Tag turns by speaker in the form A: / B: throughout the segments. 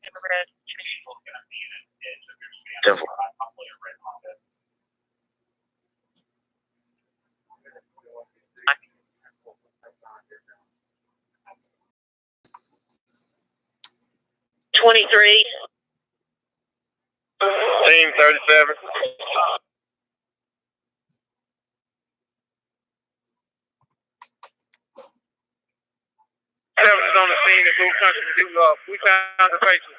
A: Simple. Team 37. Seven is on the scene at Blue Country. We found the patient.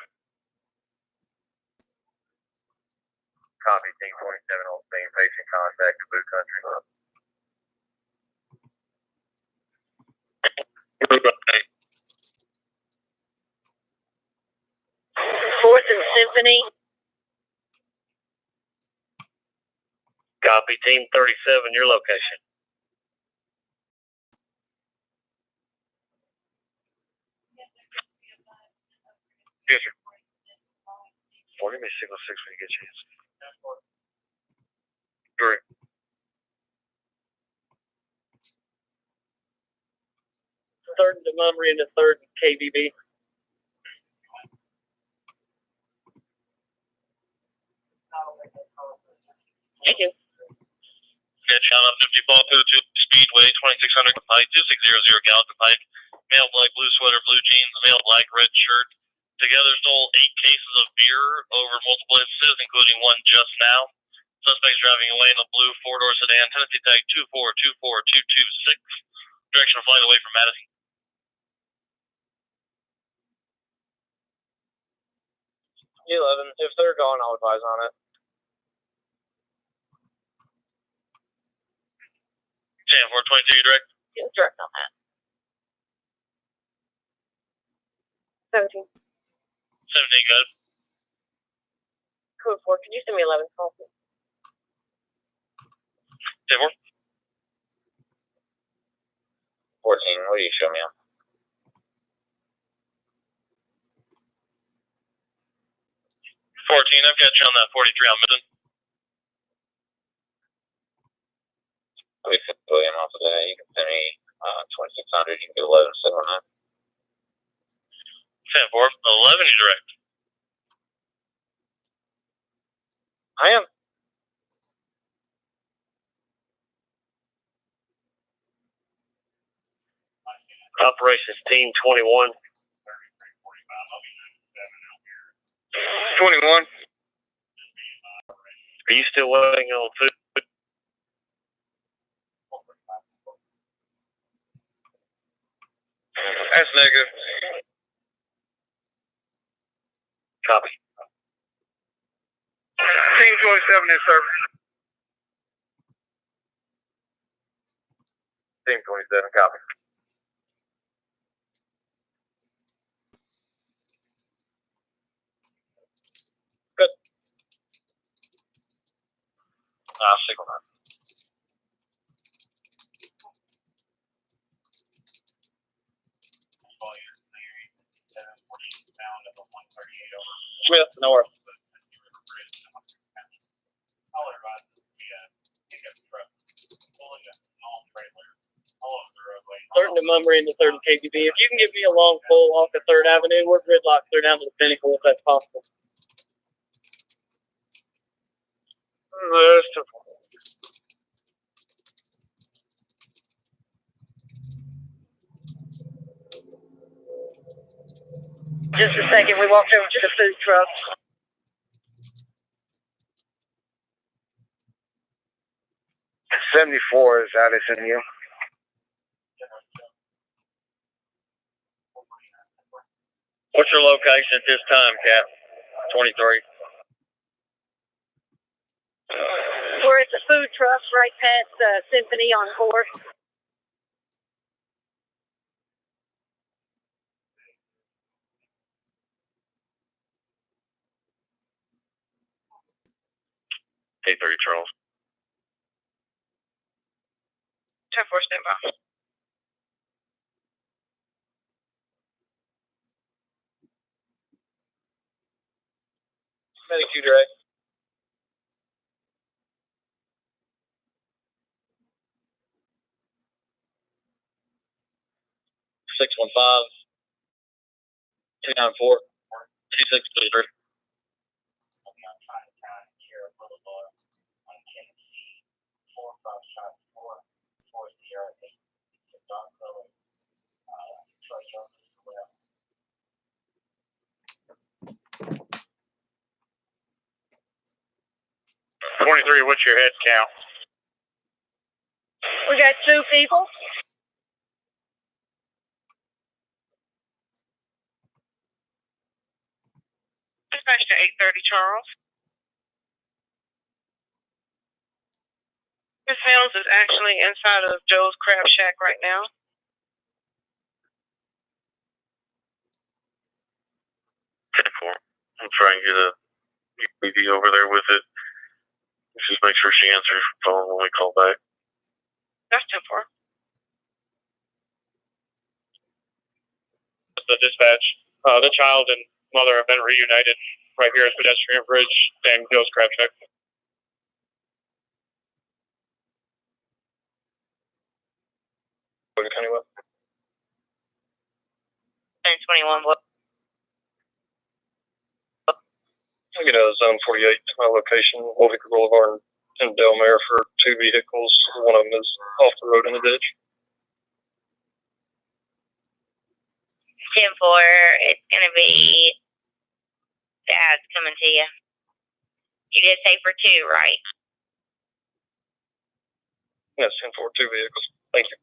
A: Copy, Team 27 on scene. Patient contact to Blue Country.
B: 4th and Symphony.
A: Copy, Team 37, your location. Yes, sir. 40 me signal 6 when you get a chance. Correct.
B: Third and Montgomery and the 3rd KBB. Thank you.
C: Get Channel 50 Ball 22 Speedway 2600 Pike 2600 Gallatin Pike. Male black blue sweater, blue jeans, male black red shirt. Together stole 8 cases of beer over multiple instances, including one just now. Suspects driving away in a blue 4-door sedan, Tennessee tag 2424226. Direction of flight away from Madison.
A: 11. If they're gone, I'll advise on it.
C: 10-422 direct.
B: Yeah, direct on that. 17.
C: 17 good.
B: Code 4, can you send me 11 call, please?
C: 10-4. 14,
A: 14, what do you show me on?
C: 14, I've got you on that 43 on Midland.
A: We could put him off of that. You can send me 2600. You can get 1179.
C: 10-4. 11 you direct.
A: I am. Operations Team 21. 21. Are you still waiting on food? That's negative. Copy. Team 27 in service. Team 27, copy. Good. Signal that. Smith, north.
B: Third and Montgomery and the 3rd KBB. If you can give me a long pull off the 3rd Avenue, we're gridlocked clear down to the Pinnacle if that's possible. Just a second, we walked over to the food truck.
A: $74 is Addison you. What's your location at this time, Cap? 23.
B: We're at the food truck right past Symphony on 4th.
A: Hey, 30 Charles.
B: 10-4, stand by.
A: Medic, you direct. $615-294
C: 263. What's your head count?
D: We got 2 people. Dispatch to 830 Charles. Miss Helms is actually inside of Joe's Crab Shack right now.
C: I'm trying to get a UPD over there with it. Just make sure she answers the phone when we call back.
D: That's 10-4.
B: The dispatch, the child and mother have been reunited right here at Pedestrian Bridge and Joe's Crab Shack. Go to County Web.
D: 1021. What?
B: I get a zone 48 location, Wolviker Boulevard and Delmare for 2 vehicles. One of them is off the road in the ditch.
D: 10-4. It's gonna be Dad's coming to you. You did say for 2, right?
B: Yes, 10-4, 2 vehicles. Thank you.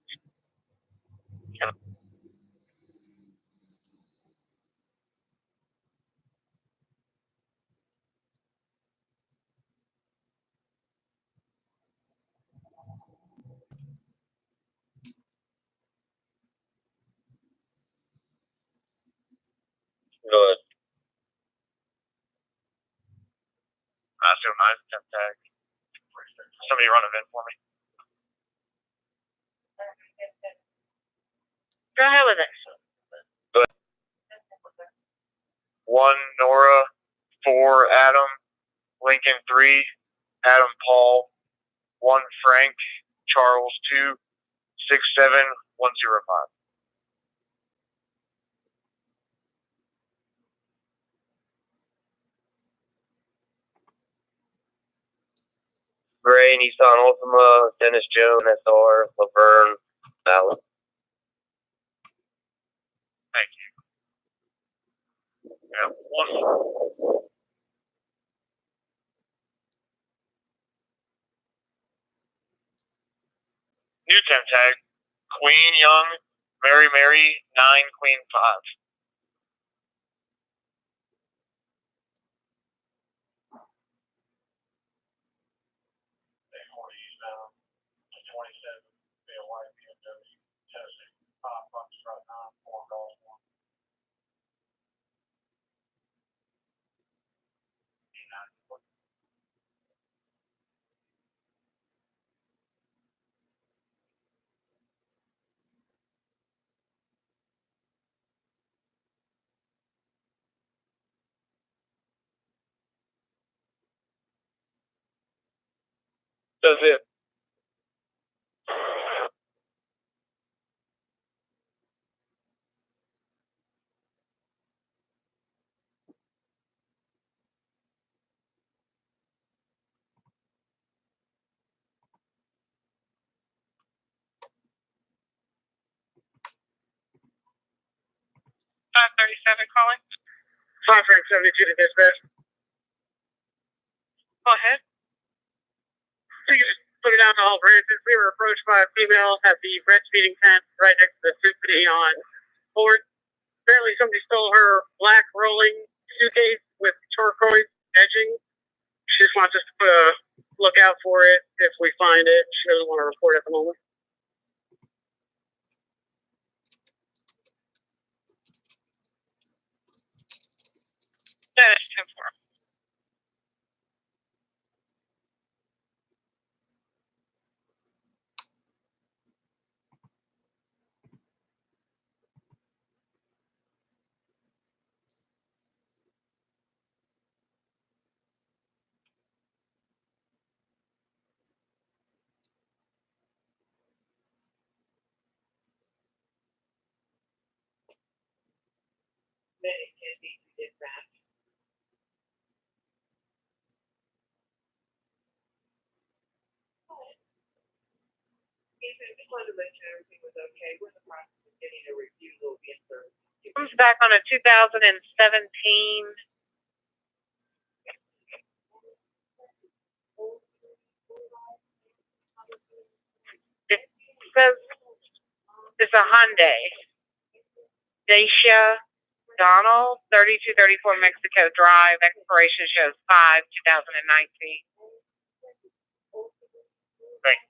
C: Go ahead. I see a nice temp tag. Somebody run a VIN for me.
D: Go ahead with it.
C: 1 Nora, 4 Adam, Lincoln 3, Adam Paul, 1 Frank, Charles 2, 67105.
A: Gray, Nissan Altima, Dennis Jones, SR, Laverne, Ballard.
C: Thank you. Yeah, 1. New temp tag, Queen Young, Mary Mary, 9 Queen 5.
B: That's it.
D: Calling.
B: 572 to dispatch.
D: Go ahead.
B: So you just put it out to all branches. We were approached by a female at the breastfeeding tent right next to the Symphony on Ford. Apparently somebody stole her black rolling suitcase with turquoise edging. She just wants us to look out for it if we find it. She doesn't want to report at the moment.
D: That is 10-4.
E: wanted to let you know everything was okay. We're in the process of getting a review. Will be in service.
B: Comes back on a 2017. It says it's a Hyundai. Dacia Donald, 3234 Mexico Drive. Expiration shows 5/2019.
C: Thanks.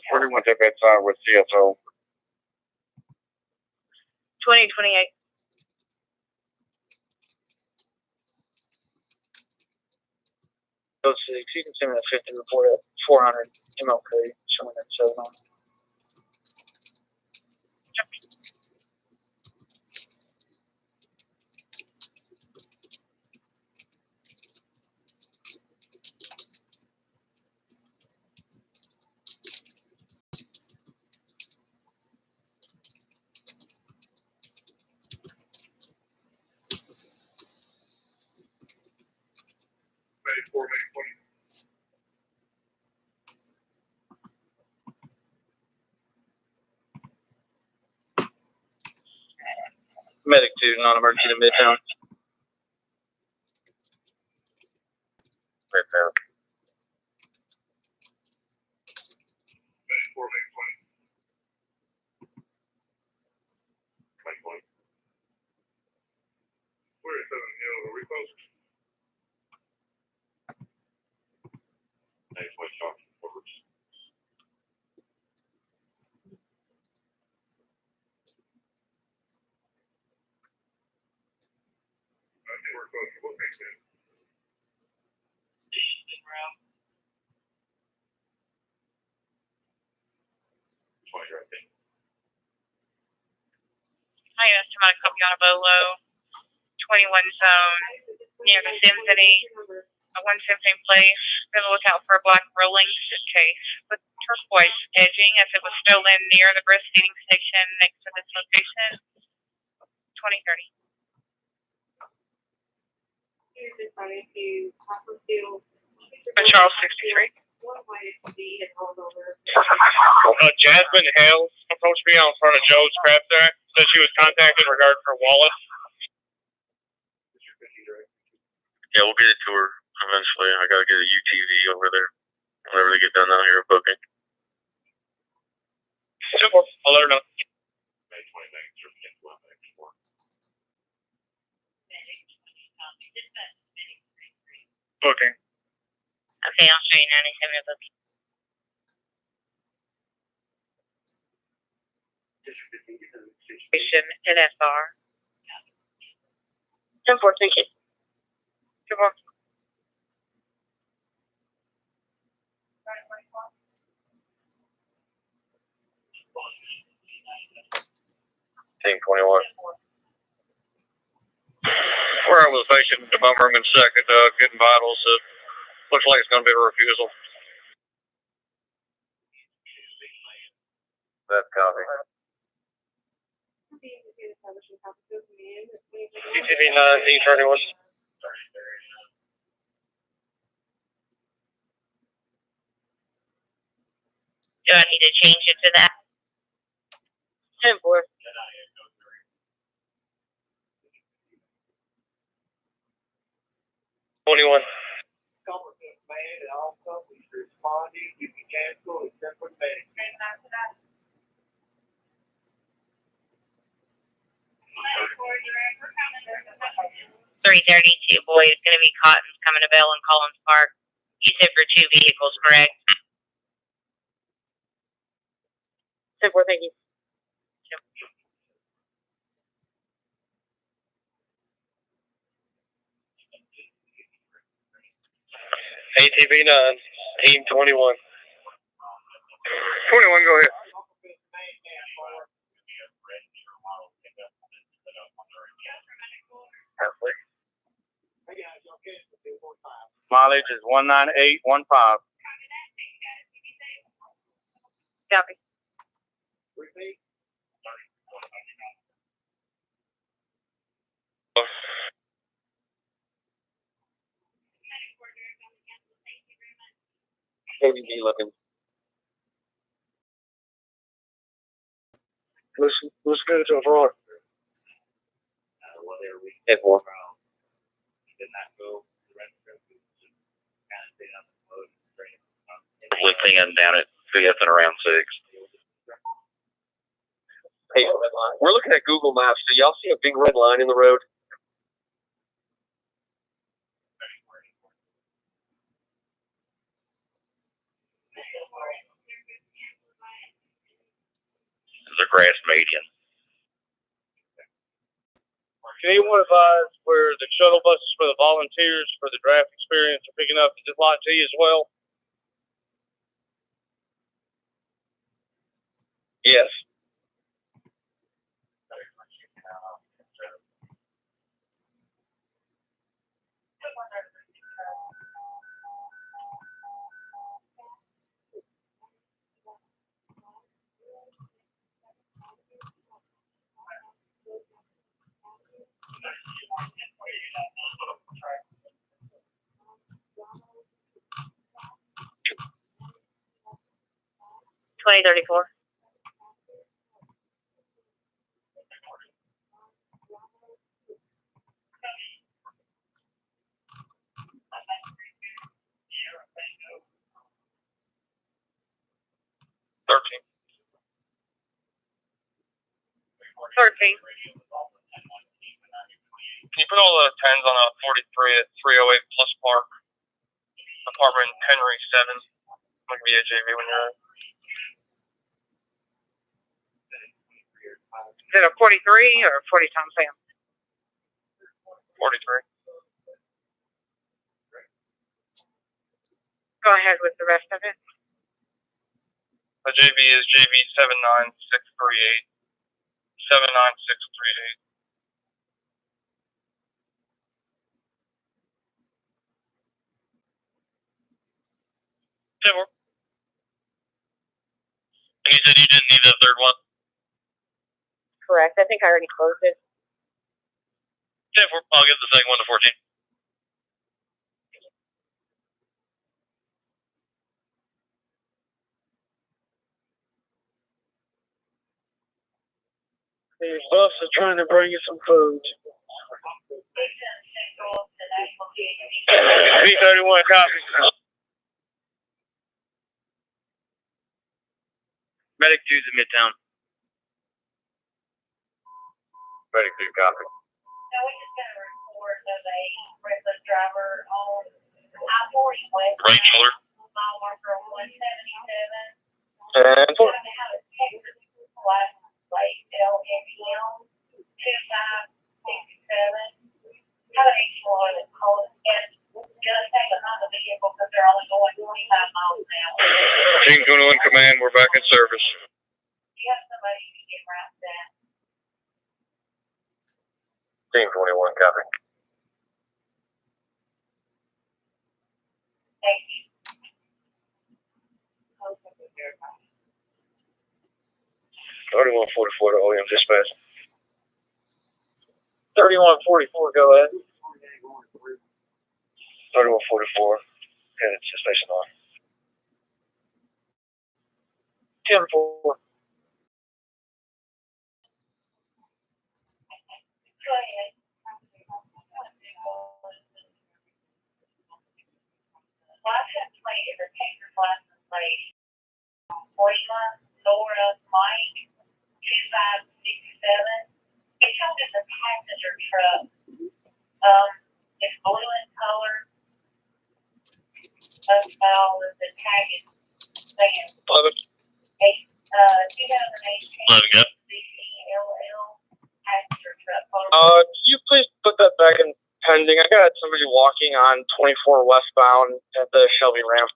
A: Where do you want that bedside with CSO?
B: 2028.
F: So if you can send me a 50 report at 400 MLK, showing that 7 on. Medic 2, non-emergency to Midtown.
A: Repair.
D: Hi, yes, I'm gonna copy on a Bolo, 21 zone, near the Symphony, a 1 Symphony Place. Be on the lookout for a black rolling suitcase with turquoise edging as it was stolen near the breastfeeding station next to this location, 2030. Charles 63.
C: Jasmine Hales approached me out in front of Joe's Crab Shack. Said she was contacted in regard for wallet.
A: Yeah, we'll get it to her eventually. I gotta get a UTV over there whenever they get done out here booking.
C: Super. I'll let her know. Booking.
D: Okay, I'll show you 97 booking.
B: Station NSR.
D: 10-4, thank you.
B: Super.
A: Team 21.
C: Where I was stationed to Bummerman second, getting vitals. Looks like it's going to be a refusal.
A: That's copy.
C: UTV 1931.
D: Do I need to change it to that?
B: 10-4.
C: 21.
E: You can cancel except for medic.
D: 332, boy, it's going to be Cotton's coming to Bell and Collins Park. You said for 2 vehicles, correct?
B: 10-4, thank you.
C: ATV 9, Team 21. 21, go ahead.
A: Mileage is 19815.
B: Copy.
A: KBB looking.
F: Looks good so far.
A: Hit four. Lifting and down at fifth and around 6. Hey, we're looking at Google Maps. Do y'all see a big red line in the road? It's a grass median.
F: Can anyone advise where the shuttle buses for the volunteers for the draft experience are picking up? Is it Lot T as well?
A: Yes.
D: $20.34.
C: $13.
D: 13.
C: Can you put all the 10s on a 43 at 308 Plus Park, apartment Henry 7? Like VHAV when you're ready.
D: Is it a 43 or a 40 Tom Sam?
C: 43.
D: Go ahead with the rest of it.
C: The JV is JV 79638. 79638. And you said you didn't need a third one?
D: Correct. I think I already closed it.
C: I'll give the second one to 14.
F: These buses are trying to bring you some food. B31 copy.
A: Medic 2's in Midtown. Medic 2 copy.
G: No, we just got a report of a reckless driver on I-40 West.
C: Right shoulder.
G: Mile marker 177.
A: And
G: Had a Texas license plate LMM 2567. Had an 81 that's calling and just stay behind the vehicle because they're only going 25 miles an hour.
A: Team 21 Command, we're back in service.
G: Do you have somebody who can get right to that?
A: Team 21 copy.
G: Thank you.
A: 3144 to OEM dispatch.
F: 3144, go ahead.
A: 3144, headed to station on.
F: 10-4.
G: Go ahead. License plate is a Texas license plate. Lima, Laura, Mike, 2567. It comes as a passenger truck. It's blue in color. That's all of the tag is saying.
C: 11.
G: 2018
C: yep.
G: CCLL passenger truck.
F: Can you please put that back in pending? I got somebody walking on 24 westbound at the Shelby ramp.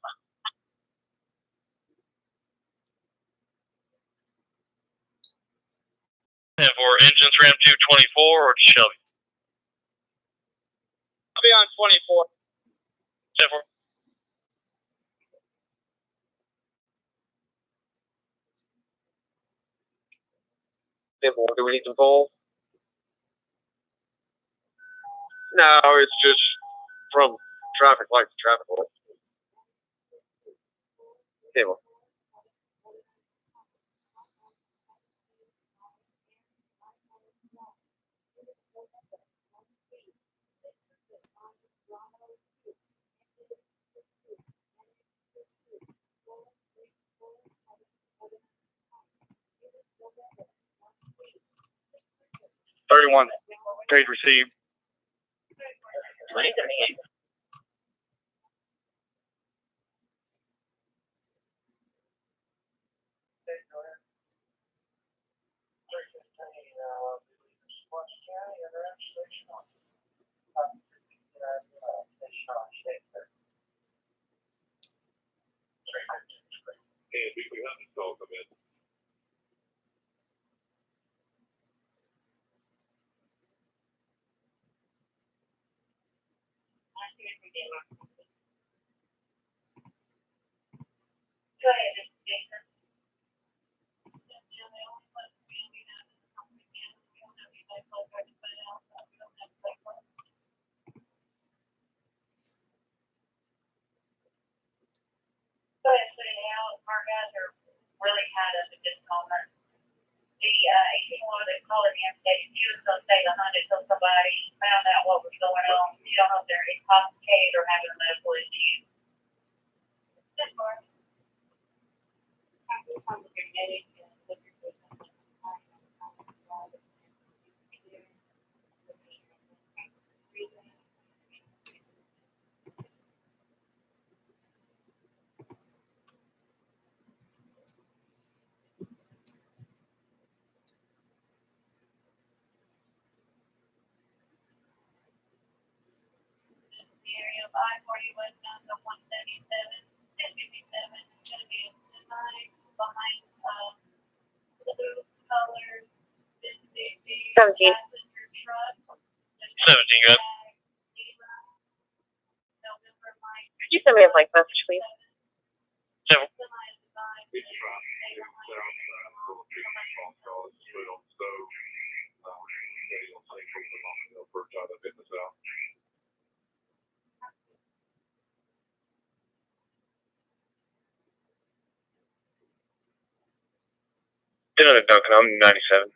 C: And for engines Ram 224 or Shelby?
F: I'll be on 24.
C: 10-4.
A: Do we need to pull?
F: No, it's just from traffic light to traffic light. Cable. $31 page received.
G: Go ahead, Jason. Go ahead, put it out. Our guys are really tied up at this moment. The 18-1 they call it in state. She was going to say the 100 till somebody found out what was going on. You don't know if they're intoxicated or having a medical issue. That's fine. Area of I-41 down to 177, 1057, it's going to be a semi behind blue color
D: 17.
G: passenger truck.
C: 17, good.
D: Could you send me a blank message, please?
C: 7.
F: Duncan, I'm 97.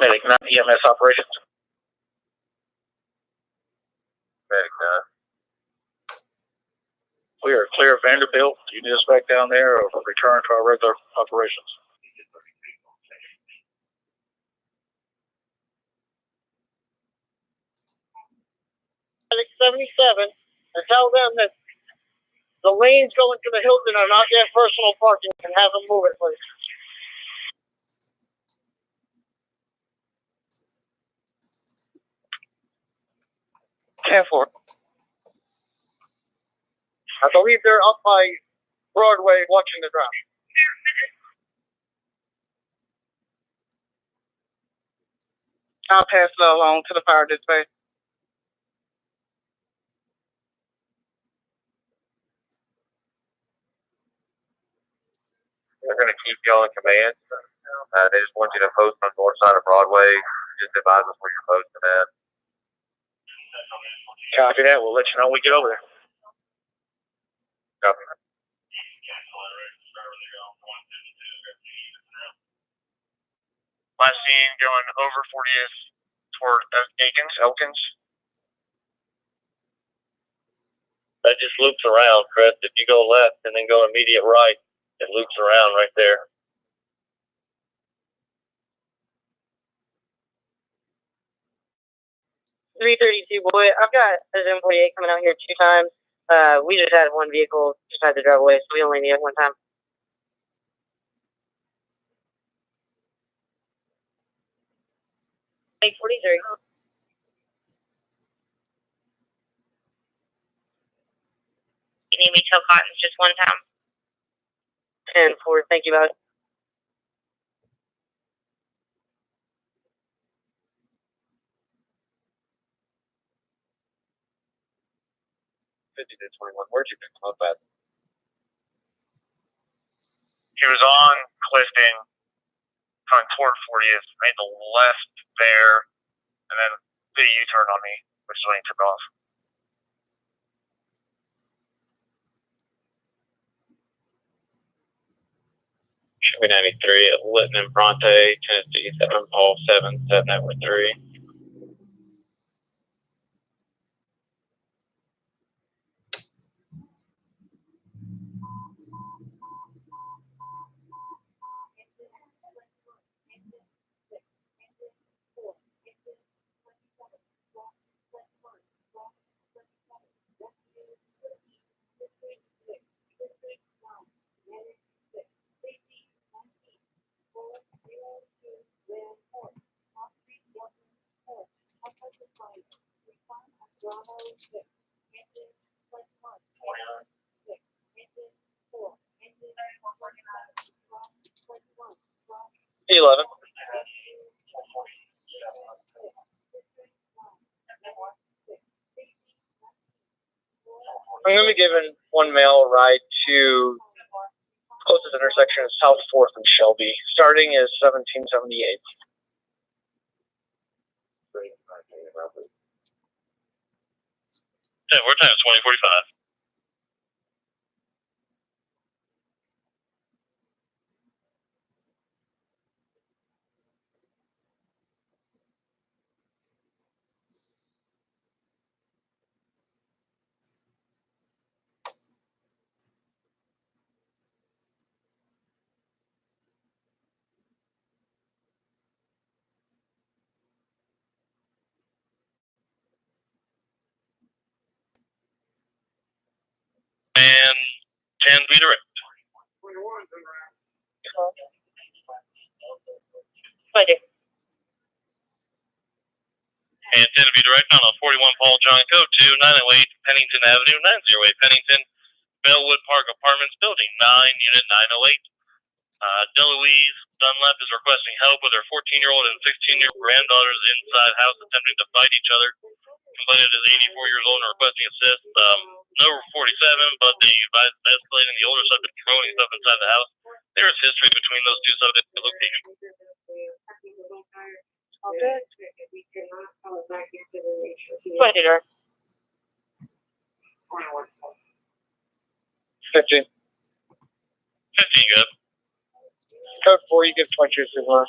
F: Medic 9 EMS operations. Medic 9. We are clear of Vanderbilt. You need us back down there or return to our regular operations.
B: Medic 77 and tell them that the lanes going to the Hilton are not yet personal parking and have them move it, please.
F: 10-4.
B: I believe they're up by Broadway watching the draft. I'll pass it along to the fire dispatch.
A: They're going to keep y'all in command. They just want you to post on the north side of Broadway. Just advise us where you're posting at.
F: Copy that. We'll let you know when we get over there.
A: Copy.
F: Last seen going over 40th toward Elkins.
C: That just loops around, Chris. If you go left and then go immediate right, it loops around right there.
B: boy, I've got a Zone 48 coming out here 2 times. We just had one vehicle just had to drive away, so we only need it 1 time. Hey, 43.
D: You need me to tell Cottons just 1 time?
B: 10-4, thank you, about it.
A: Where'd you pick him up at?
F: He was on Clifton, coming toward 40th, made the left there, and then did a U-turn on me, which is when he took off.
A: Chevy 93 at Litton and Bronte, Tennessee 7 Paul 7 7 3.
F: E11. I'm going to be giving one male a ride to closest intersection is South 4th and Shelby. Starting is 1778.
C: Yeah, we're time is 2045. And 10 be direct.
B: Right there.
C: And 10 to be direct on a 41 Paul John Code 2908 Pennington Avenue, 908 Pennington, Bellwood Park Apartments Building 9, Unit 908. Deloise Dunlap is requesting help with her 14-year-old and 16-year-old granddaughters inside house attempting to fight each other. Complainant is 84 years old and requesting assist. No 47, but the advice is escalating. The older subject throwing stuff inside the house. There is history between those two subjects at the location.
B: Right there.
F: 15.
C: 15, good.
F: Code 4, you give 22 as well.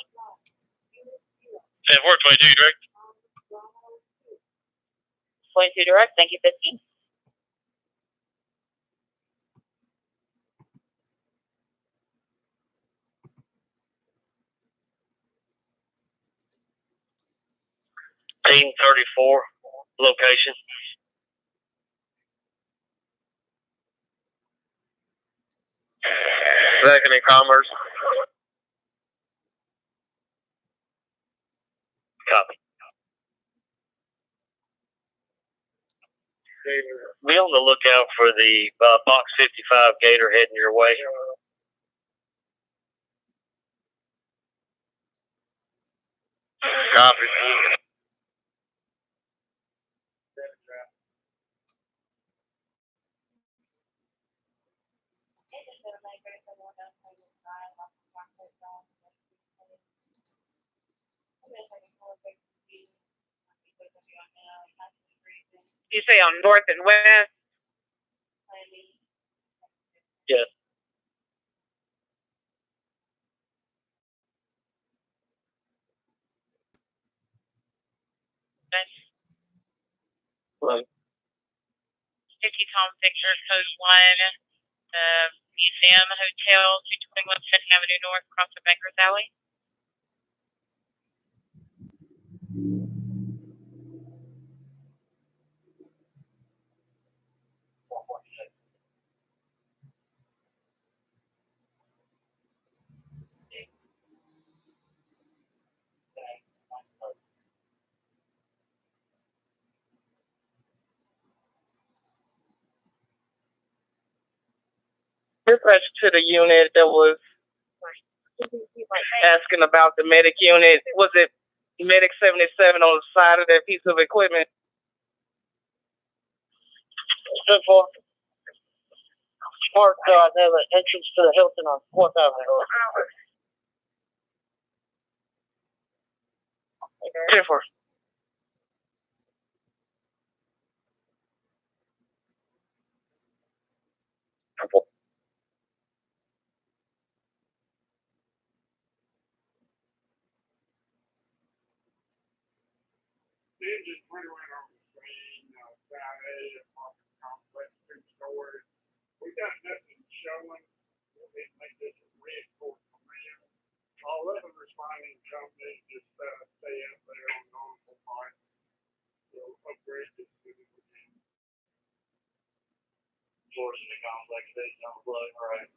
C: 10-4, 22, direct.
B: 22 direct, thank you, 15.
C: Team 34, location.
F: Second in Commerce.
C: Copy. Be on the lookout for the box 55 Gator heading your way.
F: Copy.
B: You say on north and west?
C: Yes.
F: Right.
D: 50 Tom Victor, code 1, the Museum Hotel, 221 2nd Avenue North, across the Bankers Alley.
B: Dispatch to the unit that was asking about the medic unit. Was it Medic 77 on the side of that piece of equipment? Simple. Parked near the entrance to the Hilton on 4th Avenue. 10-4.
A: Purple.
H: We got nothing showing. It make this a red court command. All other responding companies just stay up there on normal flight. So upgrade this to the weekend. Forcing the complex days on the blood, right?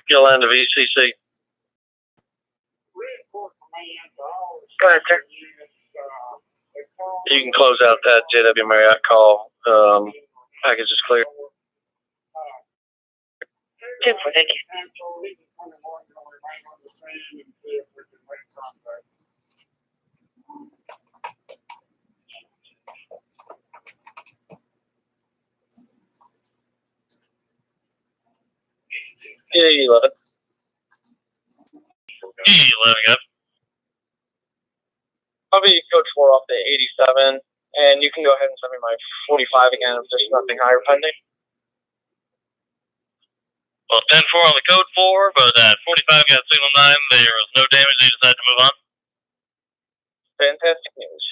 C: Yolanda VCC. You can close out that JW Marriott call. Package is clear.
B: Thank you.
F: Yeah, 11.
C: E11 up.
F: I'll be code 4 off the 87, and you can go ahead and send me my 45 again if there's nothing higher pending.
C: Well, 10-4 on the code 4, but at 45 got signal 9. There was no damage. They decided to move on.
F: Fantastic news.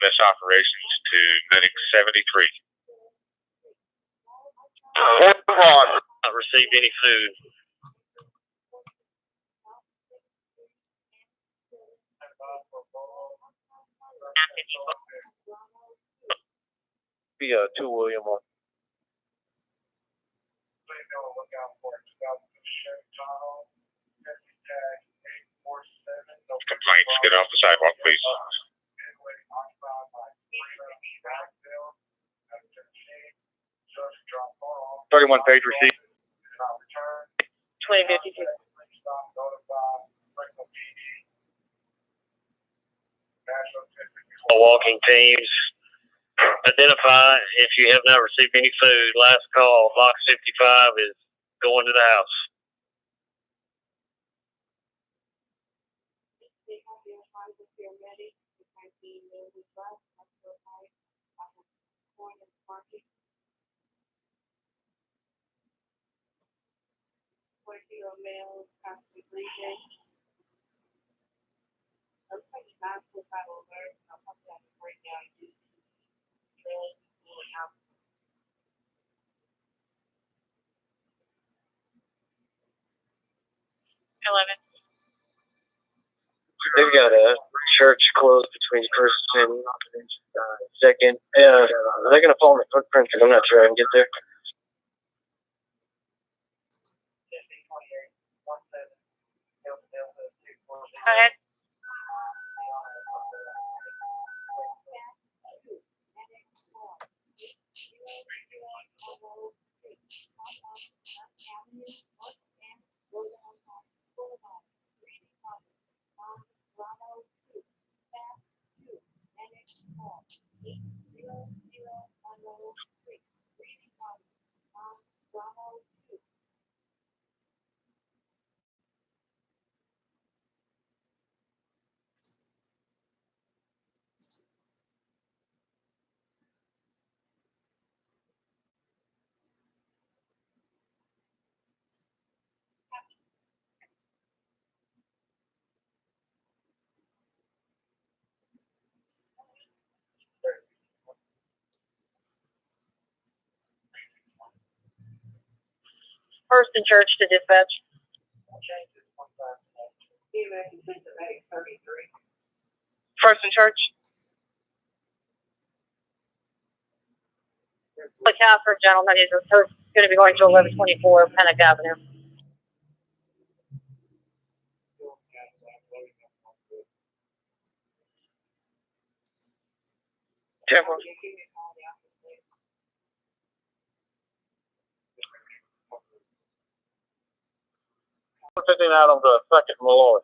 A: Best operations to Medic 73.
C: Not received any food.
F: Be 2 William 1.
A: Complaints, get off the sidewalk, please.
C: 31 page receipt.
B: 2052.
C: Walking teams. Identify if you have not received any food. Last call, box 55 is going to the house.
F: They've got a church closed between first and second. Yeah, they're going to follow my footprints, and I'm not sure I can get there.
D: Go ahead.
B: First and Church to dispatch. First and Church. The Casper gentleman is going to be going to 1124 Pennock Avenue. Careful.
F: 15 out on the second Malloy.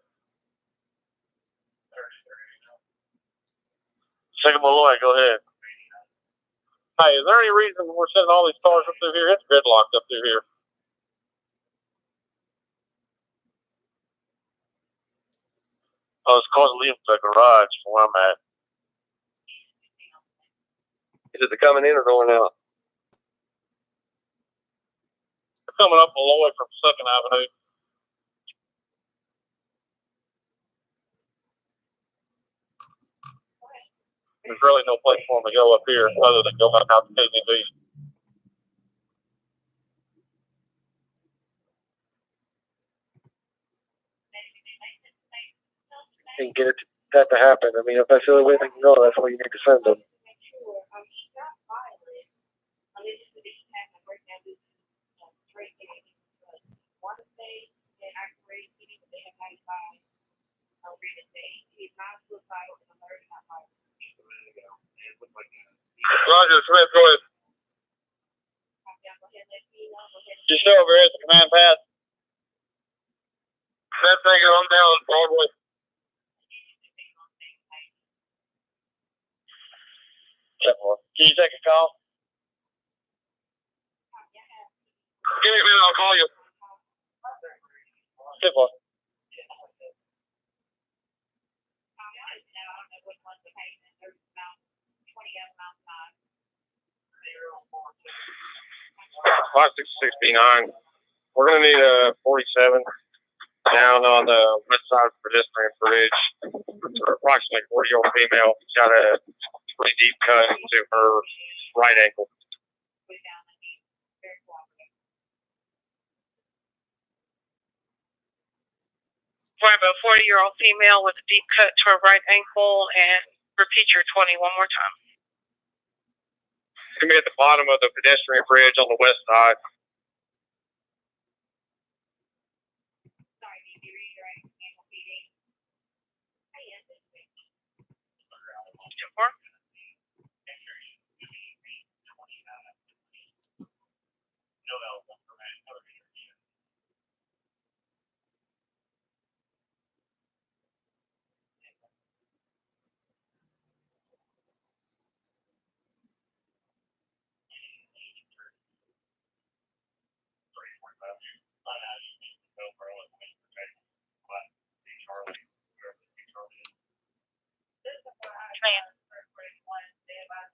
F: Second Malloy, go ahead. Hey, is there any reason we're sending all these cars up through here? It's gridlocked up through here. Oh, it's cars leaving the garage from where I'm at. Is it coming in or going out? It's coming up Malloy from 2nd Avenue. There's really no place for them to go up here other than go back out to KDB. And get that to happen. I mean, if that's the only way they can go, that's where you need to send them. Roger, Smith, go ahead. You still over here at the command pad? That thing on down Broadway. Can you take a call? Give me a minute, I'll call you. Good boy. Five 669. We're gonna need a 47 down on the west side of the pedestrian bridge. Approximately 40-year-old female. She's got a pretty deep cut into her right ankle.
B: Right, about 40-year-old female with a deep cut to her right ankle, and repeat your 20 one more time.
F: It's gonna be at the bottom of the pedestrian bridge on the west side.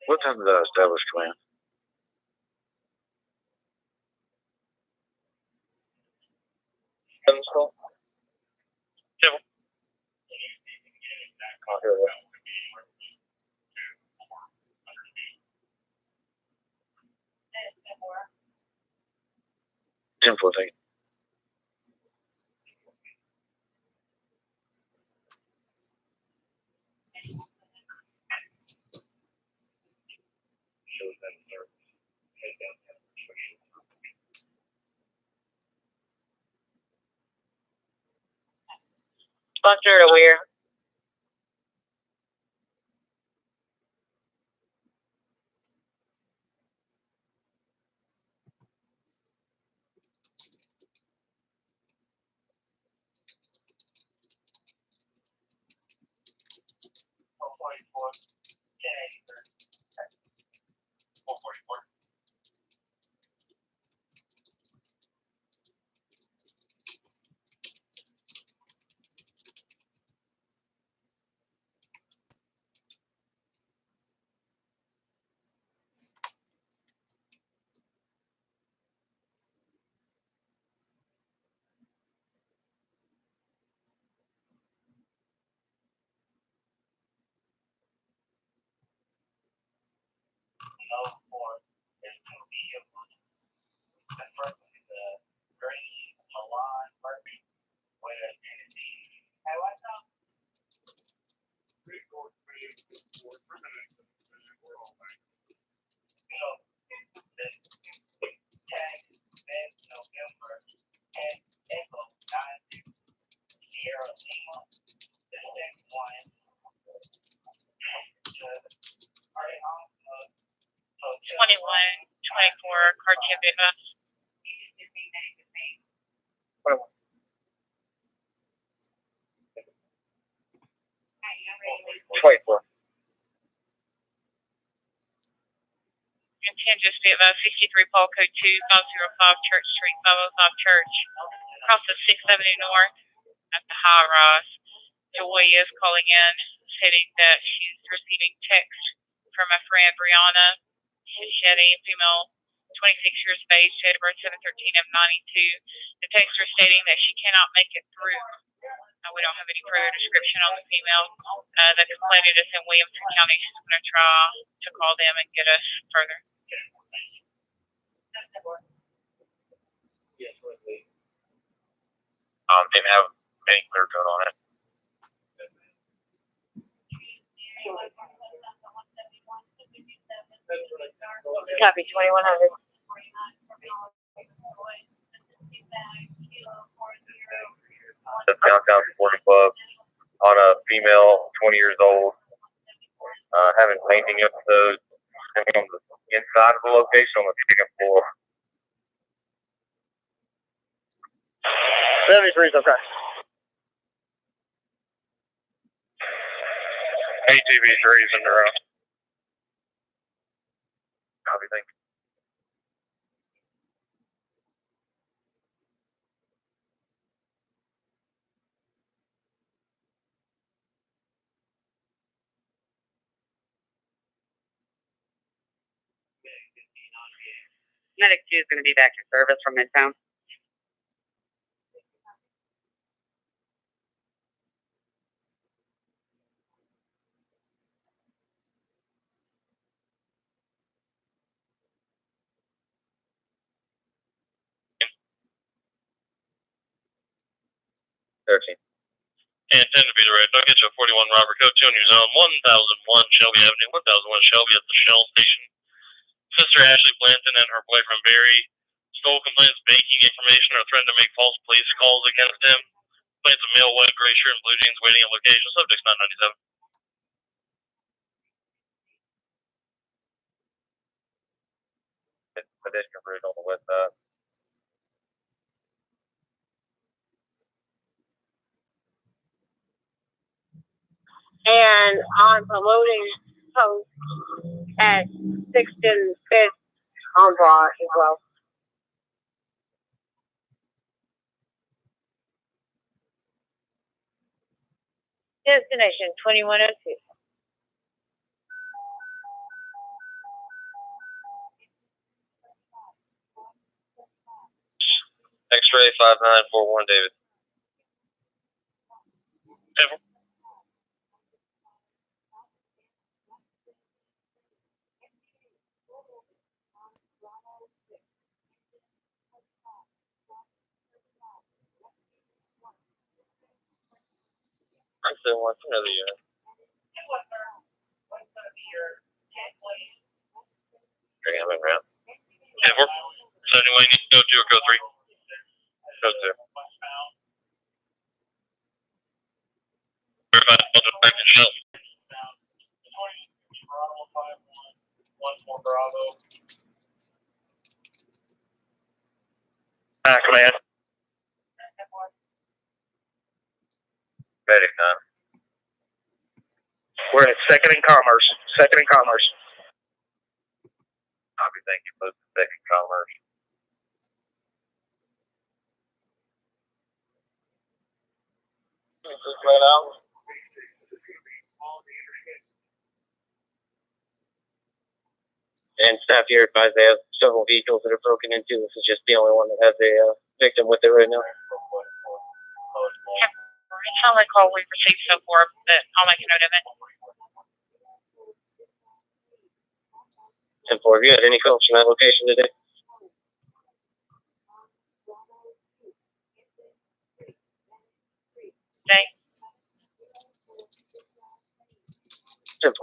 F: What time did that establish command? Call?
C: Civil.
F: I'll hear that. 10-14.
B: Buster aware.
D: 10 bit bus.
F: Well, 24.
D: And 10 just be about 63 Paul Code 2505 Church Street, 505 Church. Across the 670 North at the high rise. Joy is calling in, stating that she's receiving text from a friend, Brianna Shetty, female, 26 years of age, date of birth 7/13 of 92. The texter stating that she cannot make it through. We don't have any further description on the female. The complainant is in Williamson County. She's going to try to call them and get us further.
A: Didn't have any clear code on it.
B: Copy 2100.
A: The Downtown Sporting Club on a female, 20 years old, having painting episodes on the inside of the location on the second floor.
F: 73 is okay. ATV 3 is in the row.
A: Copy, thank you.
B: Medic 2 is going to be back to service from Midtown.
C: And 10 to be direct, I'll get you a 41 Robert Code 2 on your zone, 1001 Shelby Avenue, 1001 Shelby at the Shell Station. Sister Ashley Blanton and her boyfriend Barry stole complaints banking information or threatened to make false police calls against him. Complaints of male, white, gray shirt, and blue jeans waiting at location. Subject's 997.
A: Pedestrian bridge on the west side.
B: And on promoting post at 6th and 5th on Broad as well. Destination 2102.
A: X-ray 5941, David. I still want another unit. Bring him in around.
C: 10-4. So anyway, you need to go 2 or go 3?
A: Go 2.
C: Verify back to Shell.
F: Command.
A: Medic 9.
F: We're at 2nd and Commerce. 2nd and Commerce.
A: Copy, thank you. Post to 2nd Commerce.
F: Just let out.
A: And staff here advise they have several vehicles that are broken into. This is just the only one that has a victim with it right now.
D: It's not like all we've received so far, but I'll make a note of it.
A: 10-4, have you had any calls from that location today?
D: Jay?
A: 10-4.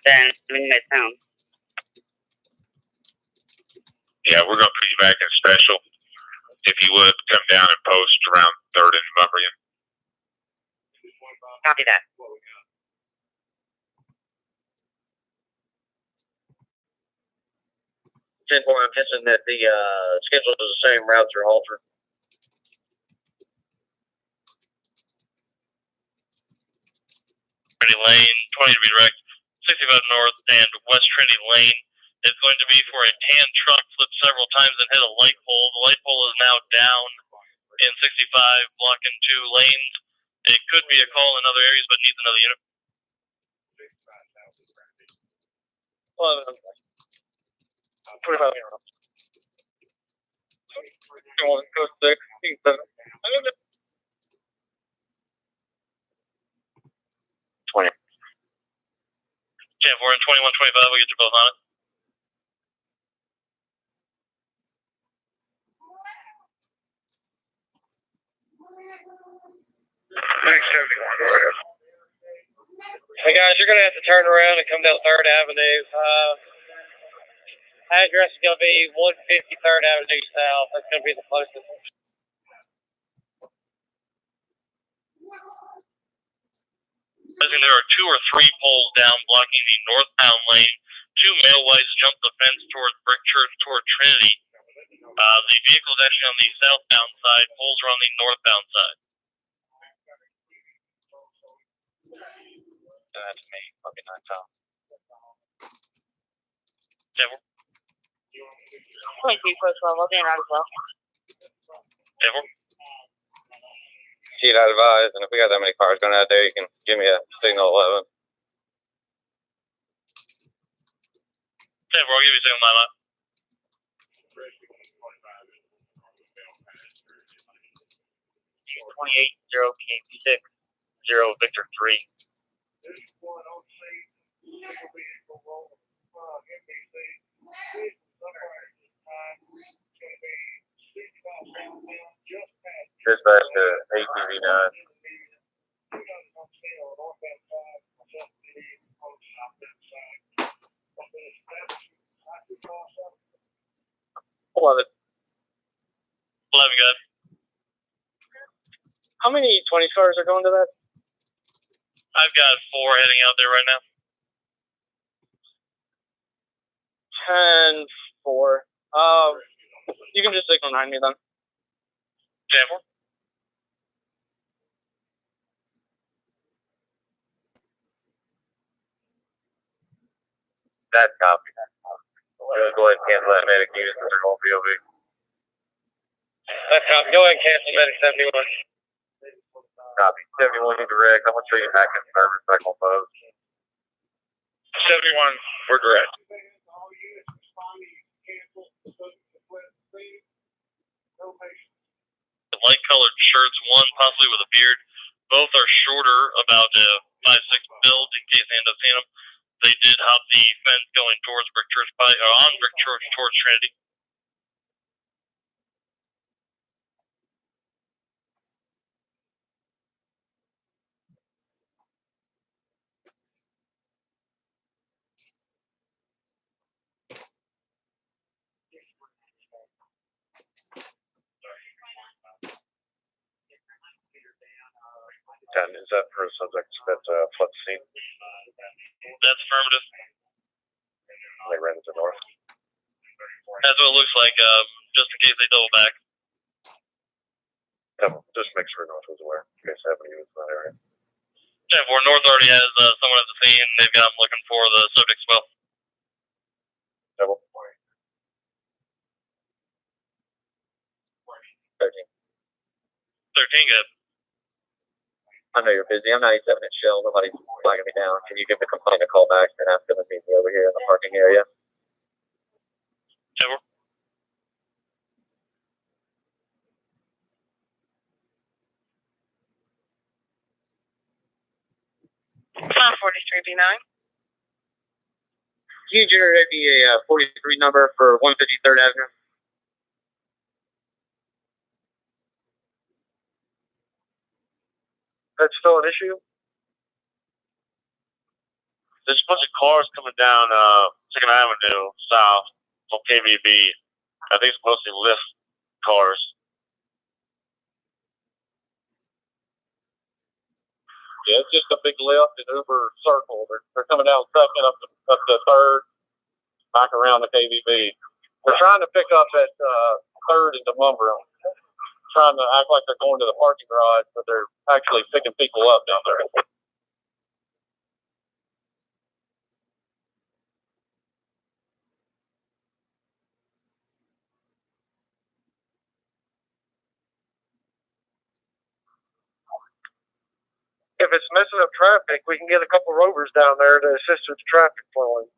B: Then in Midtown.
A: Yeah, we're going to put you back in special. If you would, come down and post around 3rd and Montgomery.
B: Copy that.
F: 10-4, I'm guessing that the schedule is the same, routes are altered.
C: Trinity Lane, 20 to be direct, 65 North and West Trinity Lane is going to be for a tan truck flipped several times and hit a light pole. The light pole is now down in 65, blocking 2 lanes. It could be a call in other areas, but needs another unit.
F: Well, 25 Interop. 1, 6, 7. 20.
C: 10-4 and 21-25, we'll get you both on it.
F: Hey guys, you're gonna have to turn around and come down 3rd Avenue. Address is gonna be 153rd Avenue South. That's gonna be the closest.
C: I think there are 2 or 3 poles down blocking the northbound lane. 2 male whites jumped the fence towards Brick Church toward Trinity. The vehicle is actually on the southbound side. Poles are on the northbound side.
F: That's me. Okay, not Tom.
C: 10-4.
D: 22, 12, I'll be in as well.
C: 10-4.
F: She'd advise, and if we got that many cars going out there, you can give me a signal 11.
C: 10-4, I'll give you a signal 9 line.
F: 28-0 King 6-0 Victor 3.
A: Dispatch to ATV 9.
F: Love it.
C: 11, guys.
F: How many 20 cars are going to that?
C: I've got 4 heading out there right now.
F: 10-4. You can just signal 9 me then.
C: 10-4.
A: That's copy. Go ahead and cancel that medic unit since they're going POV.
F: That's copy. Go ahead and cancel medic 71.
A: Copy. 71 you direct. I'm going to show you back in service back on post.
F: 71, we're direct.
C: The light colored shirts, one possibly with a beard. Both are shorter, about 5'6" build in case they end up seeing them. They did hop the fence going towards Brick Church, or on Brick Church towards Trinity.
A: Is that for a subject that fled the scene?
C: That's affirmative.
A: They ran into north.
C: That's what it looks like, just in case they double back.
A: Just make sure north was aware in case they have any units in that area.
C: 10-4, North already has someone at the scene. They've got them looking for the subject as well.
A: Double. 13.
C: 13, good.
F: I know you're busy. I'm 97 at Shell. Nobody's flagging me down. Can you give the complaint a call back and ask them to meet me over here in the parking area?
C: 10-4.
D: Car 43B9.
F: Can you generate me a 43 number for 153rd Avenue? That's still an issue?
A: There's a bunch of cars coming down 2nd Avenue south from KVB. I think it's mostly lift cars. Yeah, it's just a big lift and Uber circle. They're coming down 2nd up to 3rd, back around the KVB.
F: They're trying to pick up at 3rd and Demonbreun. Trying to act like they're going to the parking garage, but they're actually picking people up down there. If it's messing up traffic, we can get a couple rovers down there to assist with the traffic flowing.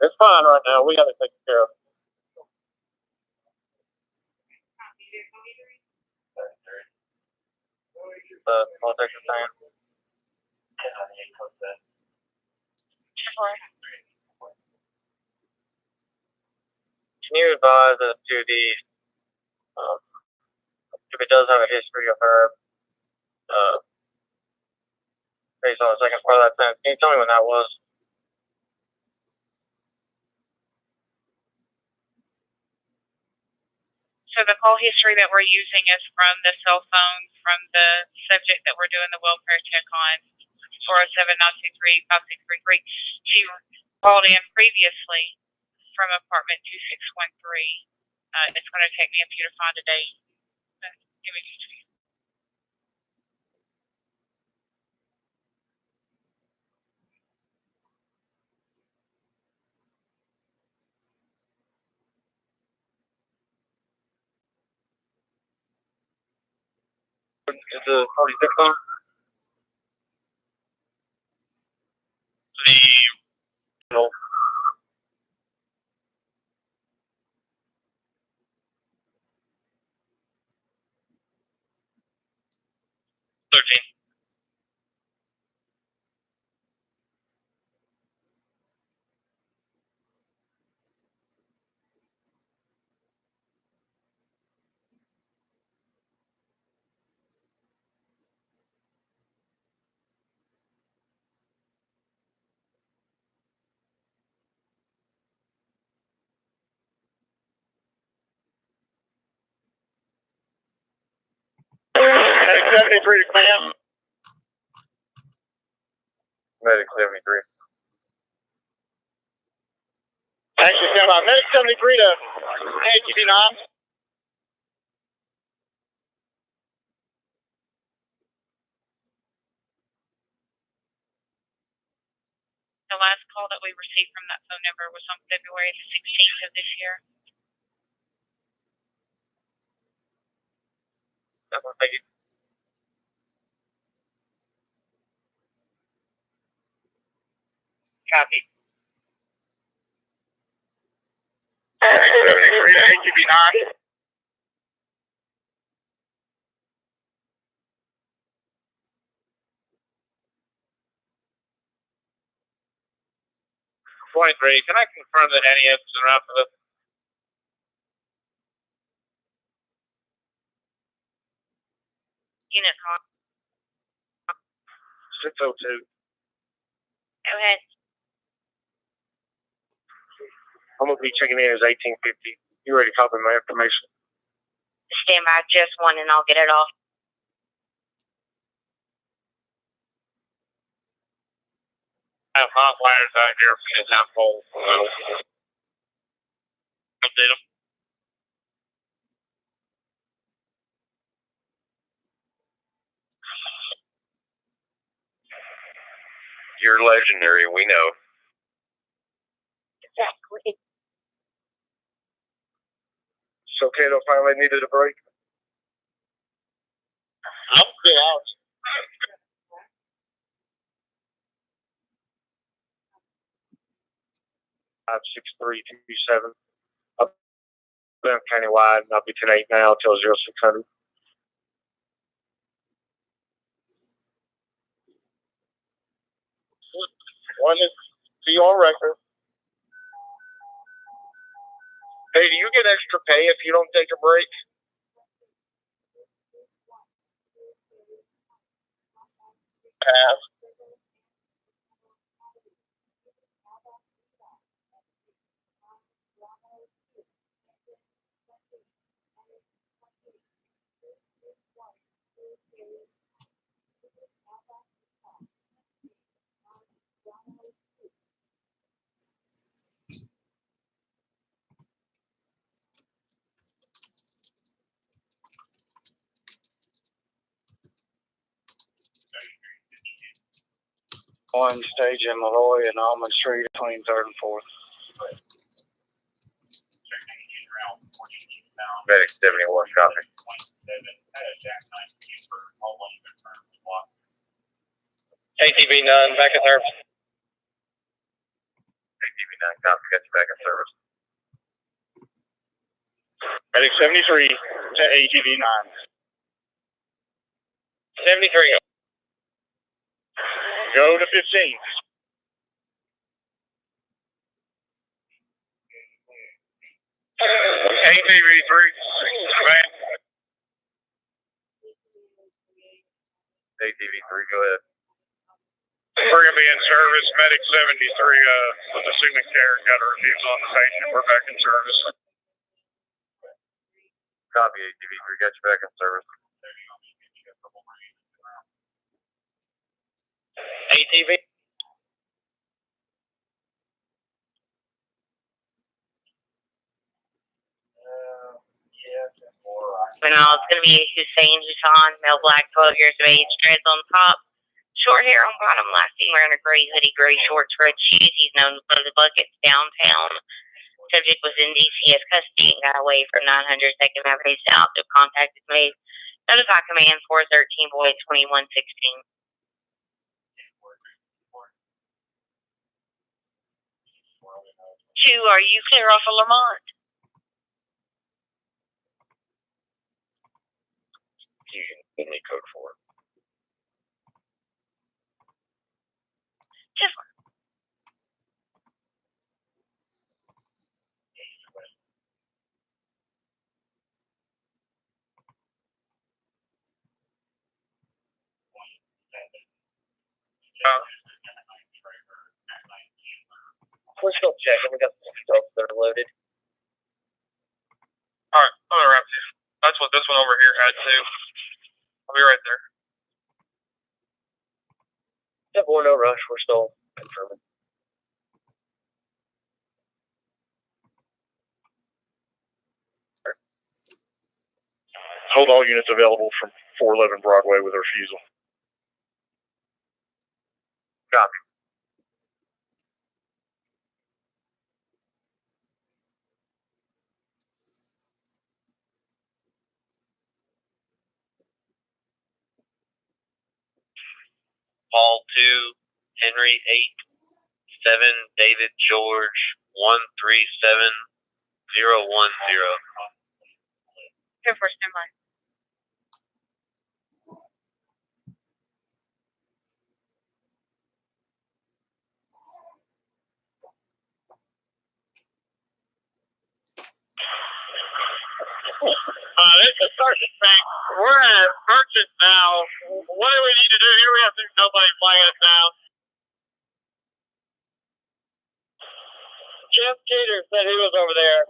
F: It's fine right now. We got it taken care of. Contact the fan. Can you advise us to the, if it does have a history of her, based on the second part of that sentence, can you tell me when that was?
D: So the call history that we're using is from the cell phone from the subject that we're doing the welfare check on, 407-923-5633. She called in previously from apartment 2613. It's going to take me a few to find a date. Give me just a few.
F: Is the 46 on? No. Medic 73 to clam. Medic 73. Actually, stand by. Medic 73 to AQB9.
D: The last call that we received from that phone number was on February the 16th of this year.
F: Thank you.
D: Copy.
F: Medic 73 to AQB9. Point 3, can I confirm that any is around for this?
D: Unit hot.
F: 602.
D: Go ahead.
F: I'm going to be checking in as 1850. You ready to copy my information?
D: Stand by just one and I'll get it off.
F: I have hot wires out here for the top pole.
C: Update them.
A: You're legendary, we know.
D: Exactly.
F: So Kato finally needed a break. I'm still out. 56327. Up there countywide, and I'll be 10-8 now till 0600. One is to your record. Hey, do you get extra pay if you don't take a break? Pass. One stage in Malloy and Almond Street between 3rd and 4th.
A: Medic 71, copy.
F: ATV 9, back at service.
A: ATV 9, copy. Got you back in service.
F: Medic 73 to ATV 9. 73. Go to 15. ATV 3, man.
A: ATV 3, go ahead.
F: We're going to be in service. Medic 73, assuming care, got a refusal on the patient. We're back in service.
A: Copy, ATV 3, got you back in service.
F: ATV.
I: Now it's going to be Hussein Hussan, male black, 12 years of age, dreads on top, short hair on bottom, last seen wearing a gray hoodie, gray shorts, red shoes. He's known to blow the buckets downtown. Subject was in DCS custody and got away from 900 2nd Avenue South. No contact is made. Notify command 413 boy 2116. 2, are you clear off of Lamont?
A: You can give me code 4.
I: Just
A: We're still checking. We got some dogs that are loaded.
F: Alright, I'm going to wrap you. That's what this one over here had too. I'll be right there.
A: Yeah, boy, no rush. We're still confirming.
F: Hold all units available from 411 Broadway with a refusal.
A: Copy.
C: Paul 2, Henry 8, 7, David George 137010.
D: Here for standby.
B: This is Sergeant Frank. We're at Merchant now. What do we need to do here? We have nobody flying us now. Jeff Jeter said he was over there.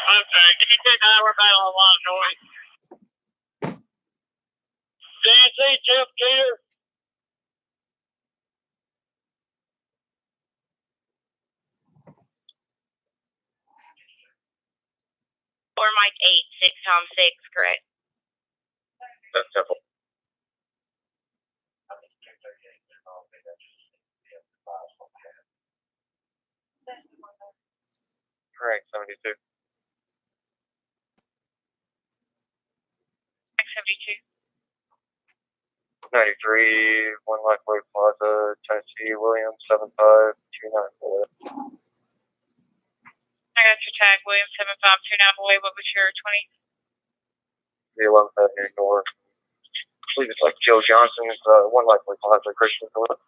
B: Okay, can you take that? We're battling a lot of noise. Did you see Jeff Jeter?
I: or Mike 8, 6 times 6, correct?
A: That's simple. Correct, 72.
D: 72.
A: 93, 1 Lifeway Plaza, Tennessee, Williams, 75294.
D: I got your tag, William 7529 away. What was your 20?
A: The 11th Avenue North. I believe it's like Joe Johnson's 1 Lifeway Plaza, Christian North.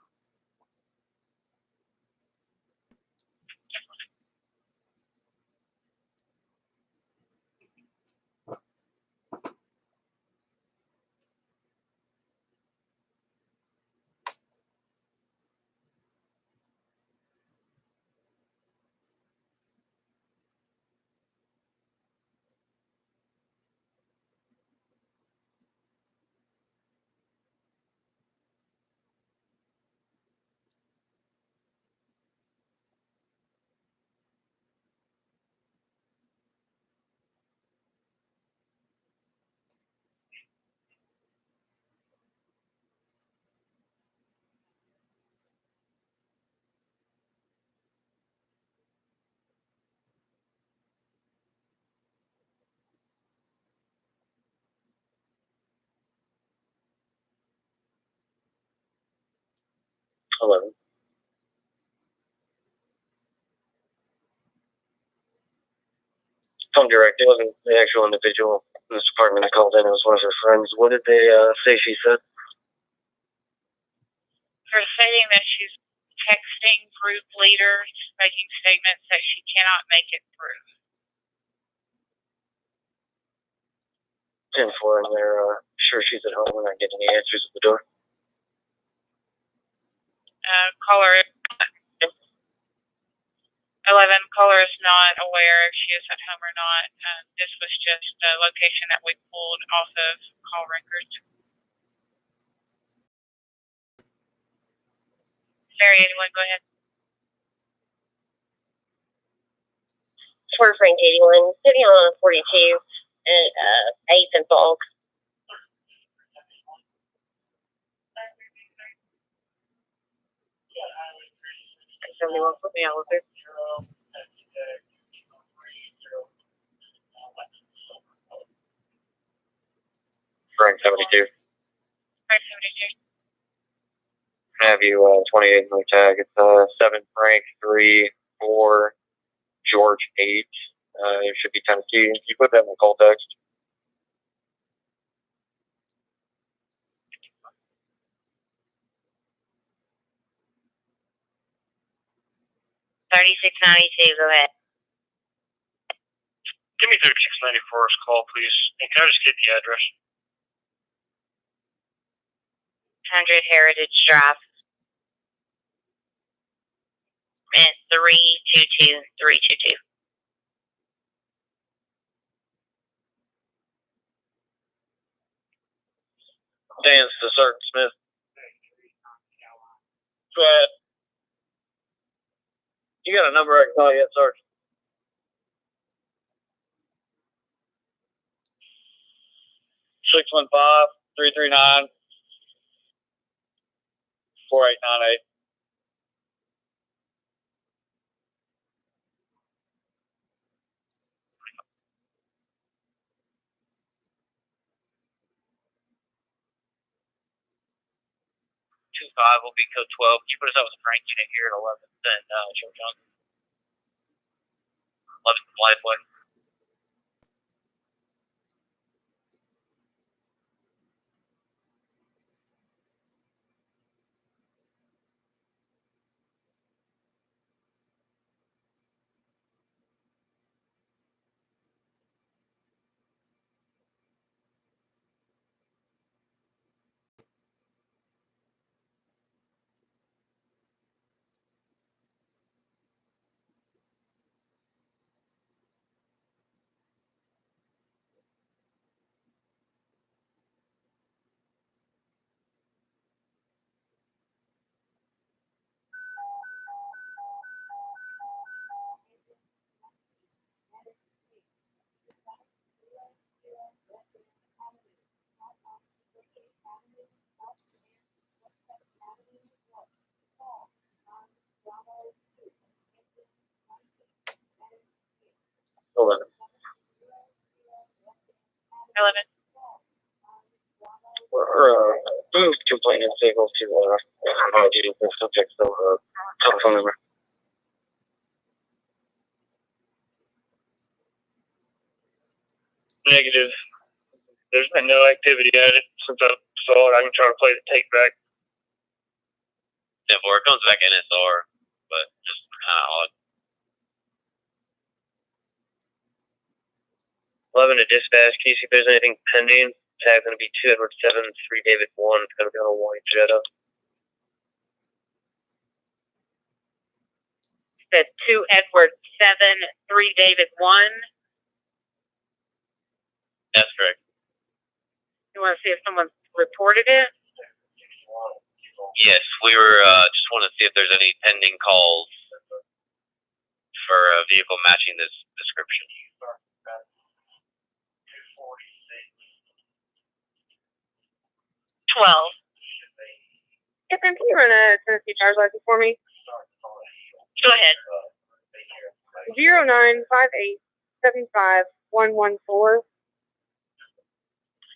F: 11. Phone direct. It wasn't the actual individual in this department that called in. It was one of her friends. What did they say she said?
D: They're saying that she's texting group leaders, making statements that she cannot make it through.
F: 10-4, and they're sure she's at home. We're not getting any answers at the door.
D: Caller 11, caller is not aware if she is at home or not. This was just a location that we pulled off of call records. Mary 81, go ahead.
I: For Frank 81, sitting on 42 and 8th and Falk. Somebody wants to put me out with her.
A: Frank 72.
D: Frank 72.
A: Have you 28 in the tag. It's 7 Frank 3 4 George 8. It should be 10 key. You put that in the call text.
I: 3692, go ahead.
C: Give me 3694's call, please. And can I just get the address?
I: 100 Heritage Drive. And 322322.
F: Dan's to Sergeant Smith. Go ahead. You got a number I can call you at, Sergeant? Six 615-339-4898. Will be code 12. Can you put us out with a Frank unit here at 11th and Joe Johnson? 11th Lifeway. Eleven.
D: 11.
F: We're moved to plaintiff's vehicle to duty for subject, so telephone number. Negative. There's been no activity at it since I saw it. I can try to play the tape back.
A: 10-4. It comes back NSR, but just kind of odd. 11 to dispatch. Can you see if there's anything pending? Tag's going to be 2 Edward 7, 3 David 1. It's going to be on a white Jetta.
I: Said 2 Edward 7, 3 David 1.
A: That's correct.
I: You want to see if someone reported it?
A: Yes, we were just want to see if there's any pending calls for a vehicle matching this description.
I: 12.
B: Captain, can you run a Tennessee driver's license for me?
I: Go ahead.
B: 0958751114.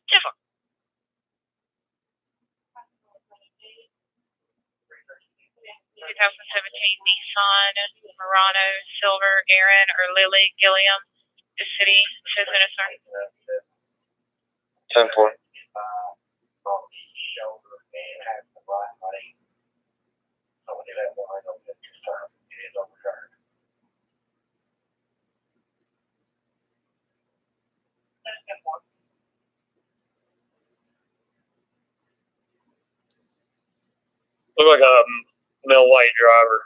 I: Different.
D: 2017 Nissan Murano Silver Aaron or Lily Gilliam. The city says innocent.
F: 10-4. Look like a male white driver.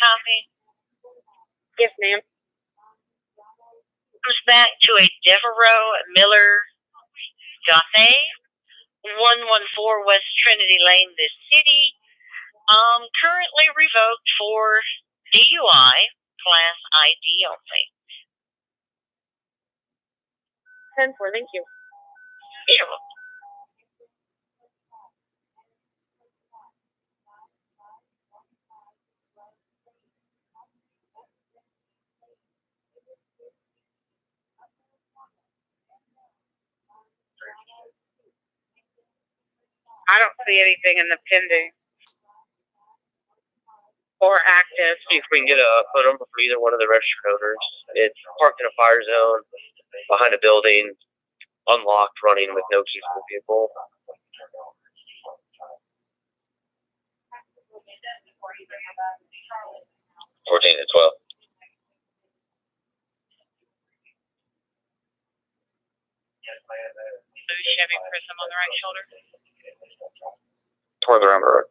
I: Copy.
B: Yes, ma'am.
I: Comes back to a Devereaux Miller Gauthier, 114 West Trinity Lane, this city. Currently revoked for DUI, Class ID only.
B: 10-4, thank you.
I: You're welcome.
B: I don't see anything in the pending or active.
F: See if we can get a phone number for either one of the registered owners. It's parked in a fire zone behind a building, unlocked, running with no keys in the vehicle. 14-12.
D: Blue Chevy Prism on the right shoulder.
F: Toward the road.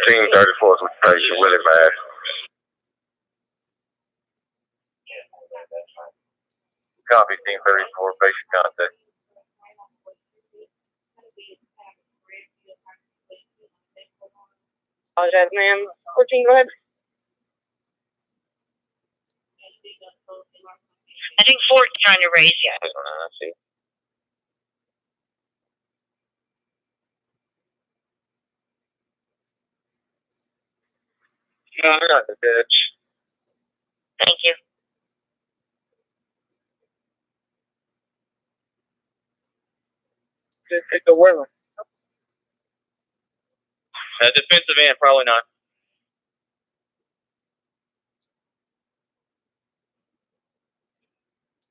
F: Team 34 is with station really bad. Copy, Team 34, patient contact.
B: Apologize, ma'am. 14, go ahead.
I: I think Ford's trying to raise you.
F: I see. No, they're not in the ditch.
I: Thank you.
F: Just pick the weather. Defensive end, probably not.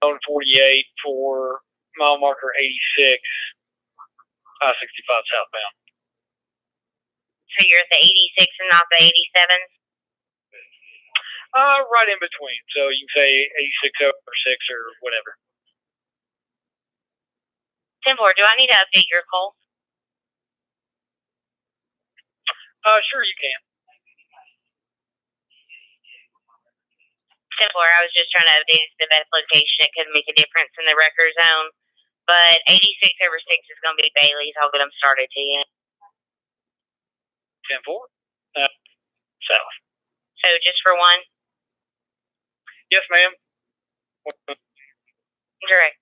F: Zone 48 for mile marker 86, I-65 southbound.
I: So you're at the 86 and not the 87s?
F: Right in between. So you can say 86 over 6 or whatever.
I: 10-4, do I need to update your call?
F: Sure you can.
I: 10-4, I was just trying to update it to the best location. It could make a difference in the record zone. But 86 over 6 is going to be Bailey's. I'll get them started to you.
F: 10-4? South.
I: So just for one?
F: Yes, ma'am.
I: Direct.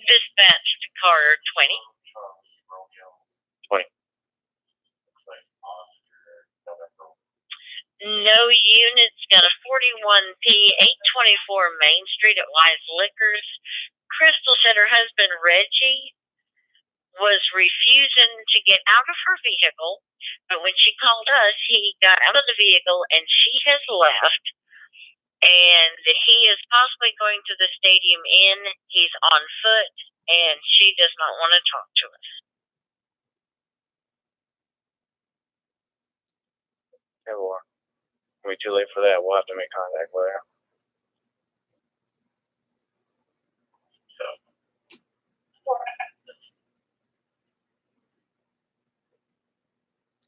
I: Dispatch to car 20.
F: 20.
I: No units. Got a 41P 824 Main Street at Wise Liquors. Crystal said her husband Reggie was refusing to get out of her vehicle, but when she called us, he got out of the vehicle and she has left. And he is possibly going to the Stadium Inn. He's on foot, and she does not want to talk to us.
F: Yeah, well, it'll be too late for that. We'll have to make contact with her.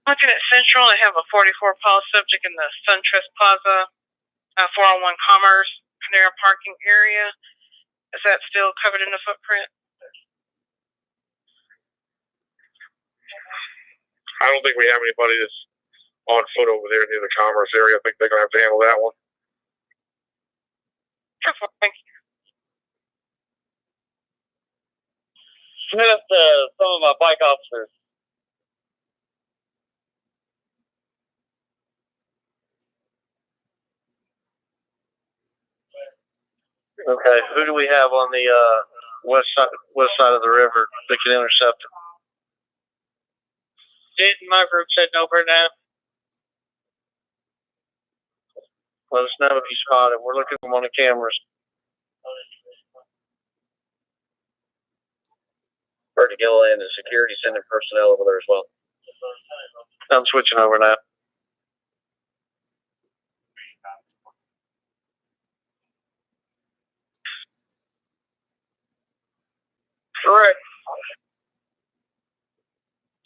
B: Looking at Central, they have a 44 pile subject in the SunTrust Plaza, 401 Commerce, Panera parking area. Is that still covered in the footprint?
F: I don't think we have anybody that's on foot over there near the Commerce area. I think they're gonna have to handle that one.
B: Thank you.
C: Hit up some of my bike officers. Okay, who do we have on the west side of the river that can intercept it?
B: Didn't my group said over now?
C: Let us know if you spot it. We're looking for them on the cameras.
A: Bert Gilliland and security sending personnel over there as well.
C: I'm switching over now.
B: All right.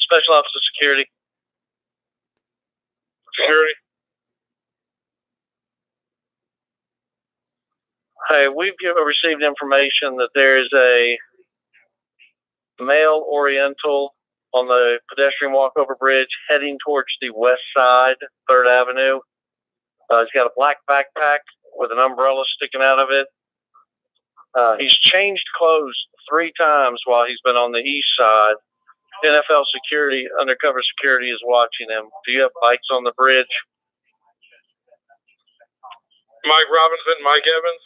C: Special Officer Security.
F: Security.
C: Hey, we've received information that there is a male Oriental on the pedestrian walkover bridge heading towards the west side, 3rd Avenue. He's got a black backpack with an umbrella sticking out of it. He's changed clothes 3 times while he's been on the east side. NFL security, undercover security is watching him. Do you have bikes on the bridge?
F: Mike Robinson, Mike Evans.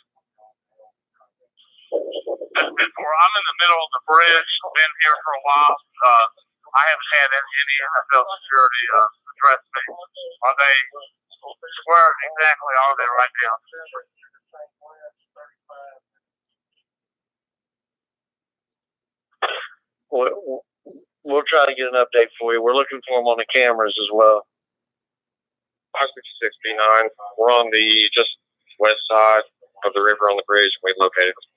C: I'm in the middle of the bridge. Been here for a while. I haven't had any NFL security address me. Are they? Where exactly are they right now? We'll try to get an update for you. We're looking for them on the cameras as well.
F: I-69. We're on the just west side of the river on the bridge. We located them.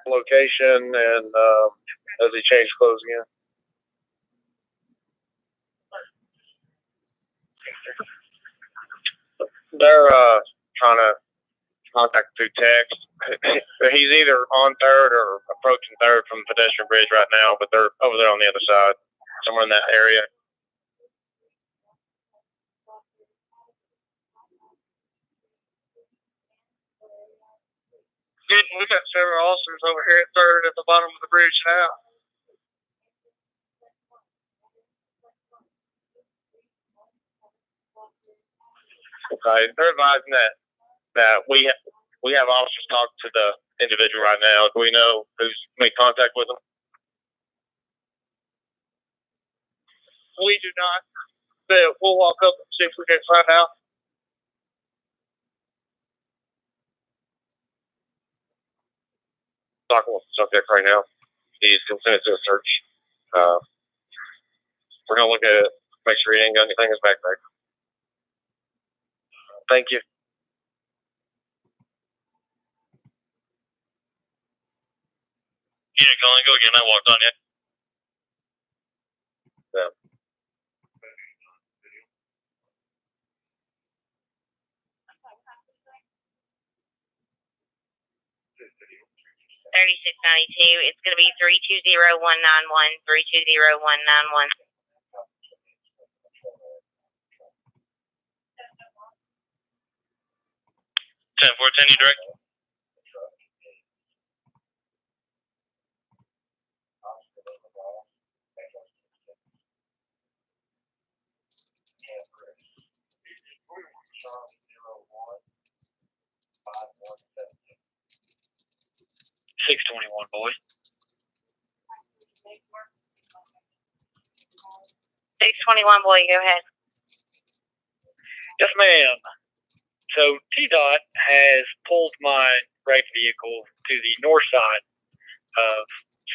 C: Location and as he changed clothes again.
F: They're trying to contact through text. He's either on 3rd or approaching 3rd from the pedestrian bridge right now, but they're over there on the other side, somewhere in that area.
B: We got several officers over here at 3rd at the bottom of the bridge now.
F: Okay, they're advising that we have officers talk to the individual right now. Do we know who's made contact with them?
B: We do not. But we'll walk up and see if we can find out.
F: Talking with the subject right now. He's consented to a search. We're gonna look at it, make sure he ain't got anything in his backpack.
C: Thank you. Yeah, Colin, go again. I walked on you.
F: Yeah.
I: $36.92. It's going to be 320191. 320191.
C: 10-4, you direct. $621, boy.
I: 621, boy, go ahead.
J: Yes, ma'am. So TDOT has pulled my wrecked vehicle to the north side of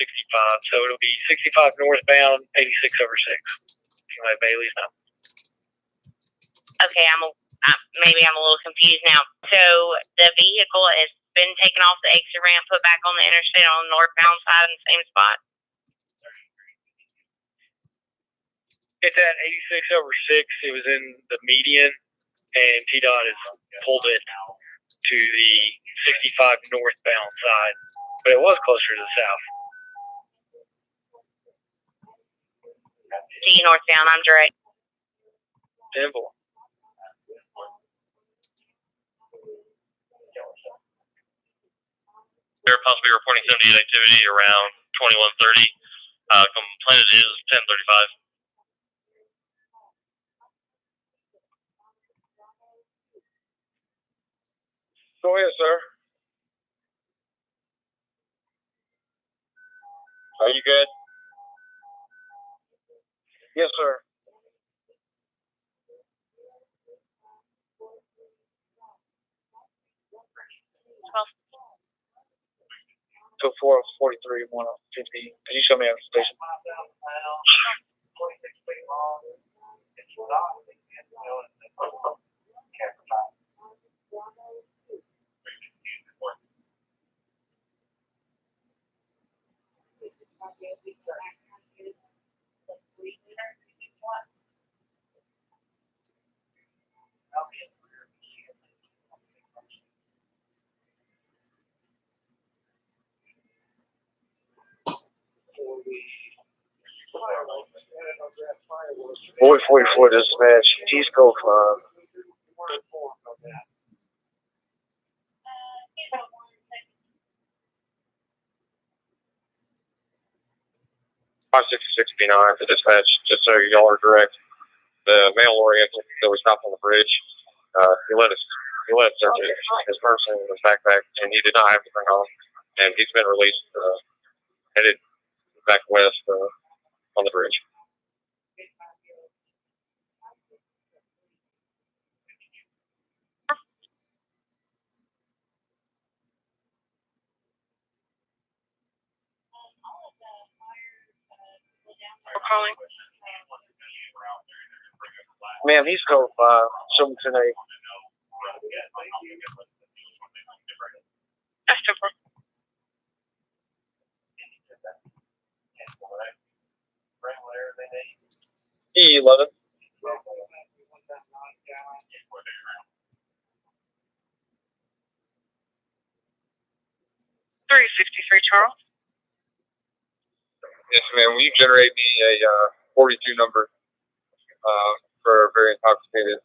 J: 65. So it'll be 65 northbound, 86 over 6. You let Bailey's know.
I: Okay, maybe I'm a little confused now. So the vehicle has been taken off the exit ramp, put back on the interstate on the northbound side in the same spot?
J: It's at 86 over 6. It was in the median, and TDOT has pulled it to the 65 northbound side, but it was closer to the south.
I: G northbound, I'm direct.
J: Simple.
C: They're possibly reporting 78 activity around 21:30. Complainant is 10:35.
F: Go ahead, sir. Are you good? Yes, sir. So 443, 150. Can you show me at the station? Boy 44 dispatch, East Coast line. $566.9 to dispatch, just so y'all are direct. The male oriented that we stopped on the bridge, he let us search his purse and his backpack, and he did not have anything on him. And he's been released, headed back west on the bridge.
D: We're calling.
F: Ma'am, he's code 5, Sumington 8.
D: That's super.
F: E11.
D: 363, Charles.
F: Yes, ma'am. Will you generate me a 42 number for a very intoxicated,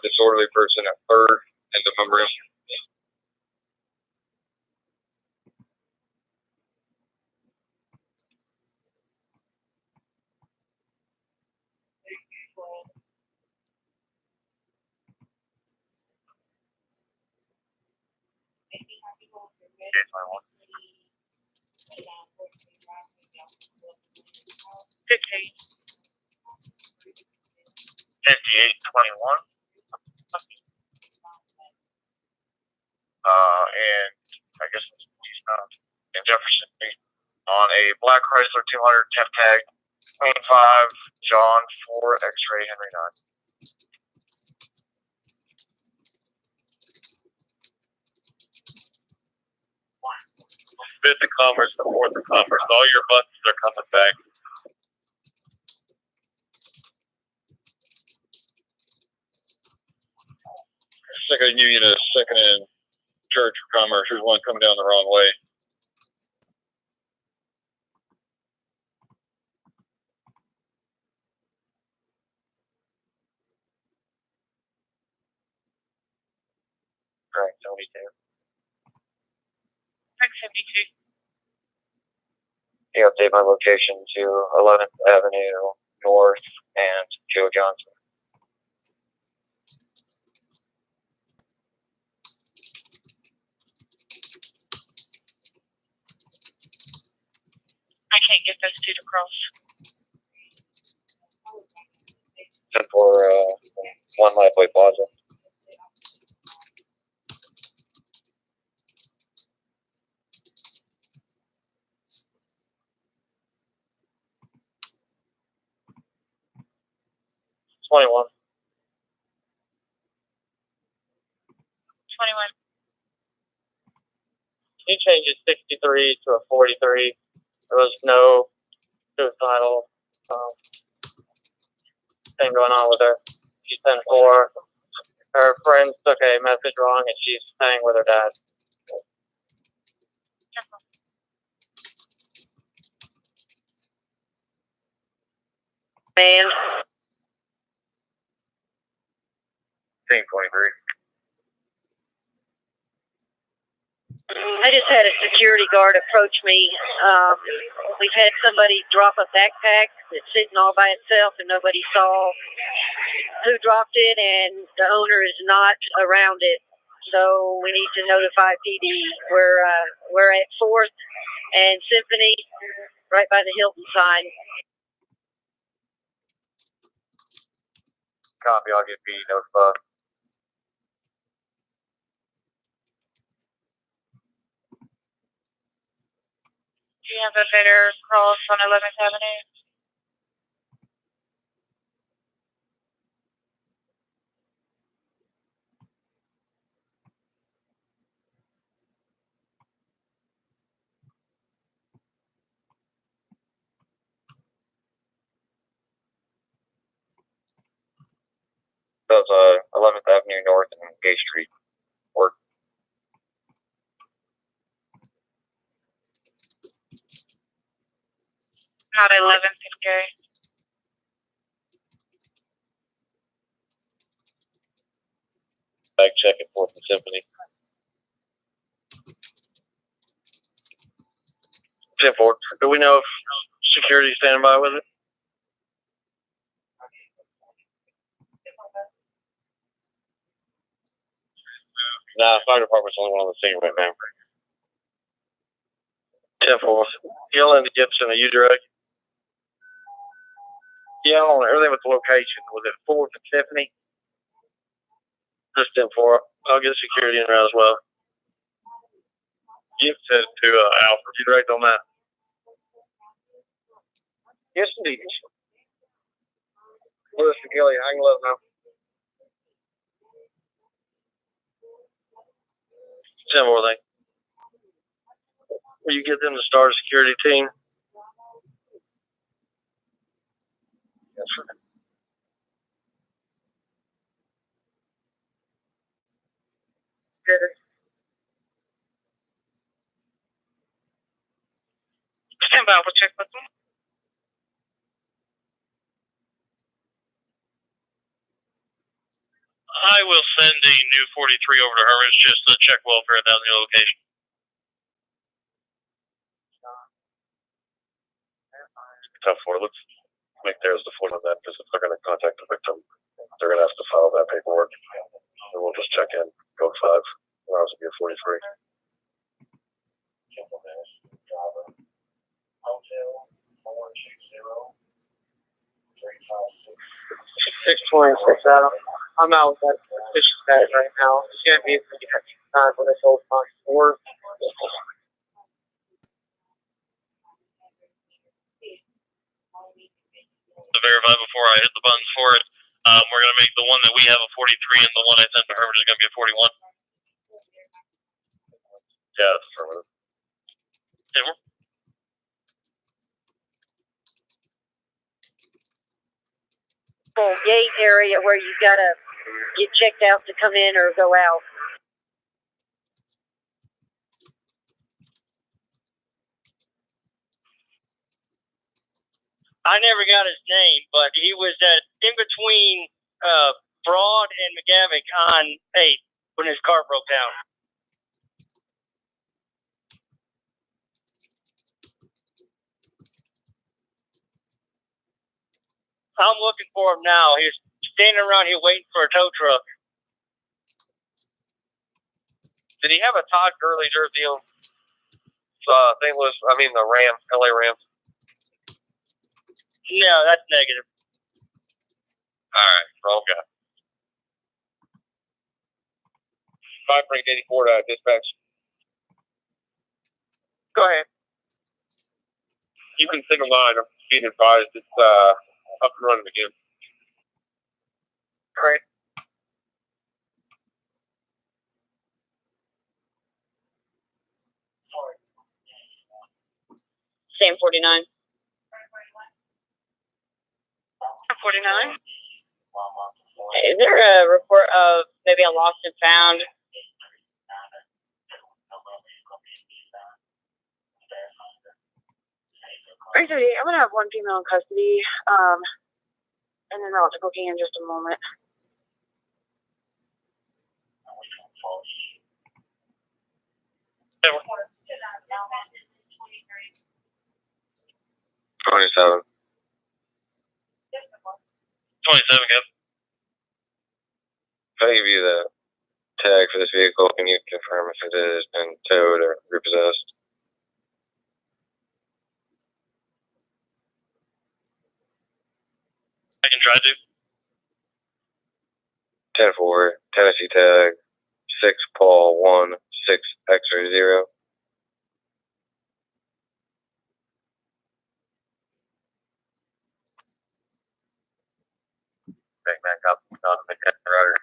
F: disorderly person at 3rd and the number is?
D: $58.
A: 5821. And I guess it's eastbound in Jefferson Street on a black Chrysler 200 temp tag, 5 John 4 X-ray Henry 9.
C: Fifth of Commerce, the 4th of Commerce. All your buses are coming back.
F: Second Union is second in Church of Commerce. There's one coming down the wrong way. Correct, 72.
D: 672.
F: You update my location to 11th Avenue North and Joe Johnson.
D: I can't get those two to cross.
F: 10 for 1 Lifeway Plaza. 21.
D: 21.
F: He changed his 63 to a 43. There was no suicidal thing going on with her. She's 10-4. Her friends took a message wrong, and she's staying with her dad.
I: Man,
A: Team 23.
I: I just had a security guard approach me. We've had somebody drop a backpack that's sitting all by itself, and nobody saw who dropped it, and the owner is not around it. So we need to notify PD. We're at 4th and Symphony, right by the Hilton sign.
A: Copy. I'll get PD notified.
D: Do you have a better cross on 11th Avenue?
A: That's 11th Avenue North and Gay Street. Work.
D: Not 11th and Gay.
F: Back check at 4th and Symphony. 10-4. Do we know if security's standing by with it? Nah, fire department's the only one on the scene right now. 10-4. Yelling to Gibson, are you direct? Yeah, I don't know everything with the location. Was it 4th and Tiffany? Just 10-4. I'll get security in there as well. Gibson to Alfred. You direct on that? Yes, indeed. Lewis and Kelly, hang low now. 10 more thing. Will you get them to start a security team? Yes, sir.
D: Stand by, we'll check with them.
C: I will send a new 43 over to her. It's just to check welfare at that new location.
F: Tough for. Let's make theirs the foot on that, because if they're going to contact the victim, they're going to have to file that paperwork. And we'll just check in, go 5. Allows to be a 43. 626 Adam. I'm out with that suspicious guy right now. It's going to be time for this old box 4.
C: To verify before I hit the buttons for it, we're going to make the one that we have a 43 and the one I sent to her is going to be a 41.
F: Yeah, that's affirmative.
C: Okay,
I: Gate area where you gotta get checked out to come in or go out.
J: I never got his name, but he was in between Broad and McGavick on 8 when his car broke down. I'm looking for him now. He's standing around here waiting for a tow truck.
F: Did he have a Todd Gurley jersey on? St. Louis, the Rams, LA Rams.
J: No, that's negative.
F: All right, wrong guy. 584 dispatch. Go ahead. You can signal 9. I'm being advised it's up and running again.
B: Right.
I: Same 49.
D: 49.
I: Is there a report of maybe a lost and found?
B: Basically, I'm gonna have one female in custody, and then I'll take booking in just a moment.
C: Yeah,
F: 27.
C: 27, Kev.
F: If I give you the tag for this vehicle, can you confirm if it has been towed or repossessed?
C: I can try to.
F: 10-4, Tennessee tag, 6 Paul 1, 6 X-ray 0.
A: Back up, not a mechanic rider.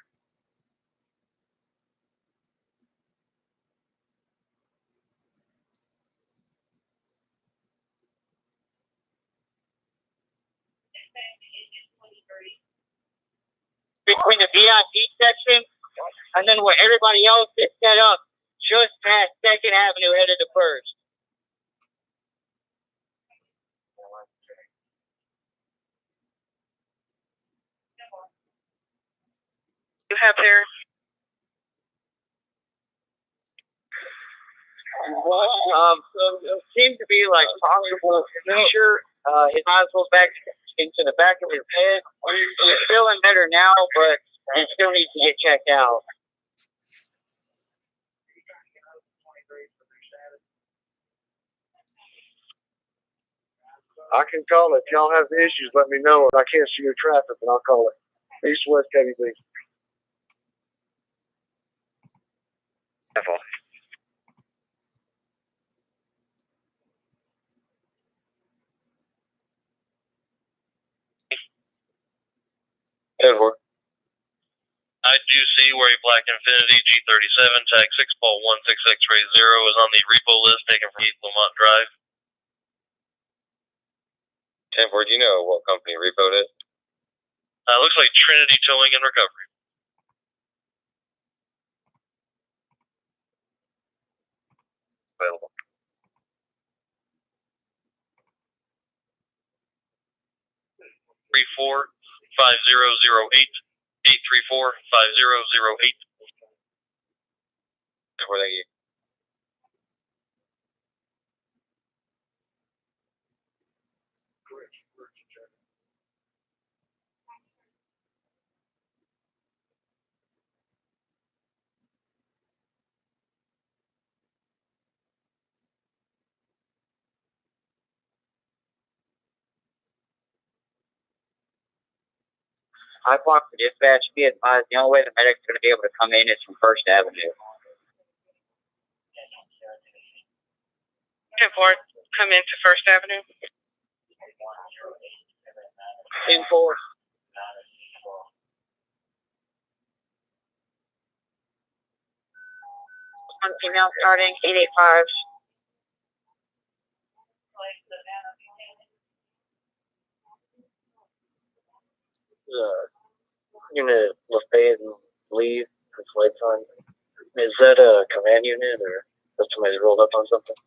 B: Between the VIP section and then where everybody else is set up, just past 2nd Avenue headed to First.
D: You have there.
B: So it seemed to be like possible seizure. His eyes was back into the back of his head. He's feeling better now, but he still needs to get checked out. I can call it. If y'all have issues, let me know. If I can't see your traffic, then I'll call it. East West KDB.
A: Careful.
C: I do see where a black Infiniti G37 tag 6 Paul 16 X-ray 0 is on the repo list taken from East Lamont Drive.
F: 10-4, do you know what company repoed it?
C: Looks like Trinity Towing and Recovery.
A: Available.
C: Three 45008 834-5008.
F: Where they
B: I want for dispatch be advised the only way the medic's going to be able to come in is from First Avenue.
D: 10-4, come into First Avenue.
B: 10-4. One female starting 885. Unit Lafayette and leave. It's wait time. Is that a command unit or is somebody rolled up on something?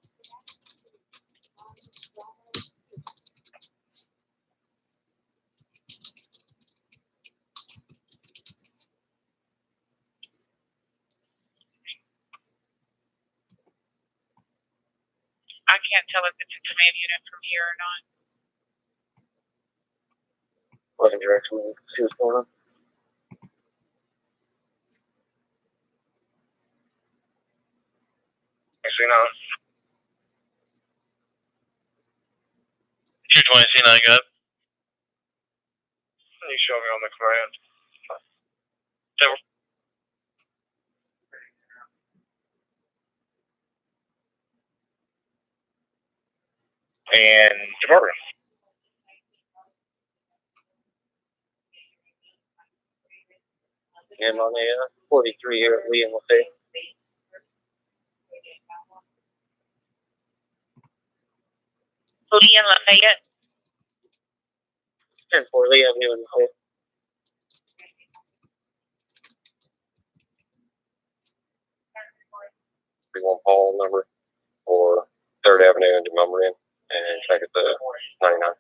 D: I can't tell if it's a command unit from here or not.
B: Wasn't direction. See what's going on.
A: C9.
C: 220 C9 got.
A: You show me on the command. And department.
F: And on the 43 here at Lee and Lafayette.
I: Lee and Lafayette.
F: 10-4 Lee and Lafayette. One Paul number for 3rd Avenue and Demumbrian, and check at the 99.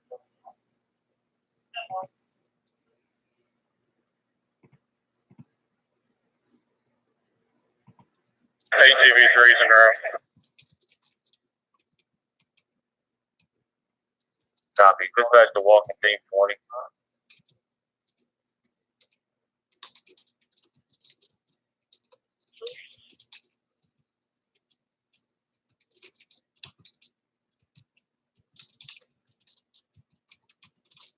A: ATV 3's in a row. Copy. Dispatch to walking team 20.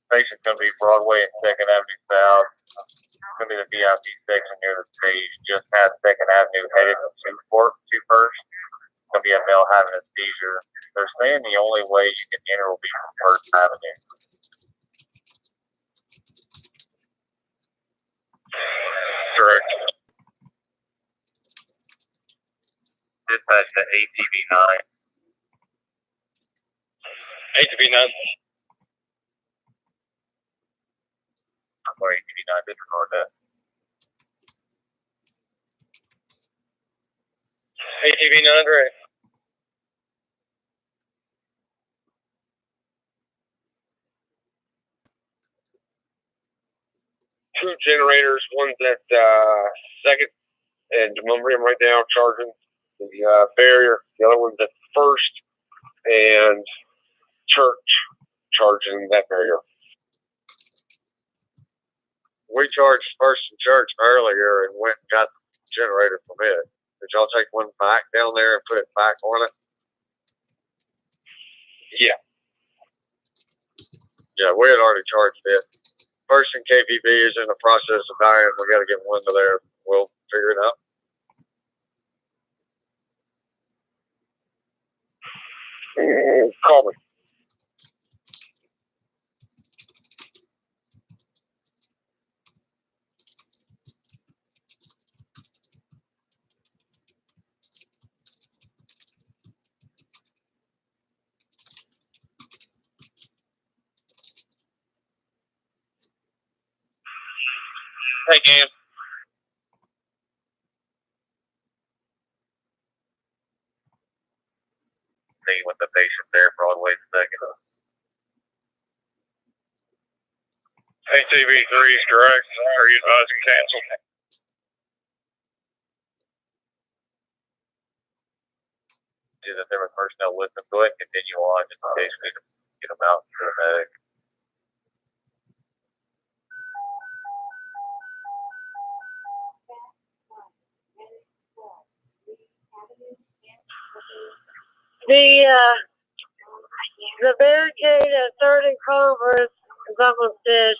A: Station's going to be Broadway and 2nd Avenue South. It's going to be the VIP section near the stage, just past 2nd Avenue, headed to First. It's going to be a male having a seizure. They're saying the only way you can enter will be from 1st Avenue. Correct. Dispatch to ATV 9.
F: ATV 9.
A: I'm sorry, ATV 9, disregard that.
F: ATV 9, right. Two generators, one's at 2nd and Demumbrian right now, charging the barrier. The other one's at 1st and Church, charging that barrier. We charged 1st and Church earlier and went and got the generator from it. Did y'all take one back down there and put it back on it? Yeah. Yeah, we had already charged it. 1st and KVB is in the process of dying. We got to get one to there. We'll figure it out. Call me.
C: Hey, game.
A: See with the patient there, Broadway 2nd.
F: ATV 3 is correct. Are you advising cancel?
A: Do that there with personnel with them. Go ahead and continue on just in case we get them out to the medic.
B: The barricade at 3rd and Congress is almost dead.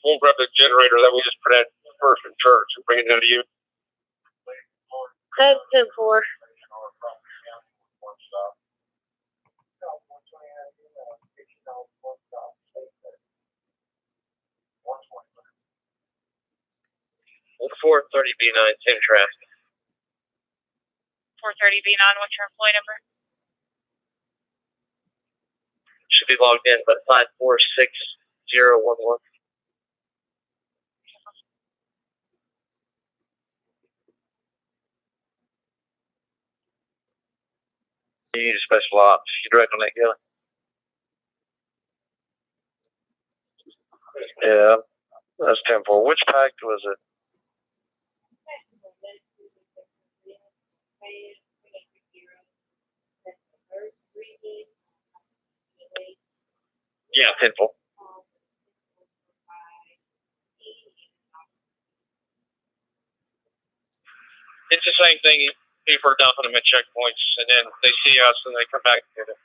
F: We'll grab the generator that we just put at 1st and Church and bring it down to you.
B: That's 10-4.
F: Well, 430 B9, 10 traffic.
D: 430 B9, what's your employee number?
F: Should be logged in, but 546011. You need a special ops. You direct on that, Kelly? Yeah, that's 10-4. Which pact was it? Yeah, 10-4. It's the same thing. People are dumping them at checkpoints, and then they see us, and they come back and get it.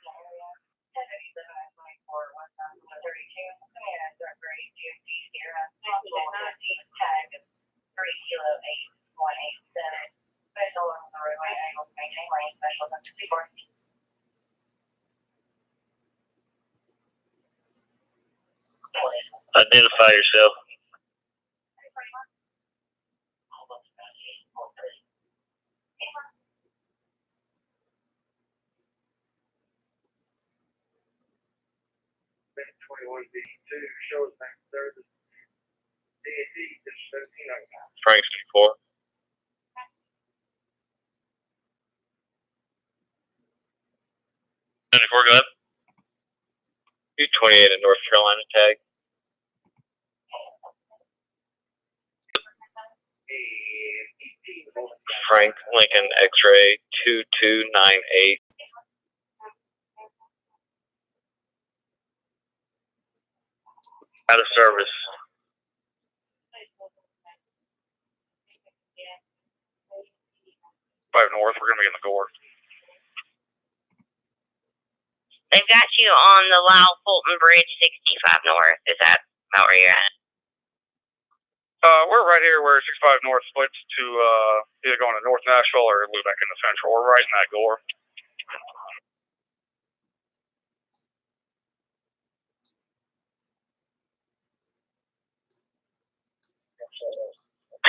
C: Identify yourself.
H: Been 21B2 shows back service. DAD is 1709.
F: Frank 64.
C: Go ahead.
F: 228 in North Carolina tag. Frank Lincoln X-ray 2298.
C: Out of service.
F: 5 North, we're gonna be in the gore.
I: They've got you on the Lyle Fulton Bridge, 65 North. Is that about where you're at?
F: We're right here where 65 North splits to either going to North Nashville or loop back into Central. We're right in that gore.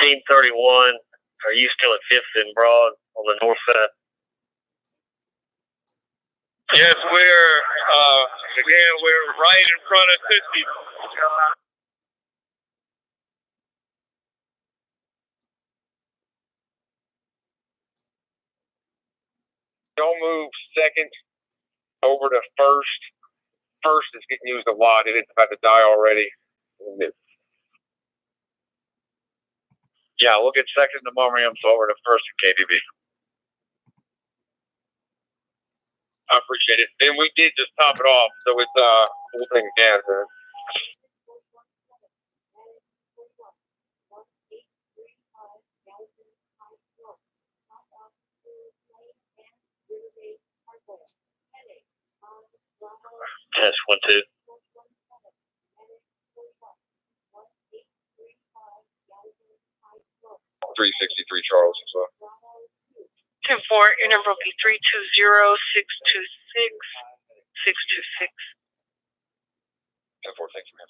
C: Team 31, are you still at 5th and Broad on the north side?
F: Yes, we're right in front of 60. Don't move second over to first. First is getting used a lot. It's about to die already. Yeah, we'll get second to Mumrium, so over to first in KDB. I appreciate it. And we did just top it off, so it's full thing again. So.
C: Test 1, 2.
F: 363 Charles as well.
D: 10-4, your number will be 320-626-626.
F: 10-4, thank you, ma'am.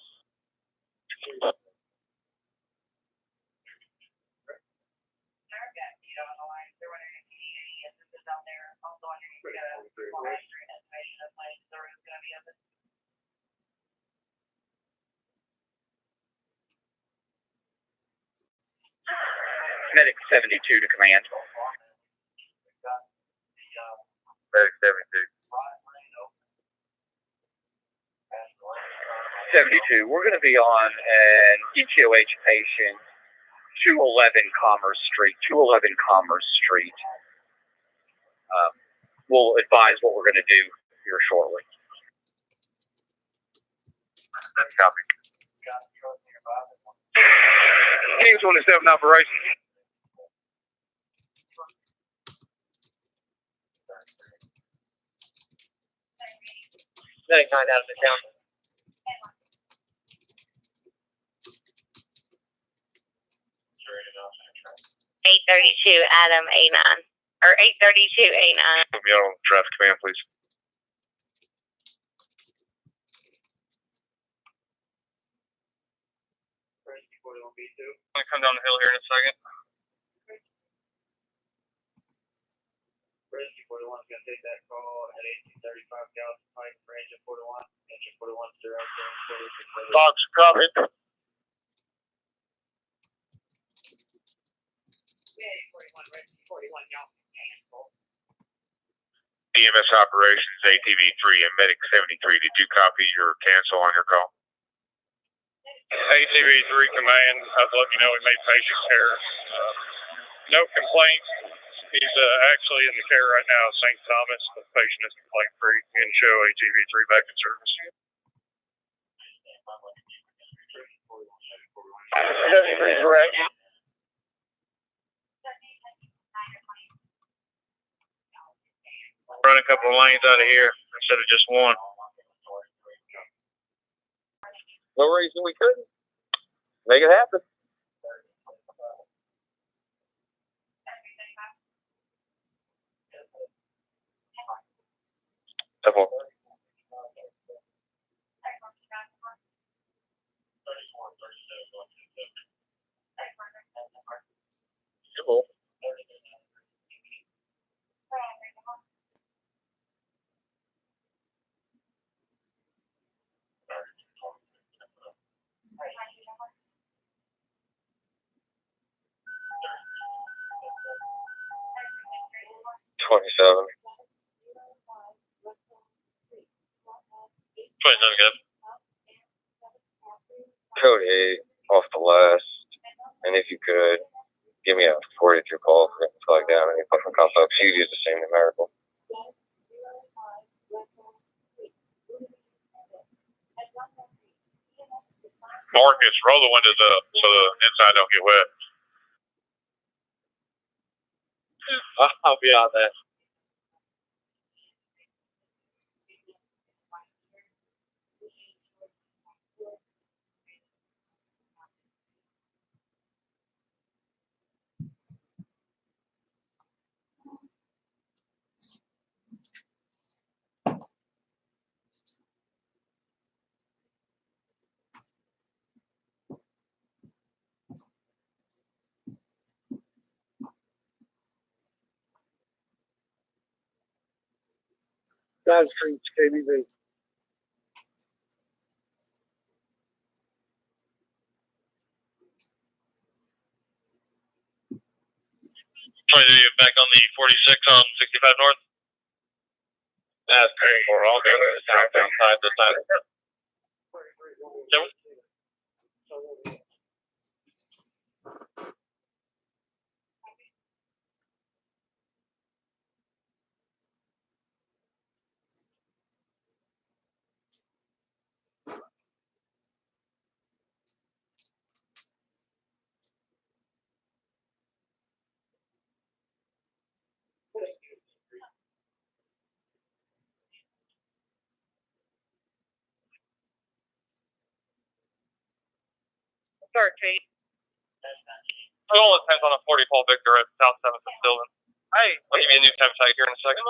A: Medic 72 to command. Medic 72. 72. We're going to be on an ETOH patient, 211 Commerce Street. 211 Commerce Street. We'll advise what we're going to do here shortly. That's copy.
F: Team 27 operation.
J: Medic 9 out of the town.
I: $832 Adam A9 or $832 A9.
F: Put me on draft command, please.
J: I'm gonna come down the hill here in a second.
E: Rescue 41 is going to take that call at 1835 Gallatin Pike, range of 41, engine 41 0.
F: Fox, copy.
E: Yeah, 41, rescue 41 Gallatin, cancel.
F: EMS operations, ATV 3 and Medic 73. Did you copy your cancel on your call? ATV 3 command, I was letting you know we made patient care. No complaints. He's actually in the care right now at St. Thomas. The patient is complaint free and show ATV 3 back in service. That's correct.
C: Run a couple of lanes out of here instead of just one.
F: No reason we couldn't. Make it happen. 27.
C: 27 good.
F: Code 8 off the last. And if you could, give me a 43 call for getting flagged down. Any fucking cops up. You use the same numerical.
C: Marcus, roll the windows up so the inside don't get wet.
J: I'll be on that.
H: Side Streets, KBV.
C: Trying to get back on the 46 on 65 North.
F: That's great. We're all going to the southbound side this time.
C: Yep.
D: 13.
C: It all depends on a 40 Paul Victor at South 7th and Sylvan. Hey, I'll give you a new temp tag here in a second.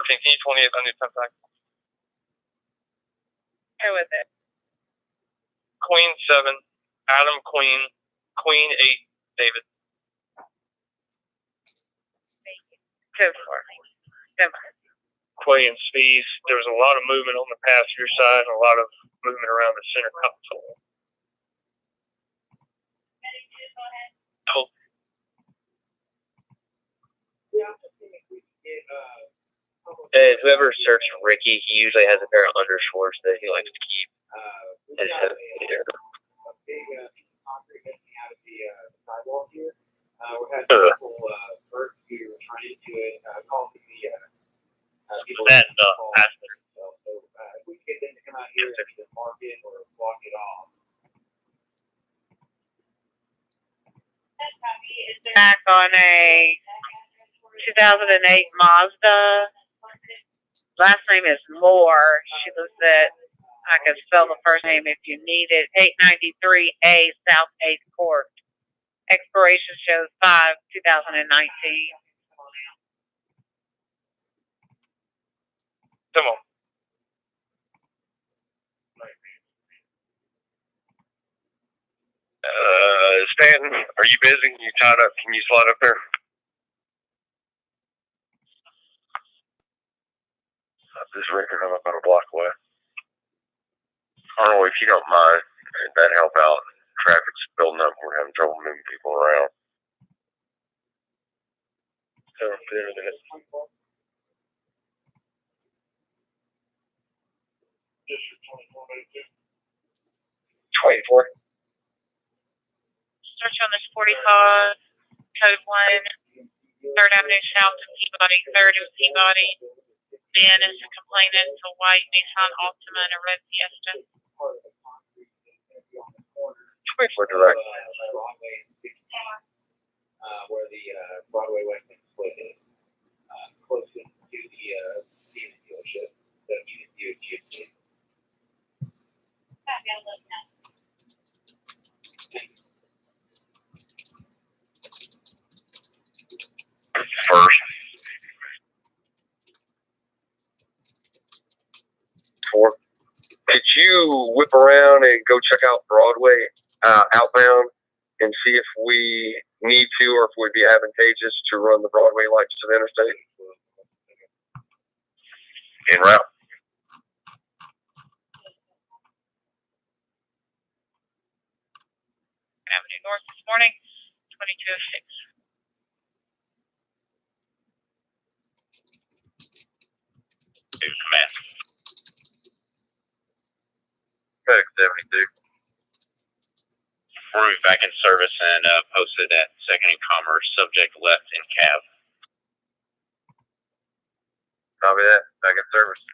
C: Can you 28 on new temp tag?
D: Go with it.
C: Queen 7, Adam Queen, Queen 8, David.
D: Go for it. Simple.
J: Quay and Spees. There was a lot of movement on the passenger side and a lot of movement around the center console.
C: Oh.
E: Hey, whoever searched Ricky, he usually has a pair of undershorts that he likes to keep. His head here.
C: And
D: Back on a 2008 Mazda. Last name is Moore. She lives at, I can spell the first name if you need it, 893A South 8th Court. Expiration shows 5/2019.
C: Come on.
F: Stanton, are you busy? You tied up? Can you slide up there? This record, I'm about a block away. Arnold, if you don't mind, that'd help out. Traffic's building up. We're having trouble moving people around. So, in a minute.
H: District 2482.
F: 24.
D: Search on this 45, code 1, 3rd Avenue South to Peabody, 3rd and Peabody. Ben is the complainant. It's a white Nissan Altima and a red Fiesta.
F: 24 direct.
E: Where the Broadway West split is, close to the Uniden dealership. The Uniden dealership.
F: whip around and go check out Broadway outbound and see if we need to or if it would be advantageous to run the Broadway lights to the interstate.
A: En route.
D: Avenue North this morning, 2206.
A: Command. FedEx 72.
K: We're moving back in service and posted at 2nd and Commerce. Subject left in cab.
A: Copy that. Back in service.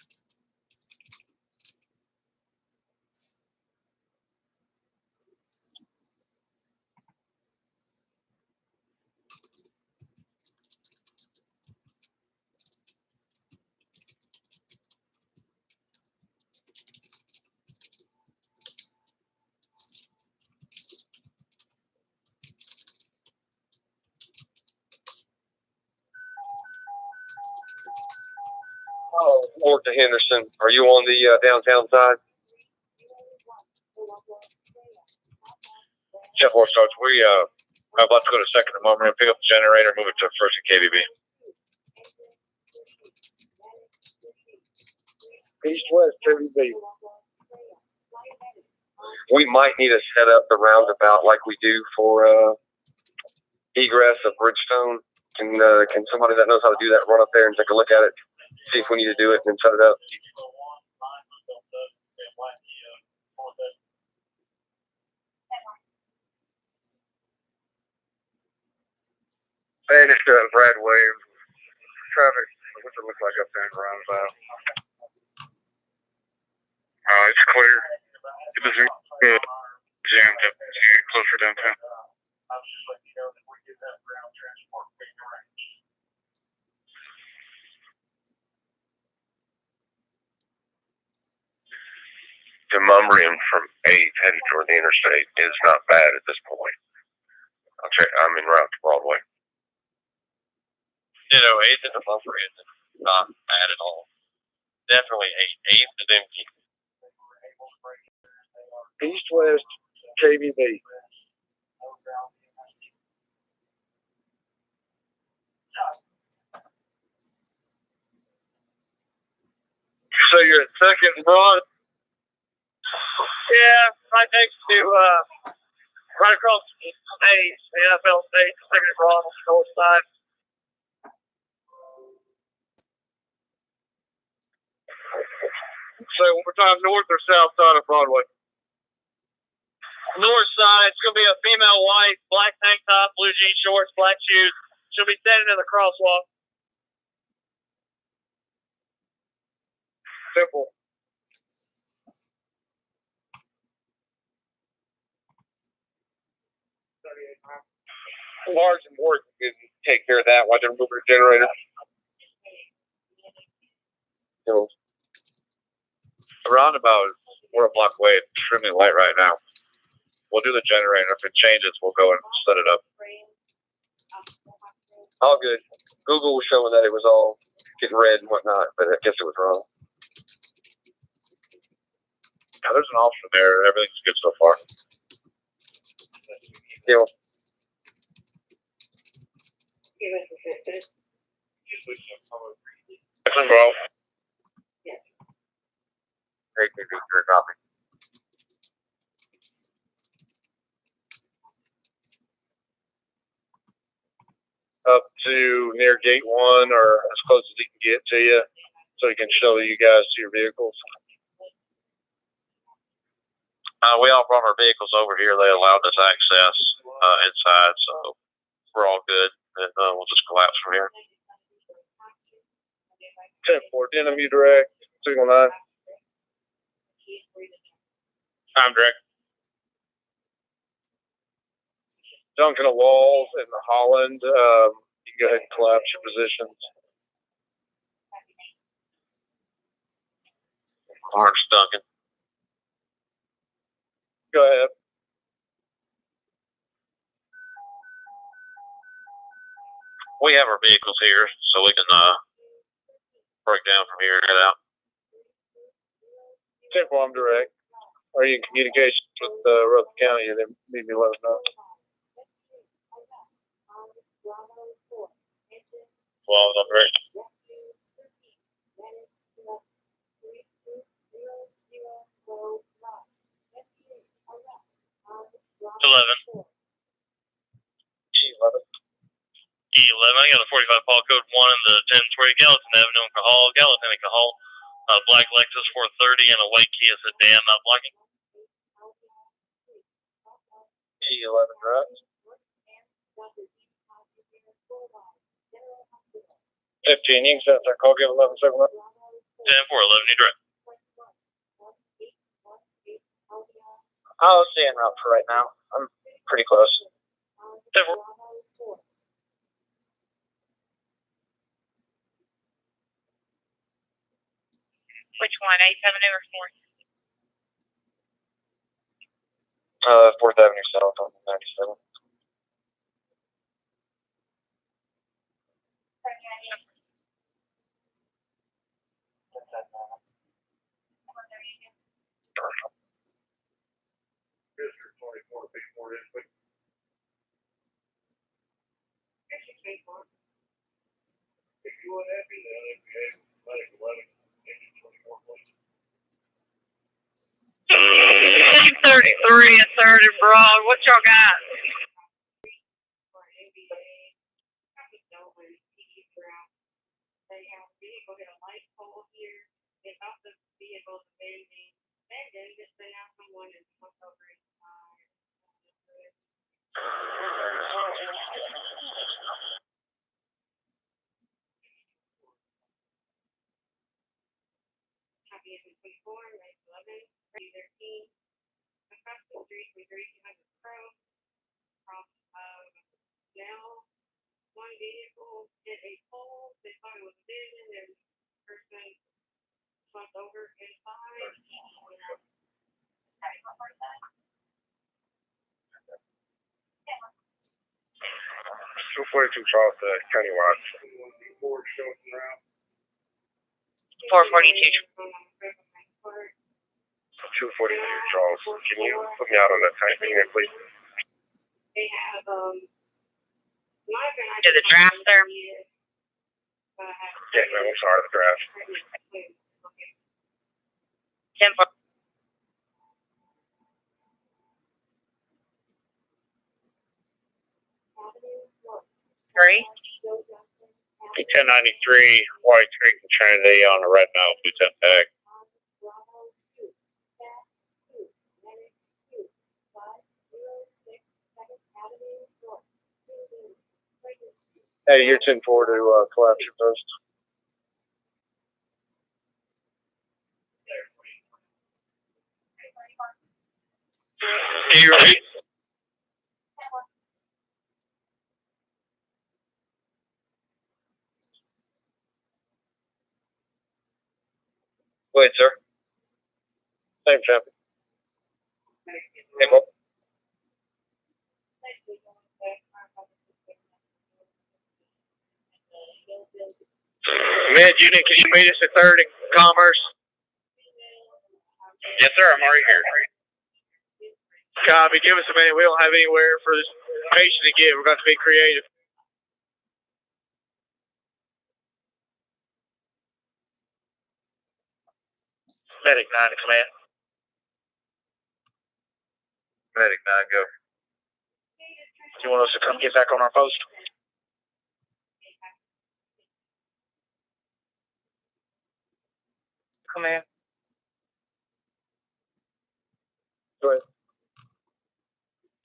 F: Oh, North to Henderson. Are you on the downtown side?
A: Jeff War starts. We are about to go to second at the moment and pick up the generator, move it to first and KBB.
F: East-west KBB. We might need to set up the roundabout like we do for egress of Bridgestone. Can somebody that knows how to do that run up there and take a look at it, see if we need to do it, and then set it up? Hey, it's Brad Williams. Traffic, what's it look like up there in the roundabout?
A: It's clear. It doesn't get jammed up to get closer downtown. The murmuring from 8th headed toward the interstate is not bad at this point. I'll check. I'm en route to Broadway.
K: Ditto, 8th in the bumper is not bad at all. Definitely 8th. 8th is empty.
F: East-west KBB. So you're at second and Broad?
B: Yeah, right next to, right across the stage, the NFL stage, second and Broad on the north side.
F: So we're talking north or south side of Broadway?
B: North side, it's going to be a female white, black tank top, blue jean shorts, black shoes. She'll be standing in the crosswalk.
F: Simple. Large and Ward can take care of that while they're moving the generator.
A: The roundabout, we're a block away. It's extremely light right now. We'll do the generator. If it changes, we'll go and set it up.
F: All good. Google was showing that it was all getting red and whatnot, but I guess it was wrong.
A: Yeah, there's an option there. Everything's good so far.
F: Yeah.
A: Excellent, bro. Hey, for a copy.
F: Up to near gate 1 or as close as he can get to you so he can show you guys to your vehicles.
A: We all brought our vehicles over here. They allowed us access inside, so we're all good. And we'll just collapse from here.
F: 10-4, NMU direct, signal 9.
A: I'm direct.
F: Duncan Walls and Holland, you can go ahead and collapse your positions.
A: Mark's Duncan.
F: Go ahead.
A: We have our vehicles here, so we can break down from here and head out.
F: 10-4, I'm direct. Are you in communication with Rutherford County? They need me to let us know.
K: Well, I was on break.
F: E11.
C: E11. I got a 45 Paul code 1 in the 1040 Gallatin Avenue in Cahal, Gallatin and Cahal. Black Lexus 430 and a white Kia sedan not blocking.
F: E11 drive. 15, you can set that call, give 11 7 up.
C: 10-4, 11, you drive.
F: I'll stay en route for right now. I'm pretty close.
C: 10-4.
D: Which one, 8th Avenue or 4th?
F: 4th Avenue South on 97.
H: District 24, big 4 is, but. If you want happy, then if you have, like, 11, 24, please.
B: 633 and 3rd and Broad. What y'all got?
G: They have vehicle hit a light pole here. They thought the vehicle was abandoned. Just they have someone in come over inside. Copy of 24, right 11, 13. Across the street, we 300 Pro. Across now, one vehicle hit a pole. They thought it was abandoned, and the person slumped over inside.
F: 242 Charles Countywide.
D: 442.
F: 242 Charles. Can you put me out on that tank unit, please?
G: They have
D: To the draft, sir.
F: Yes, ma'am. I'm sorry, the draft.
D: 10-4. Three.
F: 1093 White Street in Trinity on the Red Mountain, Lieutenant Tag. Hey, you're 10-4 to collapse your post.
C: Are you ready?
F: Go ahead, sir. Same traffic. Hey, Bob. Med unit, can you meet us at 3rd and Commerce?
C: Yes, sir. I'm already here.
F: Copy. Give us a minute. We don't have anywhere for this patient to get. We're going to be creative. Medic 9 to command.
A: Medic 9, go.
F: Do you want us to come get back on our post?
B: Command.
F: Go ahead.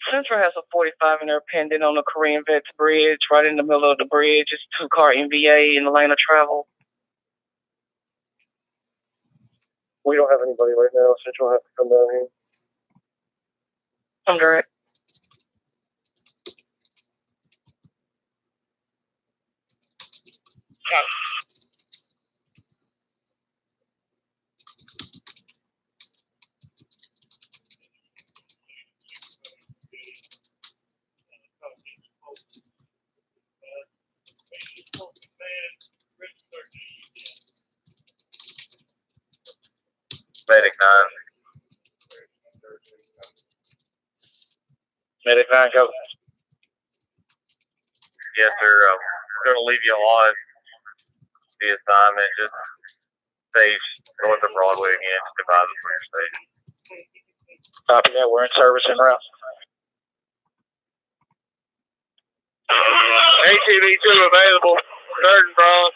B: Central has a 45 in there pending on the Korean Vets Bridge, right in the middle of the bridge. It's 2-car MVA in the lane of travel.
F: We don't have anybody right now. Central has to come down here.
B: I'm direct.
A: Medic 9.
F: Medic 9, go.
A: Yes, sir. I'm going to leave you on the assignment. Just stay north of Broadway again, just divide the first station.
F: Copy that. We're in service en route. ATV 2 available. Third and Broad.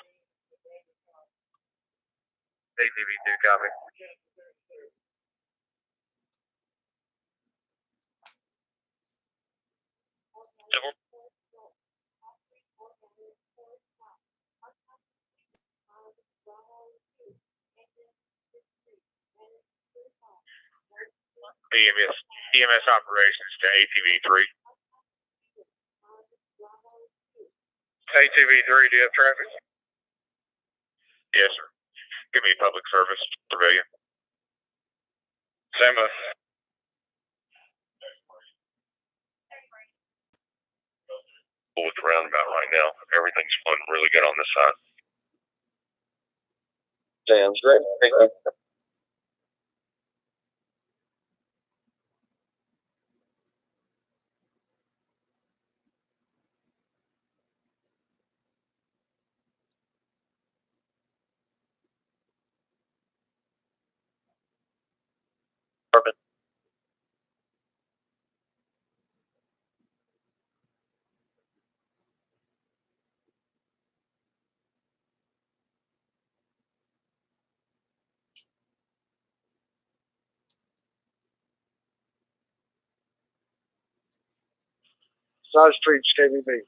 A: ATV 2, copy.
F: EMS operations to ATV 3. ATV 3, do you have traffic? Yes, sir. Give me public service civilian. Same with
K: the roundabout right now. Everything's flowing really good on this side.
F: Sounds great. Thank you.
K: Perfect.
F: Side streets, KBB.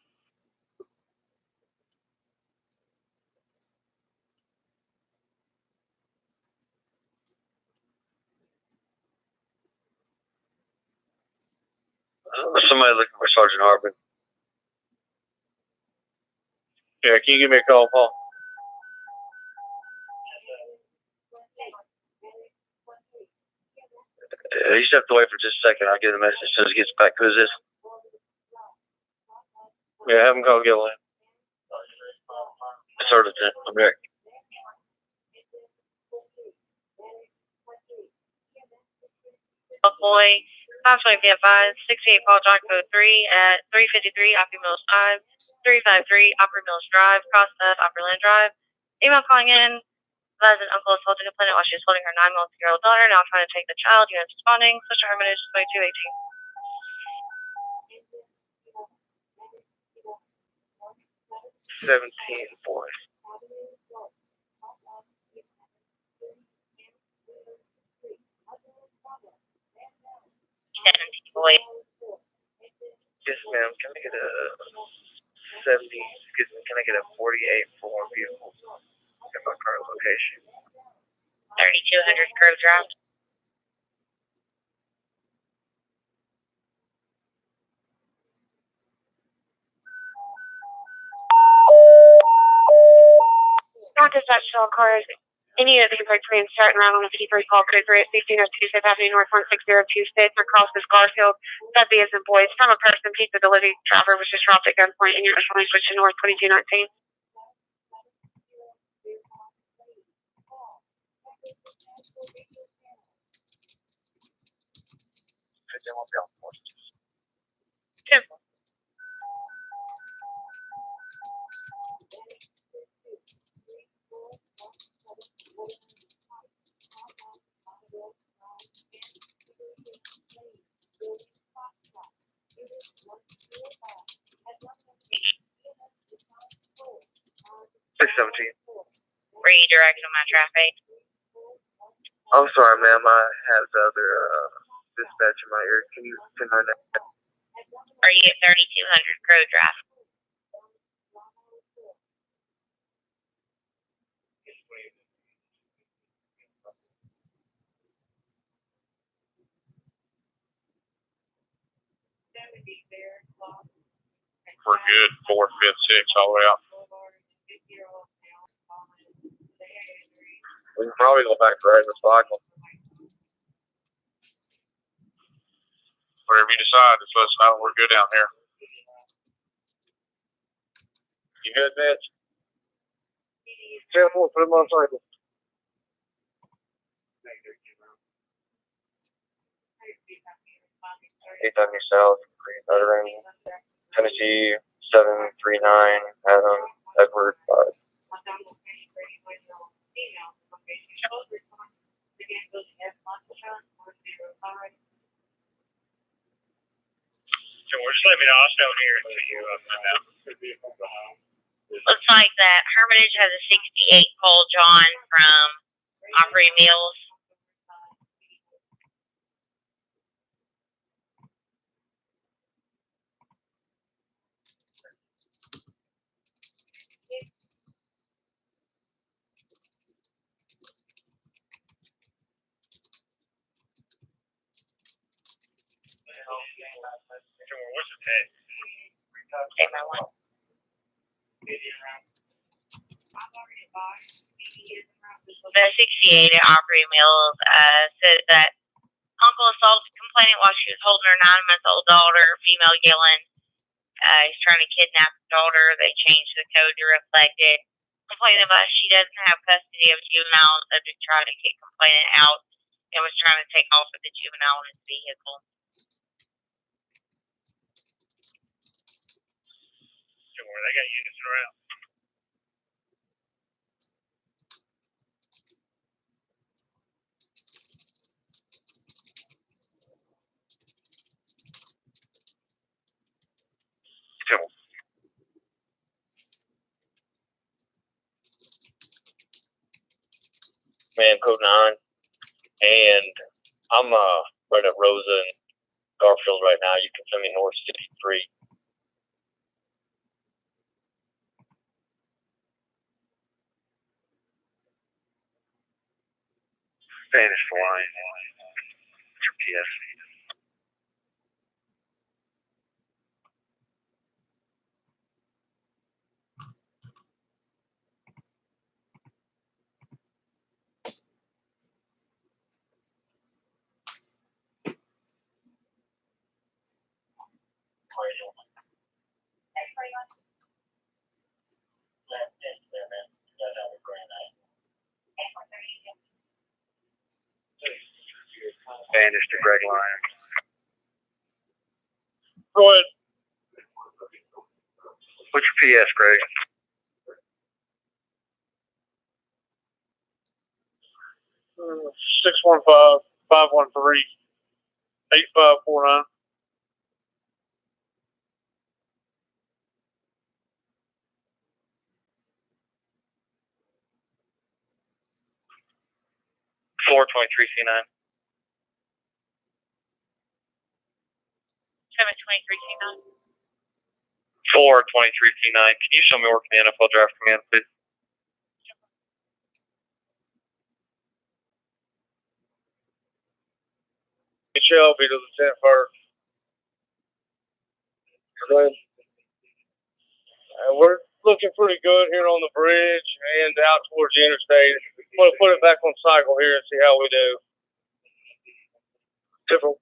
K: Somebody looking for Sergeant Harbin.
F: Yeah, can you give me a call, Paul?
K: You just have to wait for just a second. I'll get a message as soon as he gets back. Who's this?
F: Yeah, have him call Gillian.
K: Sergeant, I'm Rick.
I: Boy, 520 be advised, 68 Paul John Code 3 at 353 Opry Mills Drive, 353 Opry Mills Drive, cross the Opry Land Drive. Email calling in, advised an uncle assaulted a complainant while she was holding her 9-month-old daughter, now trying to take the child. Units responding, Sister Hermitage 2218.
K: 17 boy.
I: Boy.
K: Yes, ma'am. Can I get a 70? Can I get a 48 for one vehicle at my current location?
I: 3200 Grove Drive. Not dispatch to all cars. Any of the break trains starting around on the 53 call code 3 at 1602 Fifth Avenue North 1602 States across this Garfield. That is in boys. From a person, pizza delivery driver was just dropped at gunpoint and you're trying to switch to North 2219. Simple. Redirect on my traffic.
K: I'm sorry, ma'am. I have the other dispatch in my ear. Can you send her that?
I: Are you at 3200 Grove Drive?
F: We're good. 4th, 5th, 6th, all the way out. We can probably go back to regular cycle. Whatever you decide, just let us know. We're good down here. You good, Mitch? 10-4 for the motorcycle.
K: Anytime yourself.
A: veteran, Tennessee 739, Adam Edward 5.
J: So just let me know. I'll stay over here and see you up and down.
I: Looks like that Hermitage has a 68 call John from Opry Mills.
J: What's the text?
I: Okay, my one. The 68 at Opry Mills said that uncle assaulted complainant while she was holding her 9-month-old daughter, female yelling. He's trying to kidnap the daughter. They changed the code to reflect it. Complaining about she doesn't have custody of juvenile. Subject tried to kick complainant out and was trying to take off with the juvenile in his vehicle.
J: They got units around.
A: Man, code 9, and I'm right at Rosa and Garfield right now. You can send me north 63.
K: Spanish line. What's your PS? Spanish to Greg Line.
J: Go ahead.
K: What's your PS, Greg?
J: Uh, 615-513-8549.
K: Floor 23C9.
I: 723C9.
K: 423C9. Can you show me where the NFL draft command, please?
J: Shelby to the 10th first. We're looking pretty good here on the bridge and out towards the interstate. We'll put it back on cycle here and see how we do. Typical.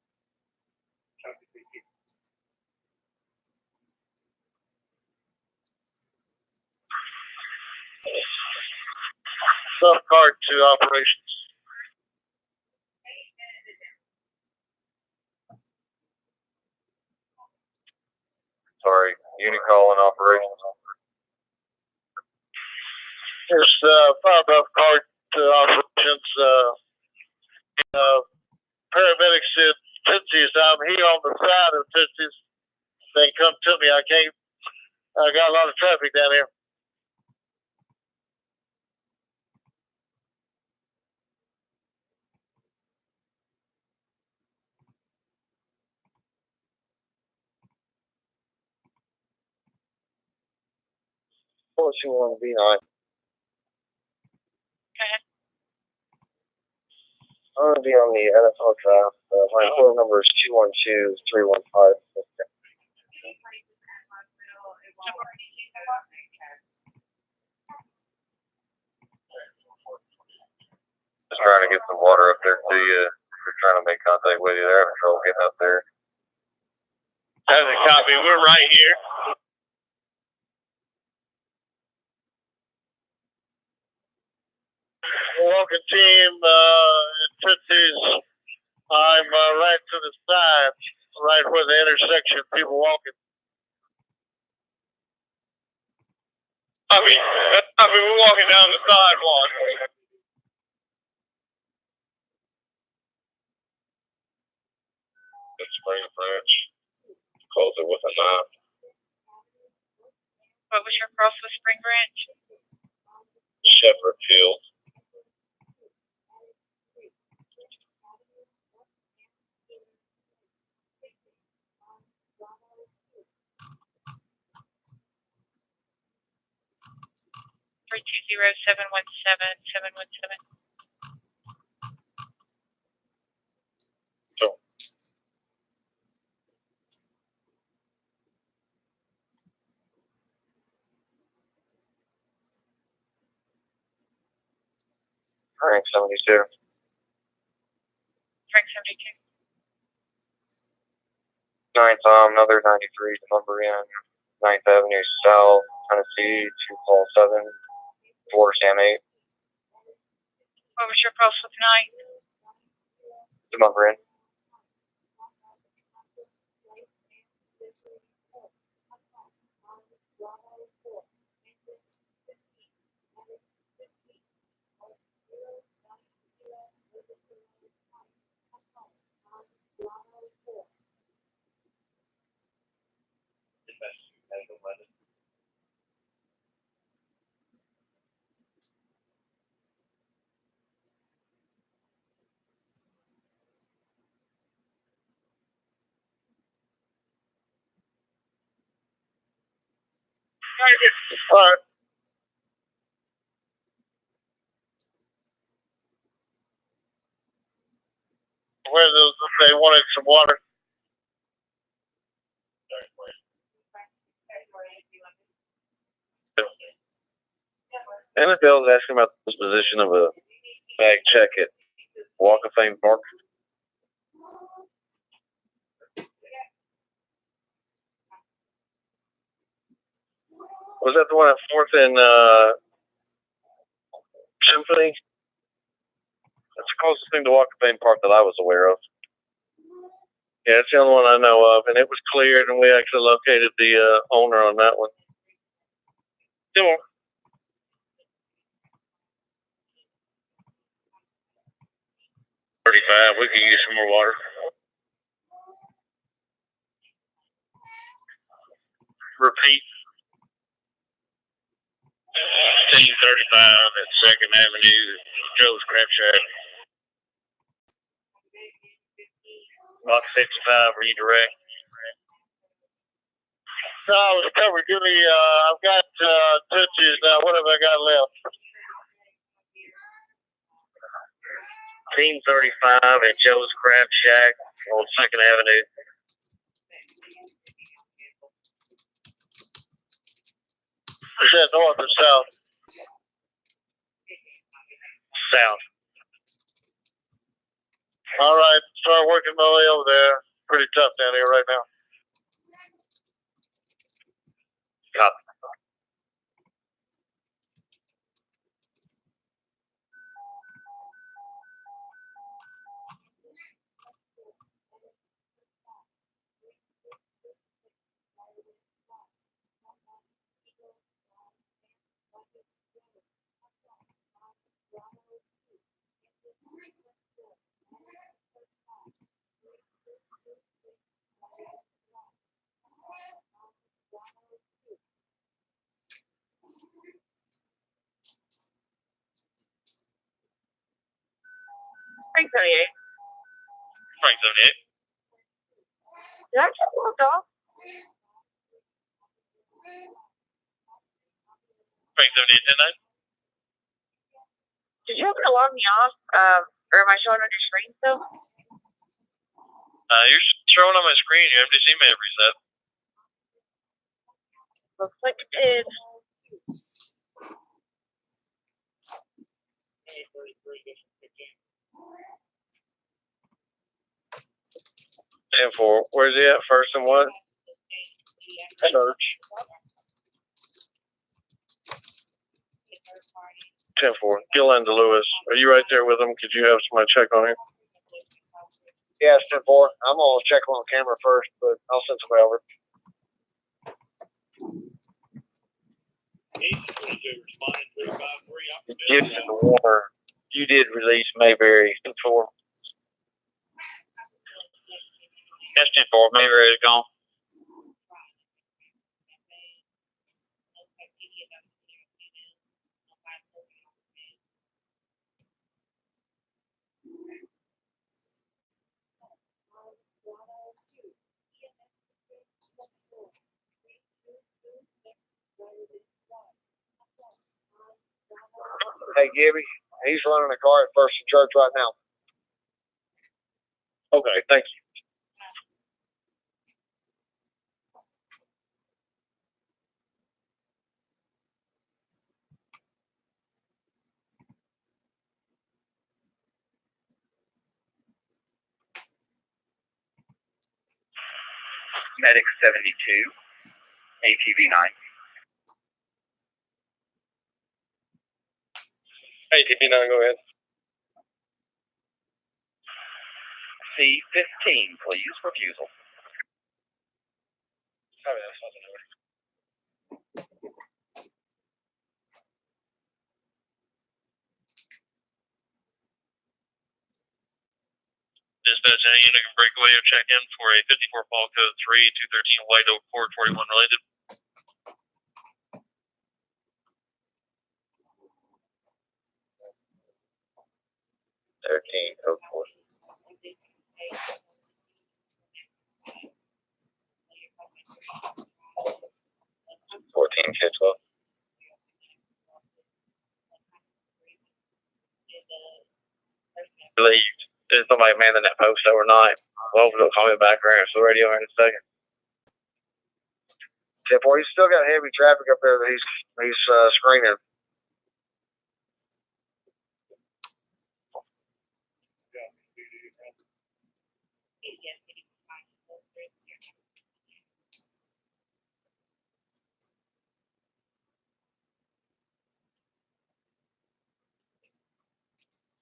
J: Subcard to operations.
A: Sorry, Unicall and operations.
J: It's fire buff card to operations. Paramedics said Tootsie's. I'm here on the side of Tootsie's. They come to me. I got a lot of traffic down here.
A: What you want to be on? I'm going to be on the NFL draft. My phone number is 212-315. Just trying to get some water up there to you. We're trying to make contact with you. They're having trouble getting up there.
J: That's a copy. We're right here. Walking team, Tootsie's. I'm right to the side.
F: right where the intersection, people walking. I mean, we're walking down the sidewalk. The spring branch. Close it with a knife.
D: What was your cross with Spring Branch?
F: Shepherd Field.
D: Three two zero 717 717.
F: So. Frank 72.
D: Frank 72.
A: 9th, another 93 to number in 9th Avenue South, Tennessee, 2 call 7, 4 Sam 8.
D: What was your cross with 9?
A: To number in.
F: All right. Where they wanted some water.
A: NFL is asking about the disposition of a bag check at Walk of Fame Park. Was that the one at 4th and Symphony? That's the closest thing to Walk of Fame Park that I was aware of. Yeah, it's the only one I know of, and it was cleared, and we actually located the owner on that one. Still. 35. We could use some more water. Repeat.
F: 1635 at 2nd Avenue, Joe's Crab Shack. Box 55, redirect. No, I was covered. Give me, I've got touches now. What have I got left?
A: Team 35 at Joe's Crab Shack on 2nd Avenue.
F: Is that north or south?
A: South.
F: All right, start working my way over there. Pretty tough down here right now.
A: Copy.
D: Frank 78.
C: Frank 78.
D: Did I just walk off?
C: Frank 78, 10-9.
D: Did you happen to log me off? Or am I showing on your screen still?
C: You're showing on my screen. Your MDC may have reset.
D: Looks like it did.
F: 10-4. Where's he at? First and what? Church. 10-4. Gillen to Lewis. Are you right there with him? Could you have somebody check on him? Yeah, it's 10-4. I'm gonna check on camera first, but I'll send somebody over.
K: Gibson Warner, you did release Mayberry 10-4. That's 10-4. Mayberry is gone.
F: Hey, Gibby, he's running a car at First and Church right now.
K: Okay, thank you.
A: Medic 72, ATV 9.
F: ATV 9, go ahead.
A: C15, please, refusal.
F: Sorry, that's not the number.
C: Dispatch, any unit can break away or check in for a 54 Paul Code 3, 213 White Oak Court 41 related.
K: Oh, 14, 12. Believe there's somebody manning that post overnight. Well, they'll call me back around the radio in a second.
F: 10-4, he's still got heavy traffic up there that he's screening.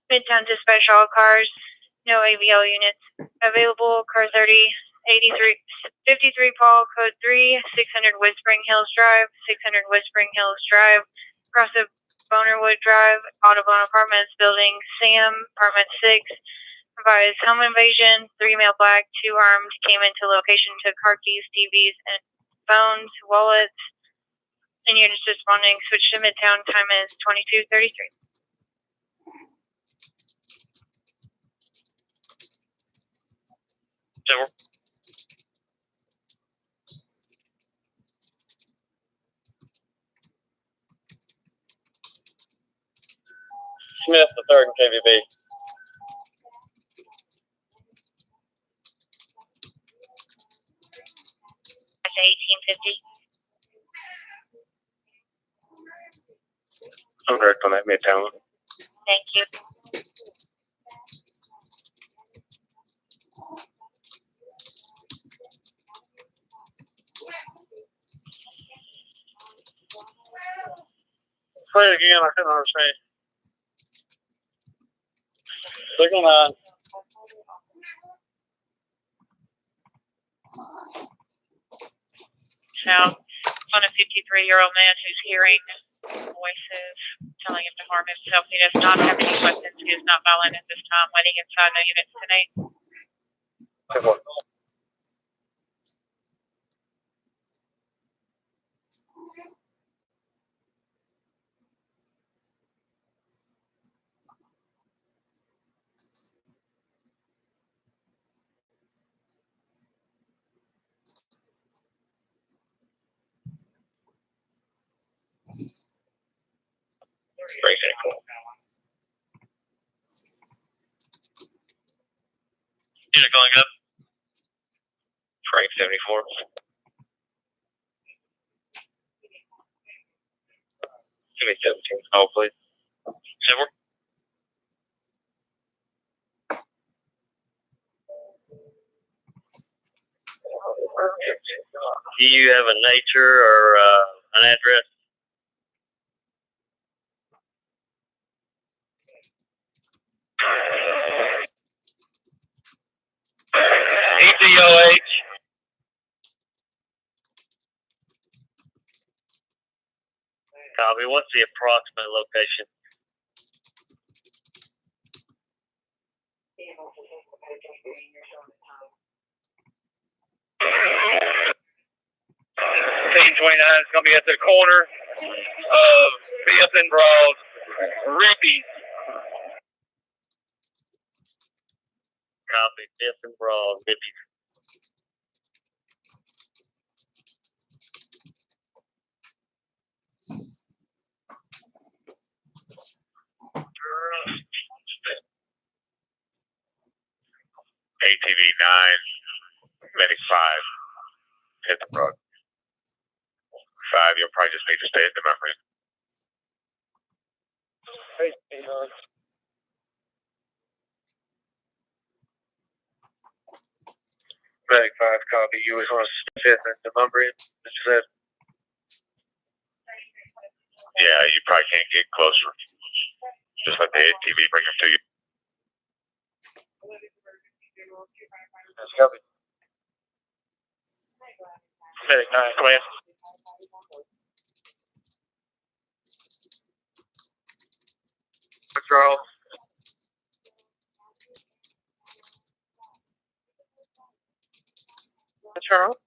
L: Midtown dispatch all cars, no AVL units available. Car 30, 53 Paul, code 3, 600 West Spring Hills Drive, 600 West Spring Hills Drive, across the Bonerwood Drive, Audubon Apartments building, Sam, apartment 6, provides home invasion, 3 male black, 2 armed, came into location, took car keys, TVs, and phones, wallets, and units responding, switch to Midtown, time is 22:33.
K: Smith, the 3rd and KVB.
L: That's 1850.
K: I'm direct on that Midtown.
L: Thank you.
F: Say it again, I couldn't understand.
K: Signal 9.
D: Now, on a 53-year-old man who's hearing voices telling him to harm himself. He does not have any weapons. He is not violent at this time. Waiting inside no units tonight.
K: Precinct.
C: Unit going up.
K: Frank 74. Give me 17. Oh, please.
C: 74.
K: Do you have a nature or an address?
J: OH. Copy. What's the approximate location? Team 29 is going to be at the corner of 5th and Broad, Ruby. Copy. 5th and Broad, Ruby.
A: ATV 9, Medic 5, hit the road. 5, you'll probably just need to stay at the memory.
K: Medic 5, copy. You was on 5th and Demonbreun, Mr. Zed.
A: Yeah, you probably can't get closer. Just let the ATV bring them to you.
K: That's copy.
J: Medic 9, come in.
K: Charles.
B: Charles?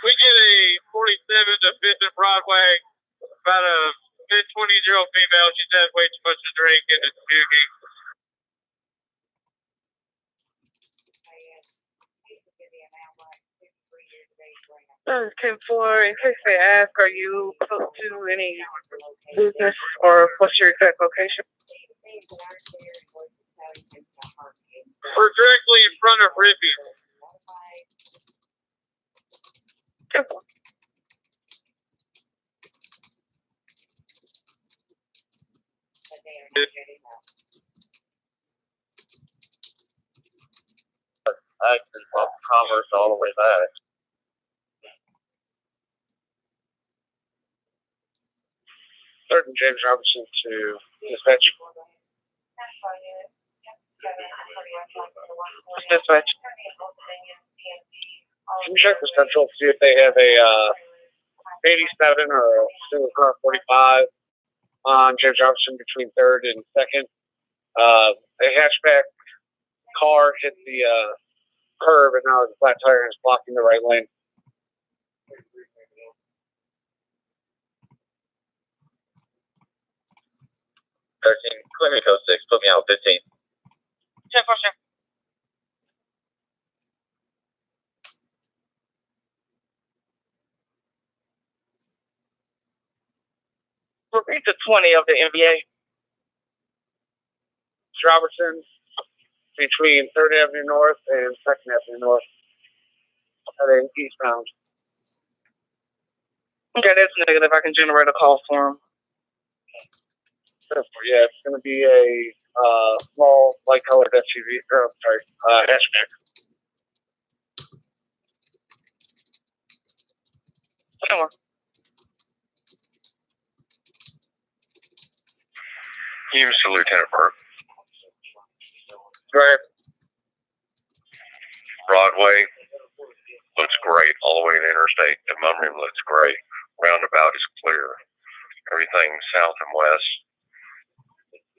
B: We get a 47 to 5th and Broadway, about a mid-20-year-old female. She's had way too much to drink and is puking.
M: 10-4, in case they ask, are you close to any business or what's your exact location?
B: We're directly in front of Rippy.
M: 10-4.
A: Access from Commerce all the way back.
F: Sergeant James Robertson to dispatch.
M: Dispatch.
F: Can you check this central to see if they have a 87 or a single car 45 on James Robertson between 3rd and 2nd? A hatchback car hit the curb and now the flat tire is blocking the right lane.
A: Clear me code 6, put me out 15.
M: 10-4, sir. Repeat the 20 of the NBA.
F: Robertson between 3rd Avenue North and 2nd Avenue North heading eastbound.
M: Okay, that's negative. I can generate a call for him.
F: Yeah, it's going to be a small light-colored SUV, or hatchback.
M: Sure.
A: You, Mr. Lieutenant Burke.
F: Right.
A: Broadway looks great all the way to Interstate. The Demonbreun looks great. Roundabout is clear. Everything south and west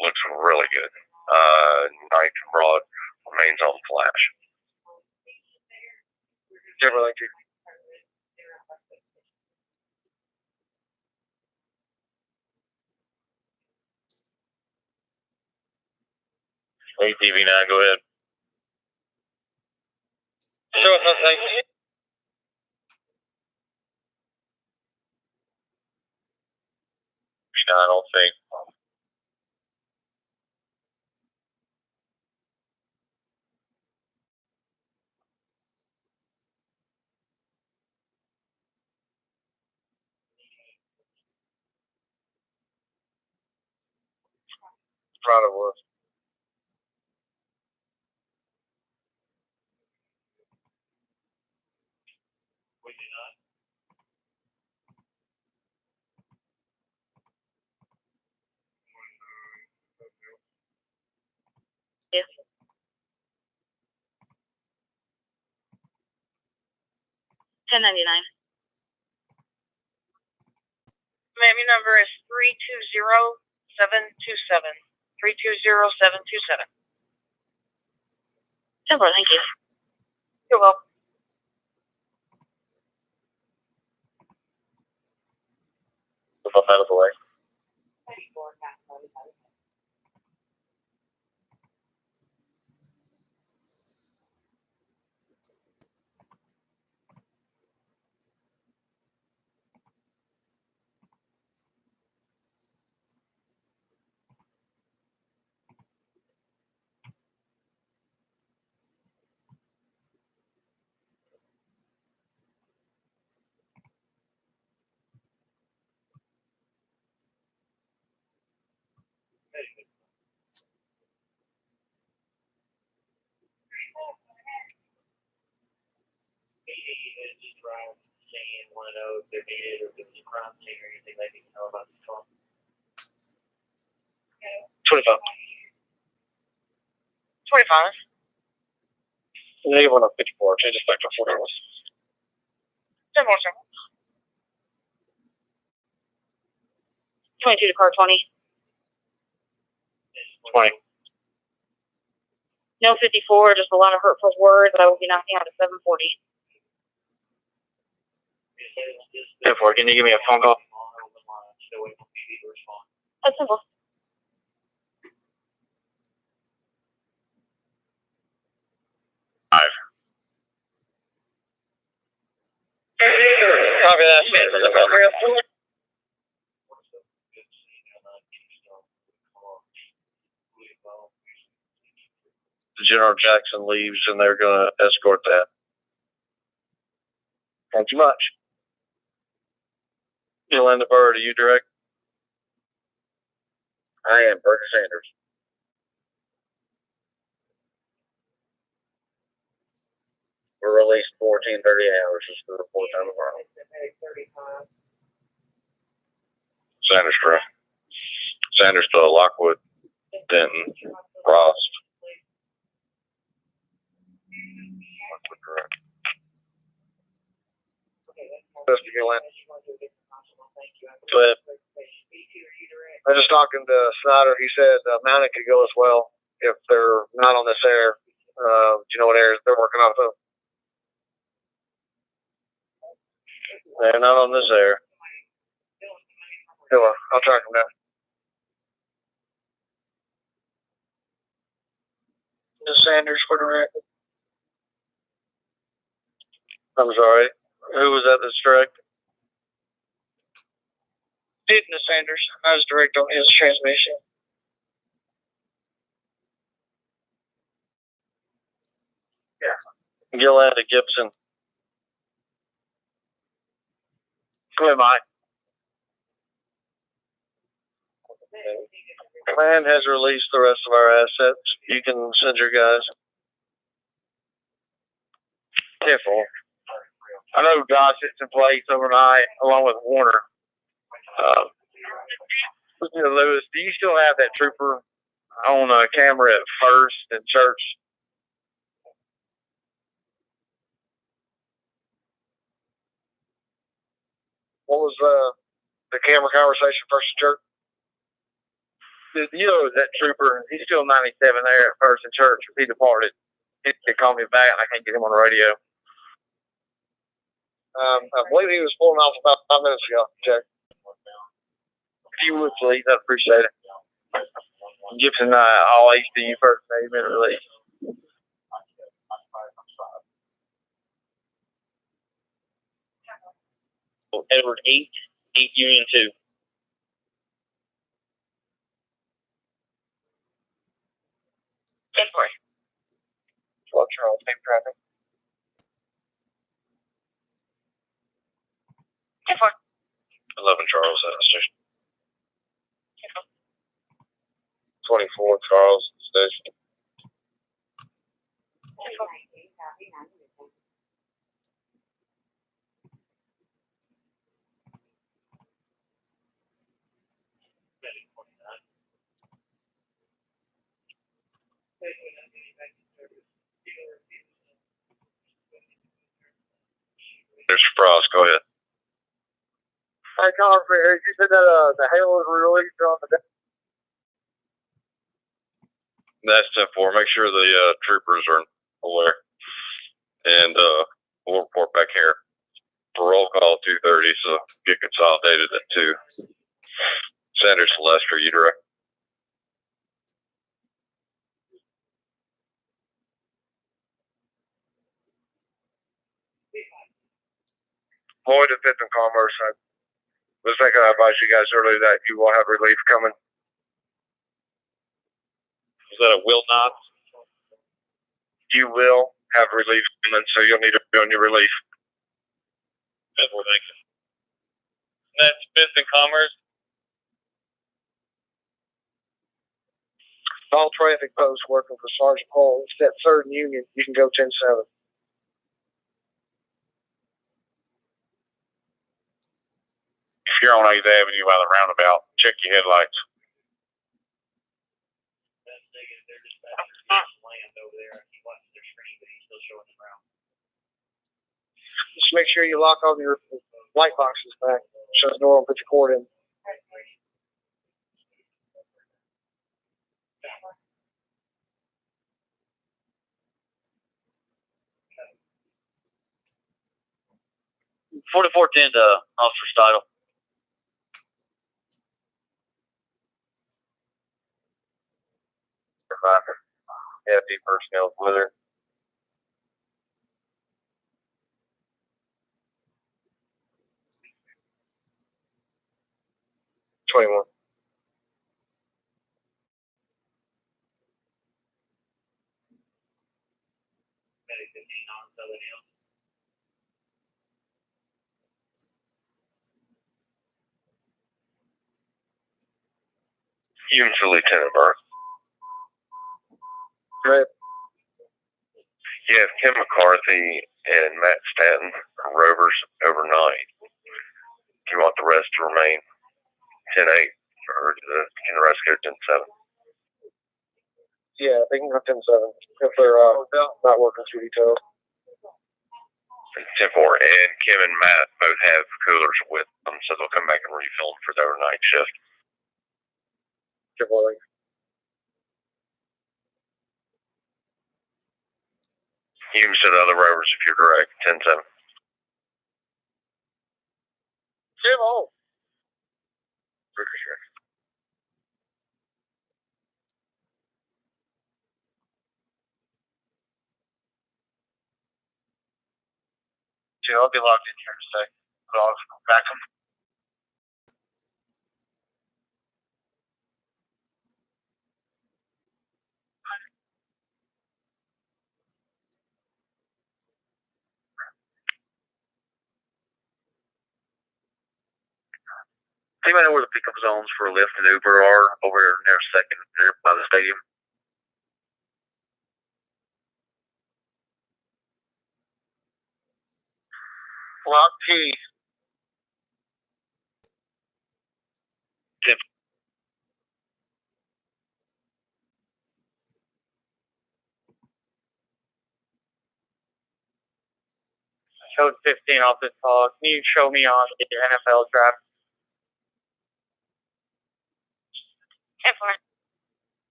A: looks really good. 9th and Broad remains on flash.
F: Timberlake.
A: ATV 9, go ahead.
J: Sure, thank you.
A: I don't think.
F: Proud of us.
I: Yes.
L: 1099.
M: Ma'am, your number is 320727. 320727.
L: Simple, thank you.
M: You're welcome.
A: What's out of the way?
E: Just drive saying want to know if they're needed or if it's a crime scene or anything they need to know about this car.
J: 25.
M: 25.
F: Negative 1 on 54. Change it back to 40.
M: 10 more, sir.
L: 22 to car 20.
F: 20.
L: No 54, just a lot of hurtful words that I will be knocking out at 740.
F: 10-4. Can you give me a phone call?
L: That's simple.
J: Copy that.
A: General Jackson leaves and they're going to escort that. Thank you much. Yolanda Bird, are you direct? I am, Bernie Sanders. We're released 14:30 hours. Just the report time tomorrow. Sanders, correct. Sanders to Lockwood, Denton, Frost. Lockwood, correct.
F: Mr. Gillen.
A: Go ahead.
F: I was just talking to Snyder. He said mounting could go as well if they're not on this air. Do you know what air they're working off of?
A: They're not on this air.
F: I'll track them down.
J: Ms. Sanders for the record.
A: I'm sorry. Who was that that's direct?
J: Ms. Sanders. I was direct on his transmission.
A: Yeah. Yolanda Gibson.
F: Go ahead, Mike.
A: Plan has released the rest of our assets. You can send your guys.
F: 10-4. I know God sits in place overnight along with Warner. Lewis, do you still have that trooper on camera at First and Church? What was the camera conversation First and Church? You know that trooper, he's still 97 there at First and Church. He departed. He called me back and I can't get him on the radio. I believe he was pulling off about 5 minutes ago. Check. If you would please, I'd appreciate it. Gibson, all HDU first statement released.
A: Edward 8 Union 2.
F: Well, Charles, same traffic.
A: 11 Charles Station.
F: 24 Charles Station.
A: There's
F: Ross, go ahead.
J: Hey, Conrad, you said that the hail is released on the day.
F: That's 10-4. Make sure the troopers are aware. And we'll report back here for roll call 2:30, so get consolidated at 2. Senator Celeste, you direct. Lloyd at 5th and Commerce. I was thinking I advised you guys earlier that you will have relief coming.
C: Is that a will not?
F: You will have relief coming, so you'll need to be on your relief.
C: That's what thanks. That's 5th and Commerce.
J: All traffic posts working for Sergeant Hall. It's that 3rd and Union. You can go 10-7.
F: If you're on 8th Avenue by the roundabout, check your headlights.
J: Just make sure you lock all your light boxes back. Shows no one put your cord in.
C: $4410 to Officer Steidle.
A: FD personnel with her.
F: Humes to Lieutenant Burke.
J: Right.
F: You have Kim McCarthy and Matt Stanton are rovers overnight. Do you want the rest to remain 10-8, or can the rest go 10-7?
J: Yeah, they can go 10-7 if they're not working through details.
F: 10-4, and Kim and Matt both have coolers with them, so they'll come back and refill them for the overnight shift. Humes to the other rovers if you're direct, 10-7.
J: Jim on.
F: Ricochet.
C: Jim, I'll be logged in here in a sec. But I'll back them. Anybody know where the pickup zones for Lyft and Uber are over near 2nd, there by the stadium? Block P. Tip. Code 15 off this call. Can you show me on the NFL draft?
I: 10-4.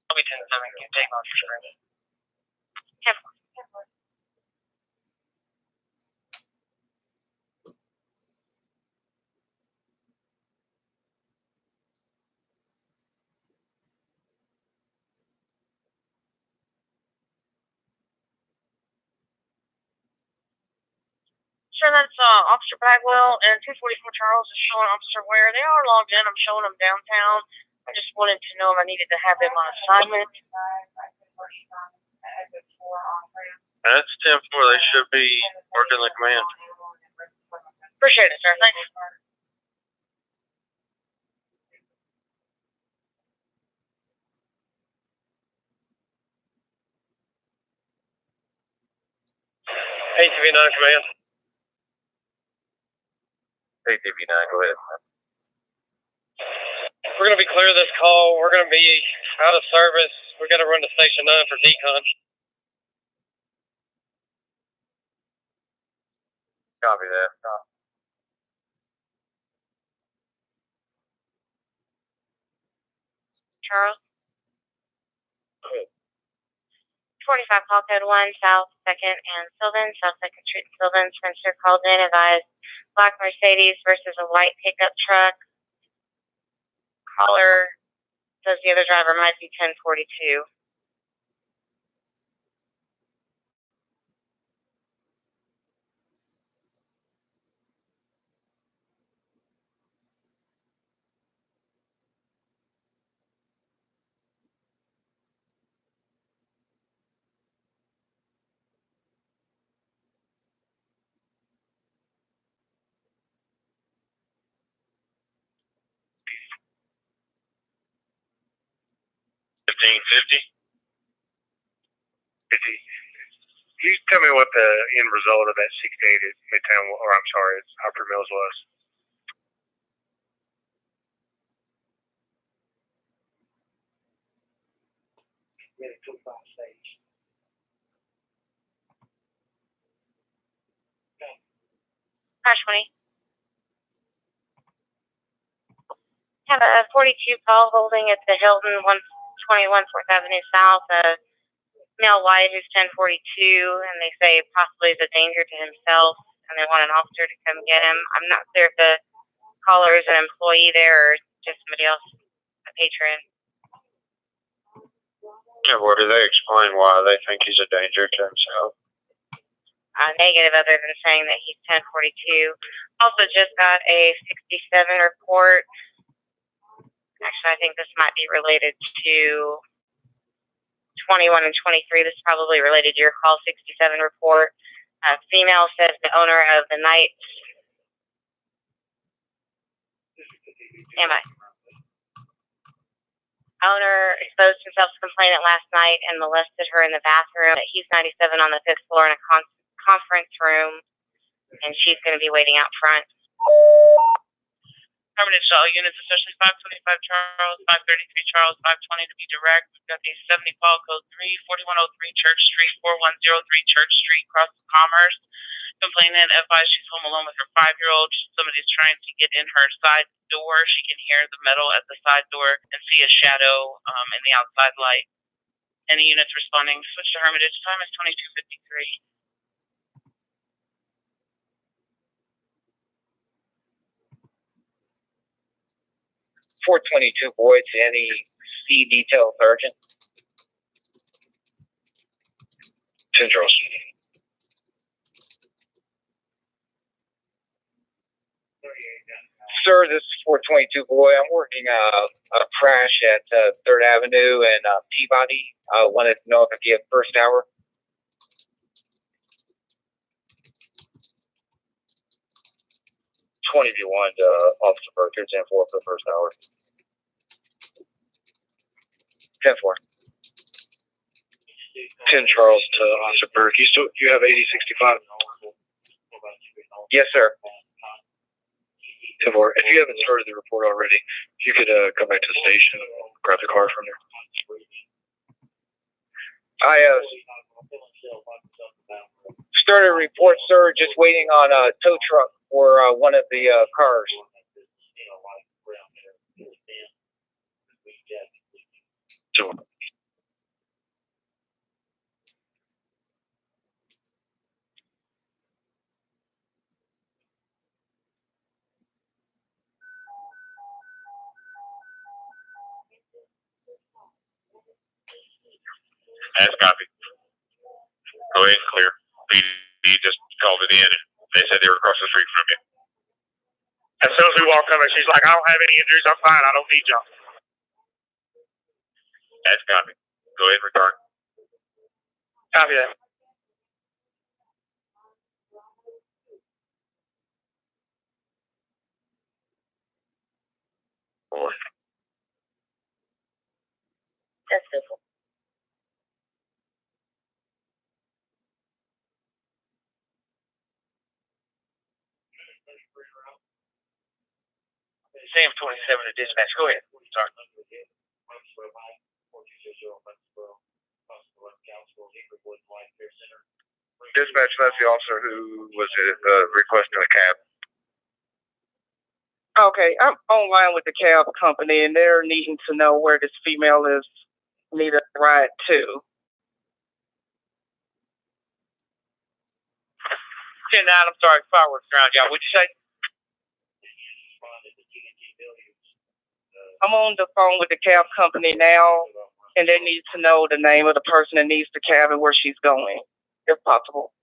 C: I'll be 10-7. Can you take off your screen?
I: 10-4. Sure, that's Officer Bagwell and 244 Charles is showing Officer Ware. They are logged in. I'm showing them downtown. I just wanted to know if I needed to have them on assignment.
F: That's 10-4. They should be working the command.
I: Appreciate it, sir. Thanks.
F: ATV 9 command.
A: ATV 9, go ahead.
F: we're going to be clear of this call. We're going to be out of service. We're going to run to Station 9 for decon.
A: Copy that.
I: Charles? 45 call code 1, South 2nd and Sylvan, South 2nd Street and Sylvan. Spencer called in, advised black Mercedes versus a white pickup truck. Caller says the other driver might be 1042.
A: Can you tell me what the end result of that 68 at Midtown, or I'm sorry, at Upper Mills was?
E: Really 25 stage.
I: Crash 20. Have a 42 call holding at the Hilton 121 4th Avenue South. A male white who's 1042, and they say possibly is a danger to himself, and they want an officer to come get him. I'm not clear if the caller is an employee there or just somebody else, a patron.
F: Yeah, well, do they explain why they think he's a danger to himself?
I: Negative, other than saying that he's 1042. Also just got a 67 report. Actually, I think this might be related to 21 and 23. This is probably related to your call 67 report. Female says the owner of the night. Owner exposed himself to complainant last night and molested her in the bathroom. He's 97 on the 5th floor in a conference room, and she's going to be waiting out front.
D: Permanent shuttle units, especially 525 Charles, 533 Charles, 520 to be direct. We've got a 70 call code 3, 4103 Church Street, 4103 Church Street, Cross Commerce. Complainant advised she's home alone with her 5-year-old. Somebody's trying to get in her side door. She can hear the metal at the side door and see a shadow in the outside light. Any units responding, switch to Hermitage. Time is 22:53.
J: 422 Boyd to any C detail sergeant.
F: 10 Charles.
J: Sir, this is 422 Boyd. I'm working a crash at 3rd Avenue and Peabody. I wanted to know if I could get first hour.
A: To Officer Burke, 10-4 for the first hour.
J: 10-4.
F: 10 Charles to Officer Burke. You have 8065.
J: Yes, sir.
F: 10-4. If you haven't started the report already, if you could come back to the station and grab the car from there.
J: I started a report, sir. Just waiting on a tow truck for one of the cars.
A: That's copy. Go ahead and clear. He just called it in, and they said they were across the street from you. As soon as we walked up, she's like, I don't have any injuries. I'm fine. I don't need y'all. That's copy. Go ahead and return.
F: Copy that.
I: That's simple.
J: Sam 27 to dispatch. Go ahead. Sorry.
A: Dispatch, that's the officer who was requesting a cab.
M: Okay, I'm online with the cab company, and they're needing to know where this female is need a ride to.
J: 10-9, I'm sorry, fireworks around y'all. What'd you say?
M: I'm on the phone with the cab company now, and they need to know the name of the person that needs the cab and where she's going, if possible.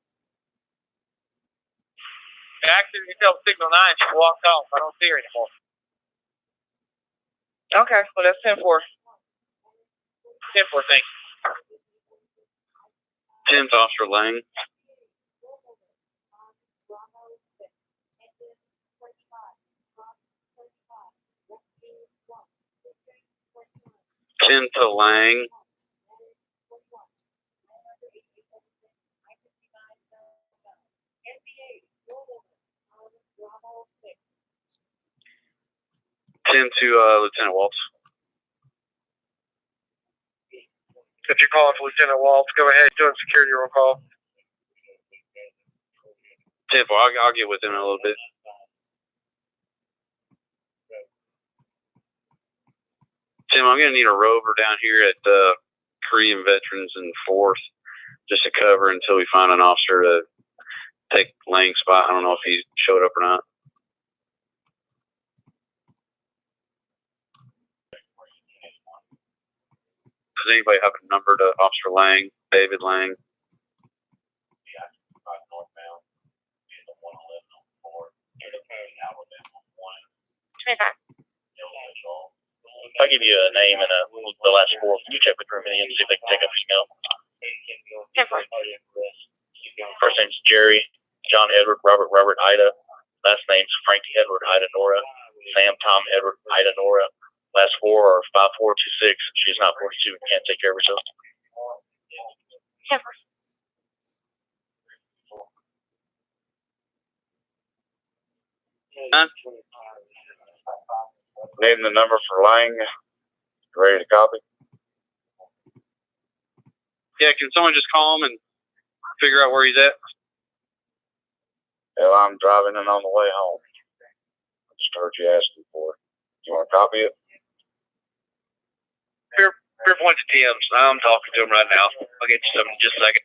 J: Actually, you tell Signal 9 she walked off. I don't see her anymore.
M: Okay, well, that's 10-4.
J: 10-4, thanks.
A: 10th Officer Lang. To Lang. Lieutenant Waltz.
F: If you're calling for Lieutenant Waltz, go ahead. Doing security roll call.
A: 10-4, I'll get with him in a little bit. Tim, I'm going to need a rover down here at Korean Veterans and 4th just to cover until we find an officer to take Lang's spot. I don't know if he showed up or not. Does anybody have a number to Officer Lang, David Lang?
C: If I give you a name and the last four, can you check with Remedy and see if they can take a female? First name's Jerry, John Edward, Robert Ida. Last name's Frankie Edward Ida Nora, Sam Tom Edward Ida Nora. Last four are 5426. She's not 42 and can't take care of herself.
A: Name the number for Lang. Ready to copy? Yeah, can someone just call him and figure out where he's at? Well, I'm driving in on the way home. I just heard you asking for it. You want to copy it?
J: Fair point to Tim's. I'm talking to him right now. I'll get you something in just a second.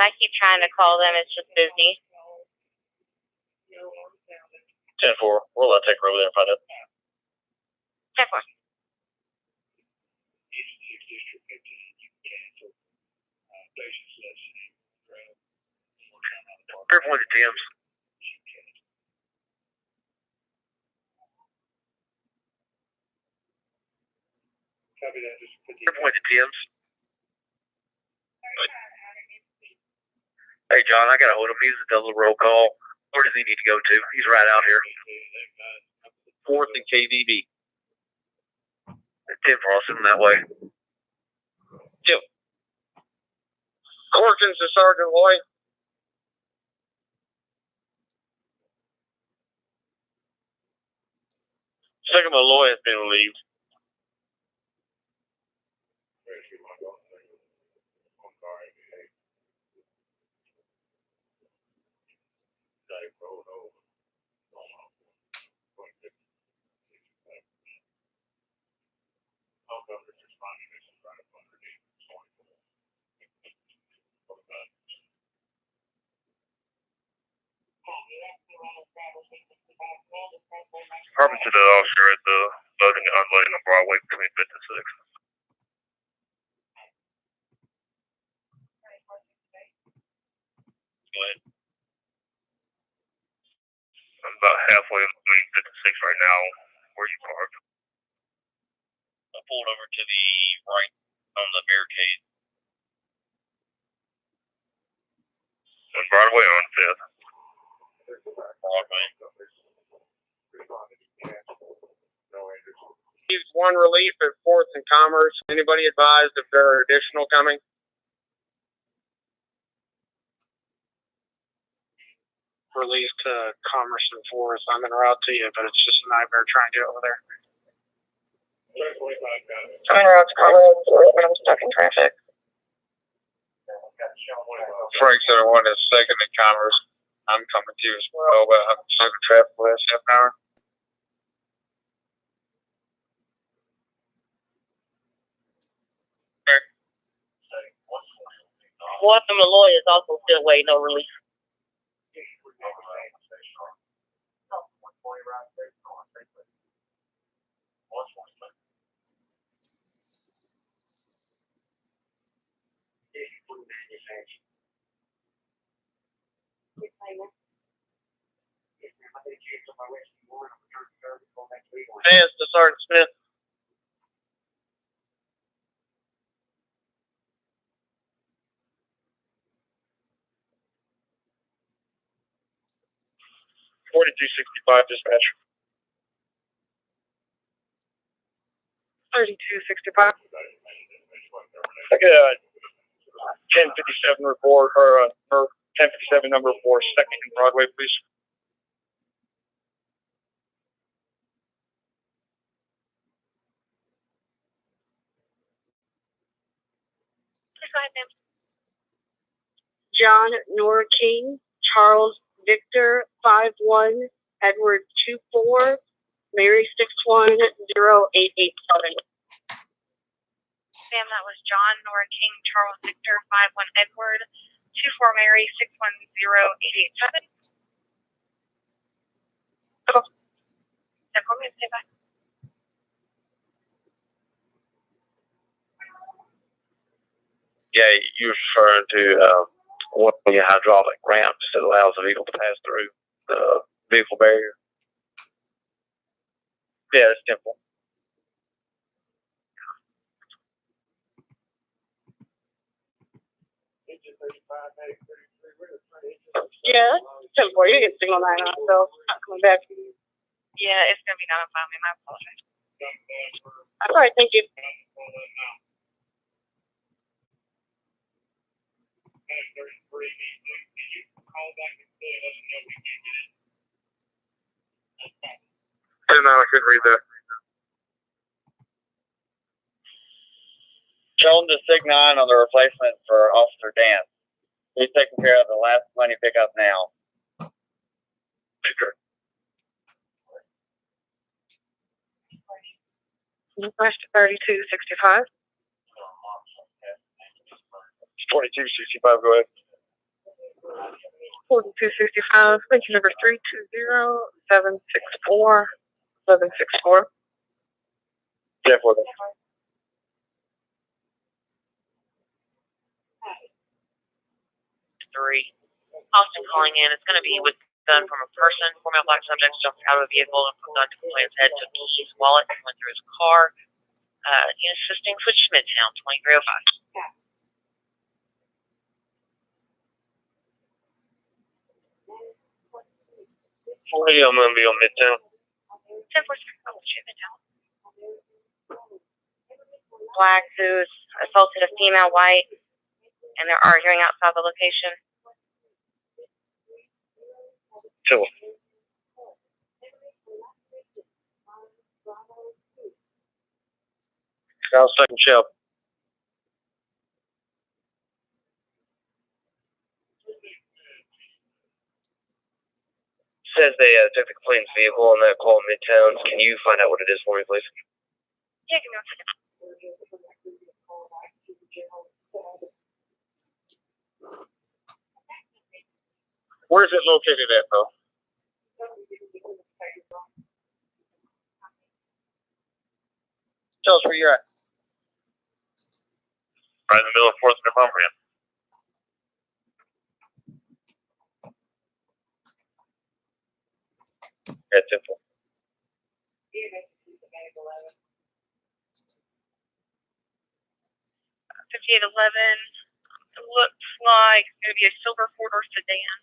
I: I keep trying to call them. It's just busy.
C: 10-4. We'll take her over there and find out.
I: 10-4.
J: Fair point to Tim's. Fair point to Tim's. Hey, John, I got a hold of him. He's a double roll call. Where does he need to go to? He's right out here.
A: 4th and KDB.
J: 10-4, I'll send him that way.
A: Yep.
F: Corkins to Sergeant Lloyd.
C: Second Malloy has been relieved.
A: Department to the officer at the loading and unloading on Broadway between 5th and 6th.
C: ahead.
A: I'm about halfway between 56 right now. Where you parked?
C: I pulled over to the right on the barricade.
A: On Broadway or on 5th?
C: Broadway.
F: Received one relief at 4th and Commerce. Anybody advised if there are additional coming? Relief to Commerce and 4th. I'm en route to you, but it's just a nightmare trying to get over there.
M: I'm en route to Commerce and 4th, but I'm stuck in traffic.
F: Frank 71 is 2nd in Commerce. I'm coming to you as well, but I'm stuck in traffic for the last half an hour.
M: One from the lawyer is also still waiting no relief.
F: Yes, to Sergeant Smith. $4265 dispatch.
M: 3265.
J: I get a 1057 report or 1057 number for 2nd and Broadway, please.
L: Please go ahead, ma'am.
B: John Nora King, Charles Victor 51, Edward 24, Mary 6108887.
D: Ma'am, that was John Nora King, Charles Victor 51 Edward 24 Mary 610887.
B: Okay.
D: Then call me and say bye.
A: Yeah, you're referring to one of the hydraulic ramps that allows the vehicle to pass through the vehicle barrier.
J: Yeah, it's simple.
B: Yeah, that's 10-4. You get signal 9 on, so not coming back.
D: Yeah, it's going to be 905, ma'am. I apologize.
B: That's all right, thank you.
F: No, I couldn't read that.
J: Tell them to sig 9 on the replacement for Officer Dan. He's taking care of the last money pickup now.
F: Sure.
M: Request 3265.
F: 2265, go ahead.
M: 4265. Mention number 320-764. 764.
F: Yeah, for them.
I: Austin calling in. It's going to be with gun from a person. 4 male black subjects jumped out of a vehicle and put gun to complainant's head, took keys, wallet, and went through his car. Assisting switch to Midtown, 2305.
F: I'm going to be on Midtown.
I: 10-4, Midtown. Black who's assaulted a female white, and they're arguing outside the location.
F: Chill. South 2nd Shell.
K: Says they took the complainant's vehicle and that call Midtown. Can you find out what it is for me, please?
D: Yeah, give me 1 second.
F: Where's it located at, though? Tell us where you're at.
A: Right in the middle of 4th and Montgomery.
L: 811. It looks like it's going to be a silver four-door sedan.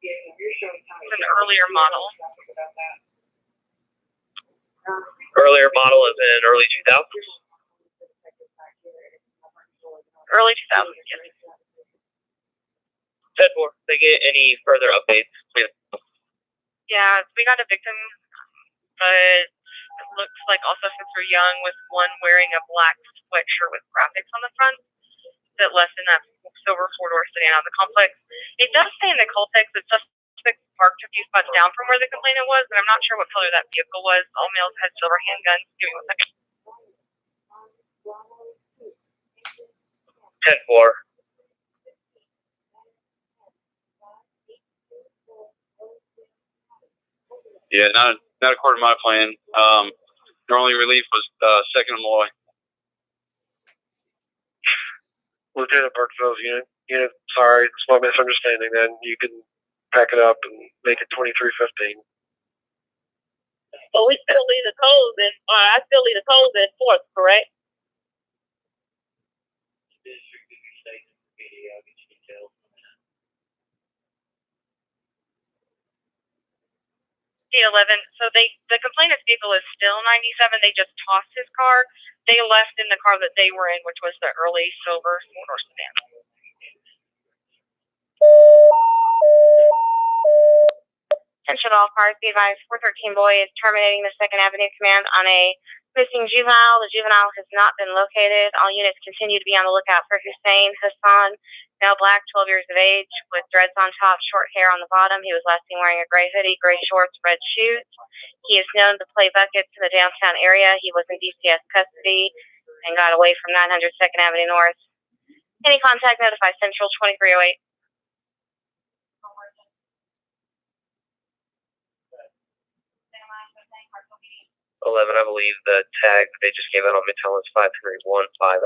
L: It's an earlier model.
K: Earlier model is in early 2000s.
L: Early 2000s, yes.
K: 10-4. They get any further updates, please.
L: Yeah, we got a victim, but it looks like all suspects were young, with one wearing a black sweatshirt with graphics on the front that left in that silver four-door sedan on the complex. It does say in the call text that suspects parked a few spots down from where the complainant was, and I'm not sure what color that vehicle was. All males had silver handguns. Give me 1 second.
K: 10-4.
N: Yeah, not according to my plan. Normally relief was second in Malloy.
F: Lieutenant Burkeville's unit, sorry, it's my misunderstanding. Then you can pack it up and make it 2315.
I: But we still leave the codes in, or I still leave the codes in force, correct?
L: D11. So the complainant's vehicle is still 97. They just tossed his car. They left in the car that they were in, which was the early silver four-door sedan. Attention all cars, be advised, 413 boy is terminating the 2nd Avenue command on a missing juvenile. The juvenile has not been located. All units continue to be on the lookout for Hussein Hassan, male black, 12 years of age, with dreads on top, short hair on the bottom. He was last seen wearing a gray hoodie, gray shorts, red shoes. He is known to play buckets in the downtown area. He was in DCS custody and got away from 900 2nd Avenue North. Any contact, notify Central 2308.
K: 11, I believe the tag that they just gave out on Midtown is 5315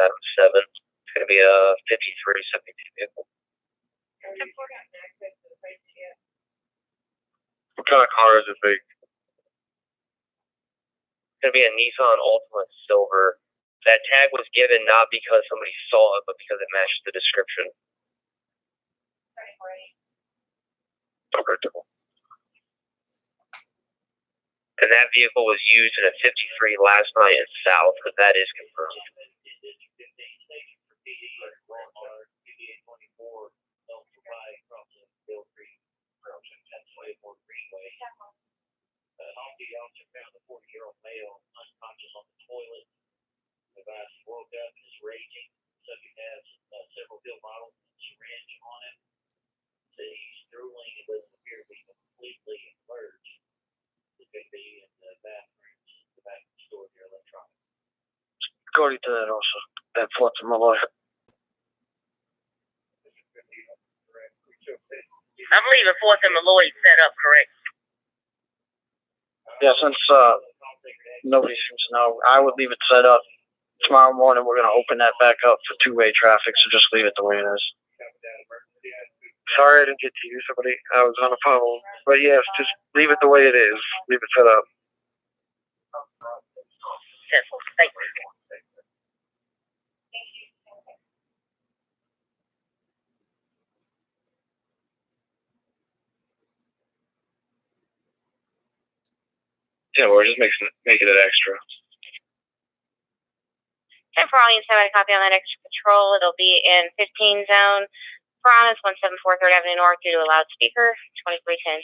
K: out of 7. It's going to be a 5372 vehicle.
F: What kind of car is it, big?
K: It's going to be a Nissan Altima Silver. That tag was given not because somebody saw it, but because it matched the description.
F: Okay.
K: And that vehicle was used in a 53 last night in South, but that is confirmed.
E: Found a 40-year-old male unconscious on the toilet. The guy woke up and is raging. Subject has several pill bottles and syringe on him. So he's drooling and doesn't appear to be completely emerged. It could be in the bathrooms, the back of the store here, electronics.
F: According to that also, that's what's in my life.
I: I'm leaving 4th and Malloy set up, correct?
F: Yeah, since nobody seems to know, I would leave it set up. Tomorrow morning, we're going to open that back up for two-way traffic, so just leave it the way it is. Sorry I didn't get to you, somebody. I was on the phone. But yes, just leave it the way it is. Leave it set up.
I: Thank you.
N: Yeah, we're just making it extra.
L: 10 for all units, have a copy on that extra patrol. It'll be in 15 zone. Piranhas, 174 3rd Avenue North due to a loudspeaker, 2310.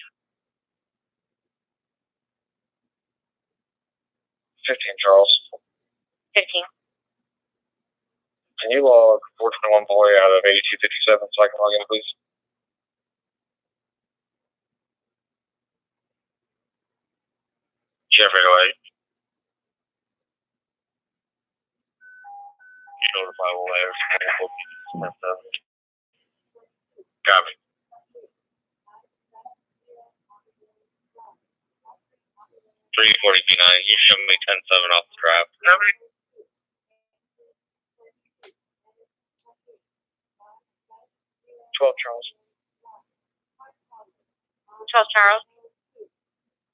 F: 15, Charles.
L: 15.
F: Can you log 421 boy out of 8257 so I can log in, please?
N: Jeffrey White. You notify all layers. Copy. 340 P9. You show me 10-7 off the drive.
F: 12, Charles.
L: 12 Charles.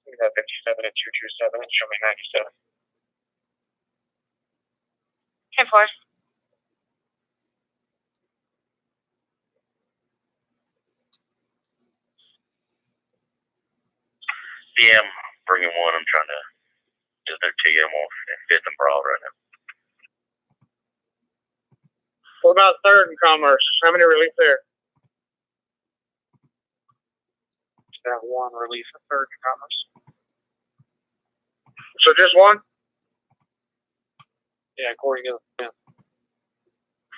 F: We got 57 and 227. Show me 97.
L: 10-4.
A: Yeah, I'm bringing one. I'm trying to get their TM off in 5th and Broad right now.
B: What about 3rd and Commerce? How many relief there?
F: Got one release of 3rd and Commerce.
B: So just one?
F: Yeah, according to the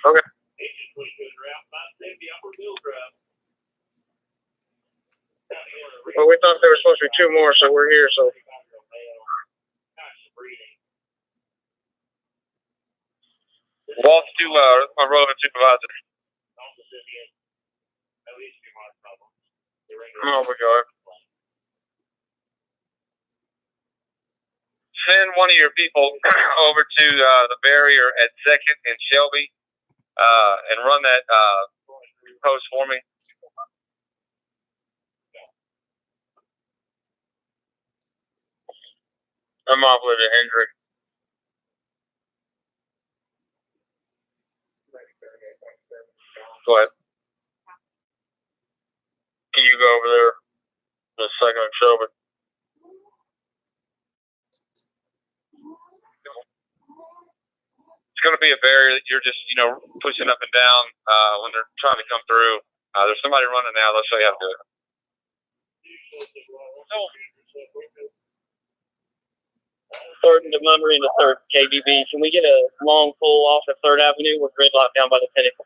B: Okay. Well, we thought there was supposed to be 2 more, so we're here. So
N: Walk to my relevant supervisor.
B: oh my God.
N: Send one of your people over to the barrier at 2nd and Shelby and run that post for me.
B: I'm off with a Hendrick.
N: Go ahead.
B: Can you go over there in a second and show me?
N: It's going to be a barrier that you're just, pushing up and down when they're trying to come through. There's somebody running now. They'll show you how to do it.
J: Third and Montgomery and the 3rd KDB. Can we get a long pull off of 3rd Avenue? We're gridlocked down by the Pinnacle.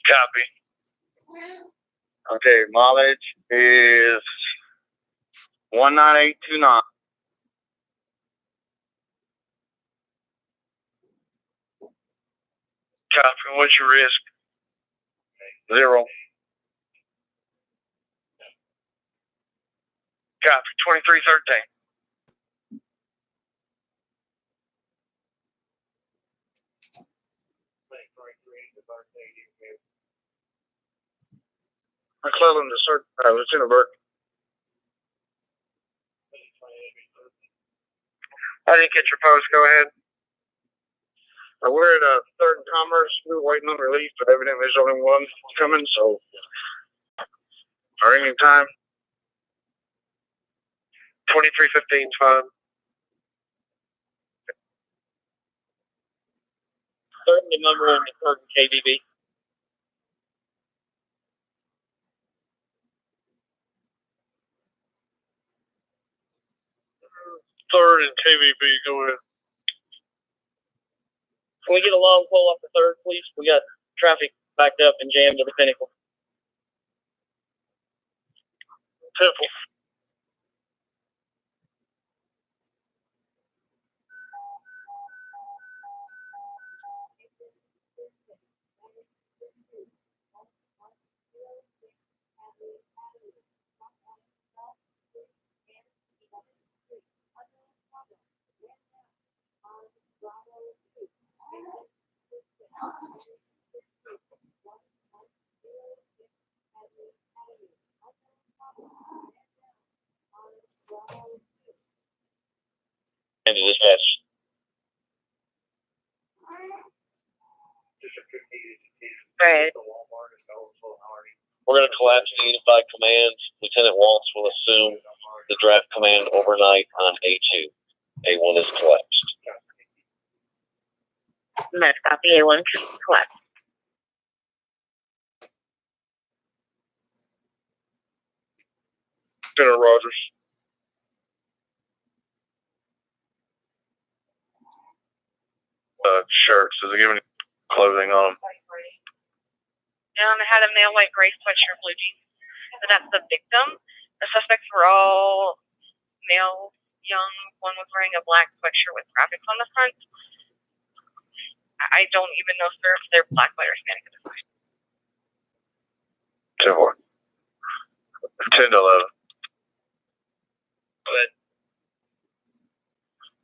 N: Copy.
A: Okay, mileage is 19829.
N: Copy. What's your risk?
A: 0.
N: Copy. 2313.
B: McClellan to Lieutenant Burke.
F: I didn't get your post. Go ahead.
B: We're at 3rd and Commerce. We were waiting on relief, but evidently there's only one coming, so our ending time.
F: 2315 is fine.
J: 3rd and Montgomery and the 3rd KDB.
B: Third and KVB, go ahead.
J: Can we get a long pull off the 3rd, please? We got traffic backed up and jammed to the Pinnacle.
B: Temple.
A: And dispatch.
I: Right.
A: We're going to collapse the unified commands. Lieutenant Waltz will assume the draft command overnight on A2. A1 is collapsed.
I: Nice copy. A1 collapsed.
B: Lieutenant Rogers.
A: Shirts. Does it give any clothing on them?
D: It had a male white gray sweatshirt, blue jeans. So that's the victim. The suspects were all male, young. One was wearing a black sweatshirt with graphics on the front. I don't even know, sir, if they're black, white, or Hispanic at this point.
A: 10-4. 10 to 11.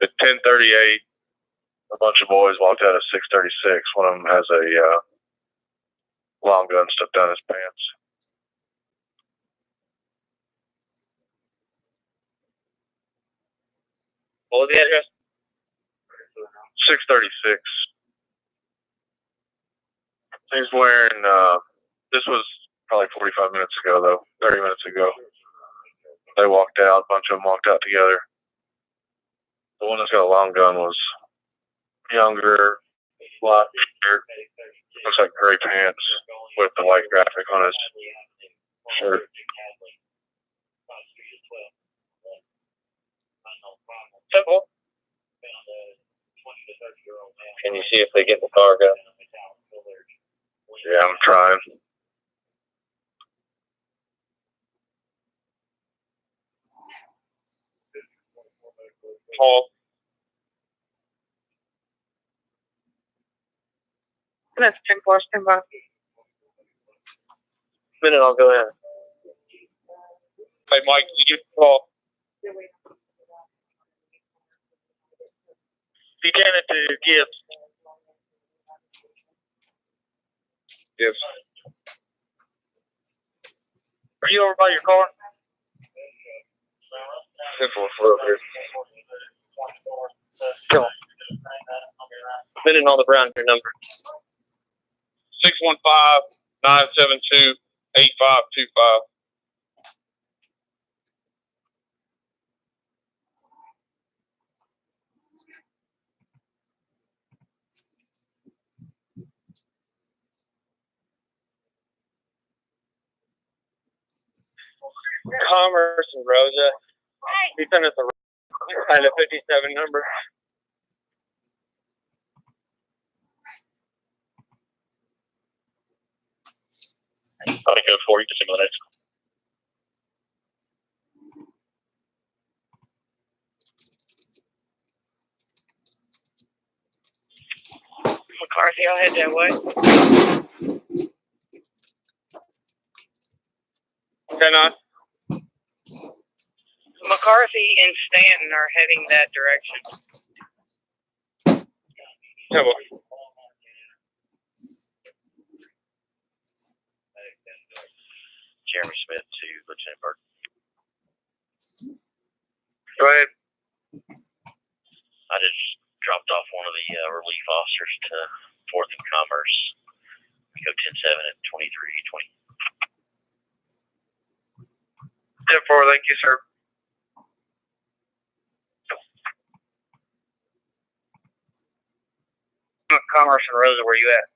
A: At 10:38, a bunch of boys walked out at 6:36. One of them has a long gun stuck down his pants.
J: What was the address?
F: 636. He's wearing, this was probably 45 minutes ago, though. 30 minutes ago. They walked out. A bunch of them walked out together. The one that's got a long gun was younger, black shirt. Looks like gray pants with the white graphic on his shirt.
J: Simple. Can you see if they get the car gun?
F: Yeah, I'm trying.
J: Paul.
L: That's 10-4, stand by.
J: Minute, I'll go in. Hey, Mike, you get the call. Lieutenant to Gibbs.
F: Gibbs.
J: Are you over by your car?
F: Simple for here.
J: Kill him. Minute on the brown your number.
F: 615-972-8525.
J: Commerce and Rosa. He sent us a 57 number. I'll go for you just a minute.
D: McCarthy, I'll head that way.
J: 10-9.
D: McCarthy and Stanton are heading that direction.
J: Temple.
C: Jeremy Smith to Lieutenant Burton.
F: Go ahead.
C: I just dropped off one of the relief officers to 4th and Commerce. Go 10-7 at 2320.
F: 10-4, thank you, sir.
J: Commerce and Rosa, where you at?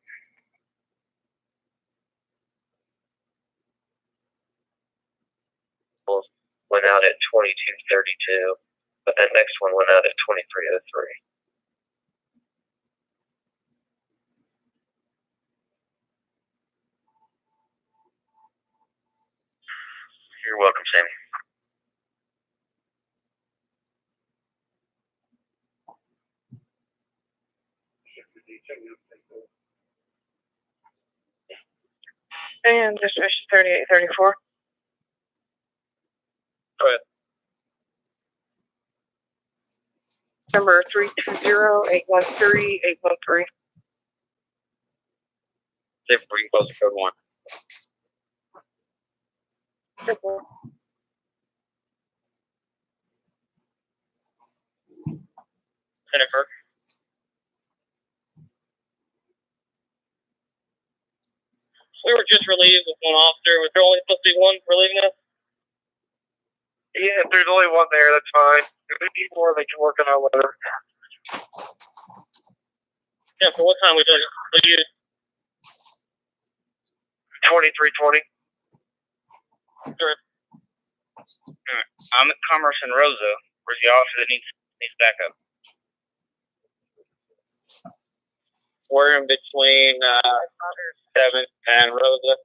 K: Went out at 22:32, but that next one went out at 23:03.
C: You're welcome, Sammy.
L: And distribution 3834.
J: Go ahead.
L: Number 320-813-813.
J: See if we can close the code 1.
L: Simple.
J: Jennifer. We were just relieved with one officer. Was there only supposed to be one relieving us?
F: Yeah, if there's only one there, that's fine. If we need more, they can work on our weather.
J: Yeah, for what time we doing?
F: 23:20.
J: Sure. Alright. I'm at Commerce and Rosa. Where's the officer that needs backup? We're in between 7th and Rosa.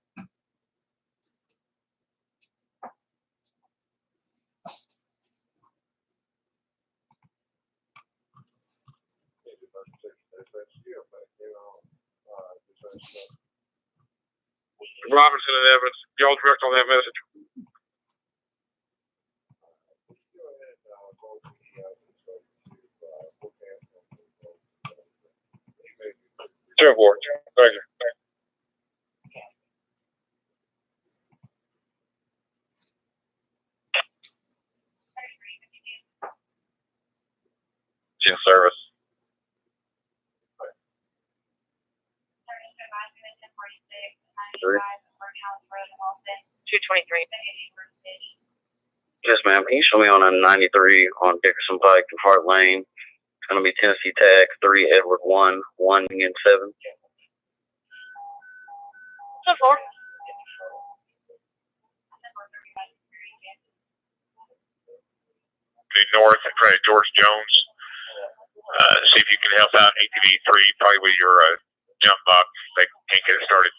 F: Robinson and Evans, y'all direct on that message.
J: Sure, Ward. Thank you.
N: in service.
I: Three.
D: 223.
I: Yes, ma'am. Can you show me on a 93 on Dickerson Pike and Hart Lane? It's going to be Tennessee Tag 3 Edward 1 1 Union 7.
D: 2-4.
F: North in front of George Jones. See if you can help out ATV 3, probably with your jump box. They can't get it started.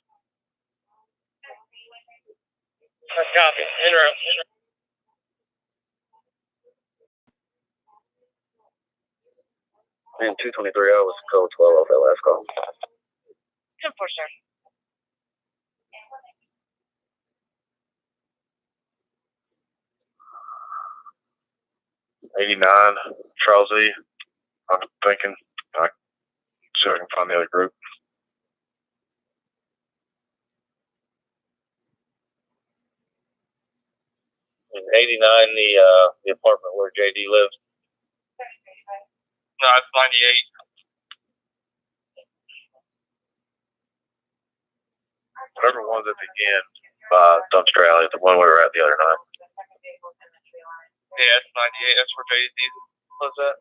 J: Copy. Interop.
I: And 223, I was code 12 off that last call.
D: 10-4, sir.
F: '89, Charles E. I'm thinking, so I can find the other group.
N: In 89, the apartment where JD lives. No, it's 98.
F: Whatever one's at the end by Dumpster Alley, the one we were at the other night.
N: Yeah, it's 98. That's where JD was at.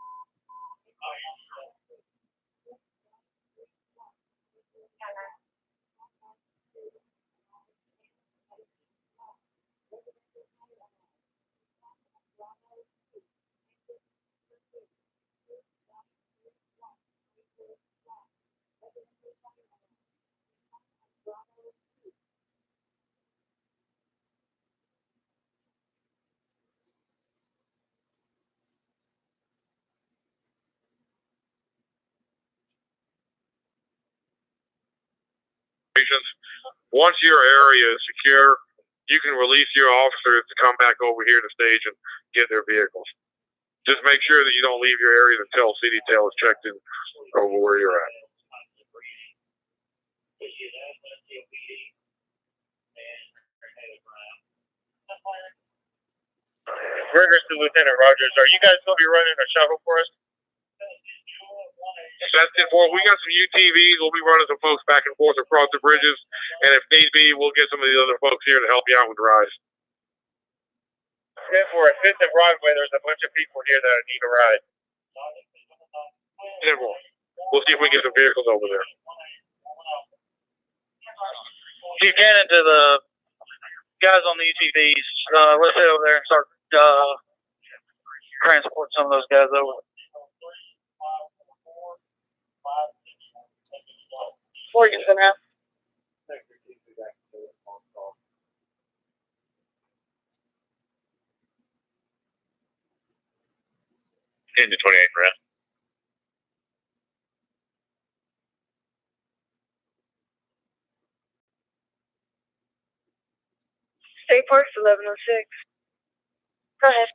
F: Once your area is secure, you can release your officers to come back over here to stage and get their vehicles. Just make sure that you don't leave your area until CDTail is checked in over where you're at.
J: Riggers to Lieutenant Rogers. Are you guys going to be running a shuttle for us?
F: That's it for. We got some UTVs. We'll be running some folks back and forth across the bridges, and if need be, we'll get some of the other folks here to help you out with rides.
J: Yeah, for a 5th and Broadway, there's a bunch of people here that need a ride.
F: Yeah, we'll see if we can get some vehicles over there.
J: Chief Cannon to the guys on the UTVs. Let's head over there and start transporting some of those guys over.
M: 4 years and a half.
F: Into 28, Brent.
L: State Park's 1106. Go ahead.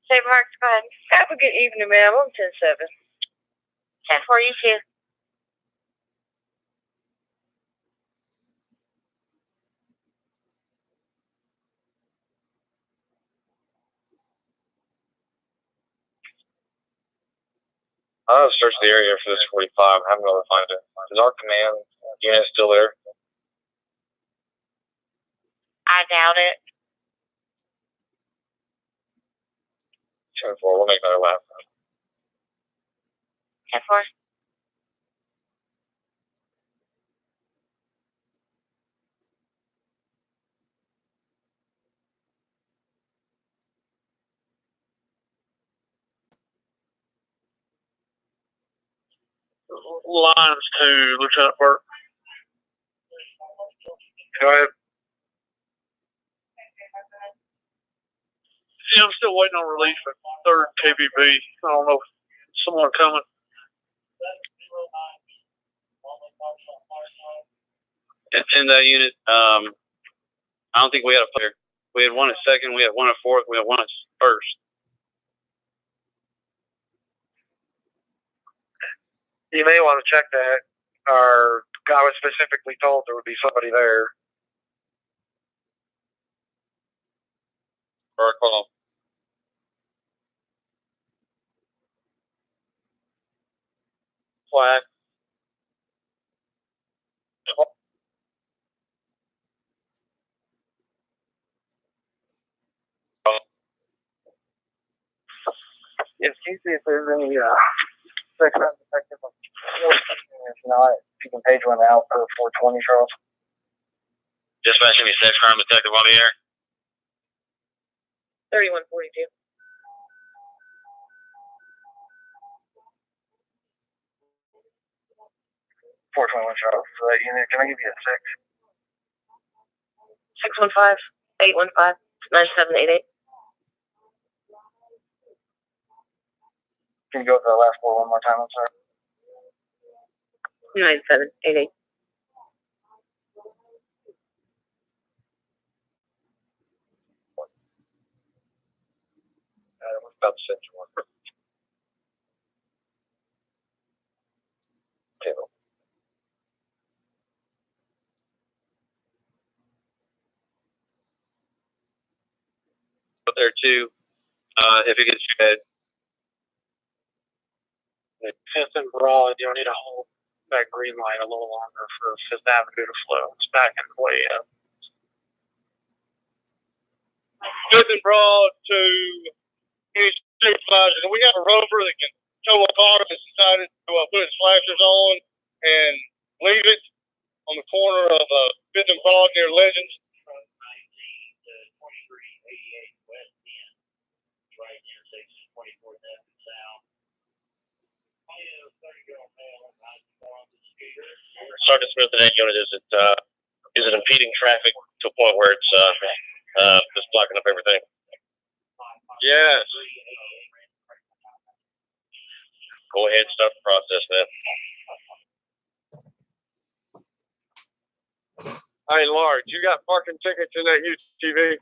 L: State Park's, go ahead.
M: Have a good evening, ma'am. I'm 10-7.
L: 10-4, you too.
N: I'll search the area for this 45. I haven't been able to find it. Is our command unit still there?
I: I doubt it.
N: 10-4. We'll make another lap.
I: 10-4.
J: Lines to Lieutenant Burke.
F: Go ahead.
J: See, I'm still waiting on release for 3rd KBB. I don't know if someone coming.
O: In that unit, I don't think we had a player. We had one at 2nd, we had one at 4th, we had one at 1st.
J: You may want to check that. Our
F: I was specifically told there would be somebody there.
N: All right, hold on.
F: Flag. Yes, can you see if there's any sex crime detective on 420? If not, you can page one out for 420, Charles.
C: Dispatch, any sex crime detective on the air?
M: 3142.
F: 421, Charles. Unit, can I give you a
I: 615-815-9788.
F: Can you go to the last floor one more time, I'm sorry?
I: 9788.
F: We're about to send you one. Table.
O: But there too, if it gets fed.
B: Fifth and Broad, you'll need to hold that green light a little longer for Fifth Avenue to flow. It's backing way up.
C: Fifth and Broad to any supervisors. We got a rover that can tow a car that's decided to put its flashers on and leave it on the corner of Fifth and Broad near Legends. Sergeant Smith, the that unit is it impeding traffic to a point where it's just blocking up everything?
N: Yes.
C: Go ahead and start the process then.
N: Hey, Lard, you got parking tickets in that UTV?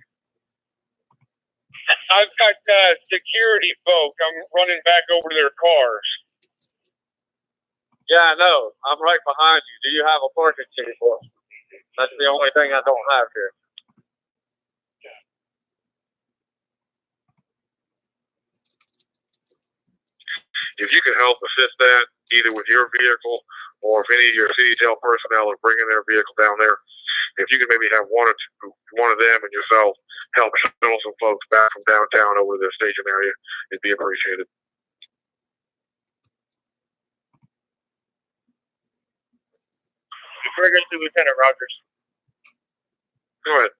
C: I've got security folk. I'm running back over their cars.
N: Yeah, I know. I'm right behind you. Do you have a parking ticket for us? That's the only thing I don't have here. If you can help assist that, either with your vehicle or if any of your CDL personnel are bringing their vehicle down there, if you could maybe have one of them and yourself help shuttle some folks back from downtown over to the station area, it'd be appreciated.
C: Brigadier to Lieutenant Rogers.
N: Go ahead.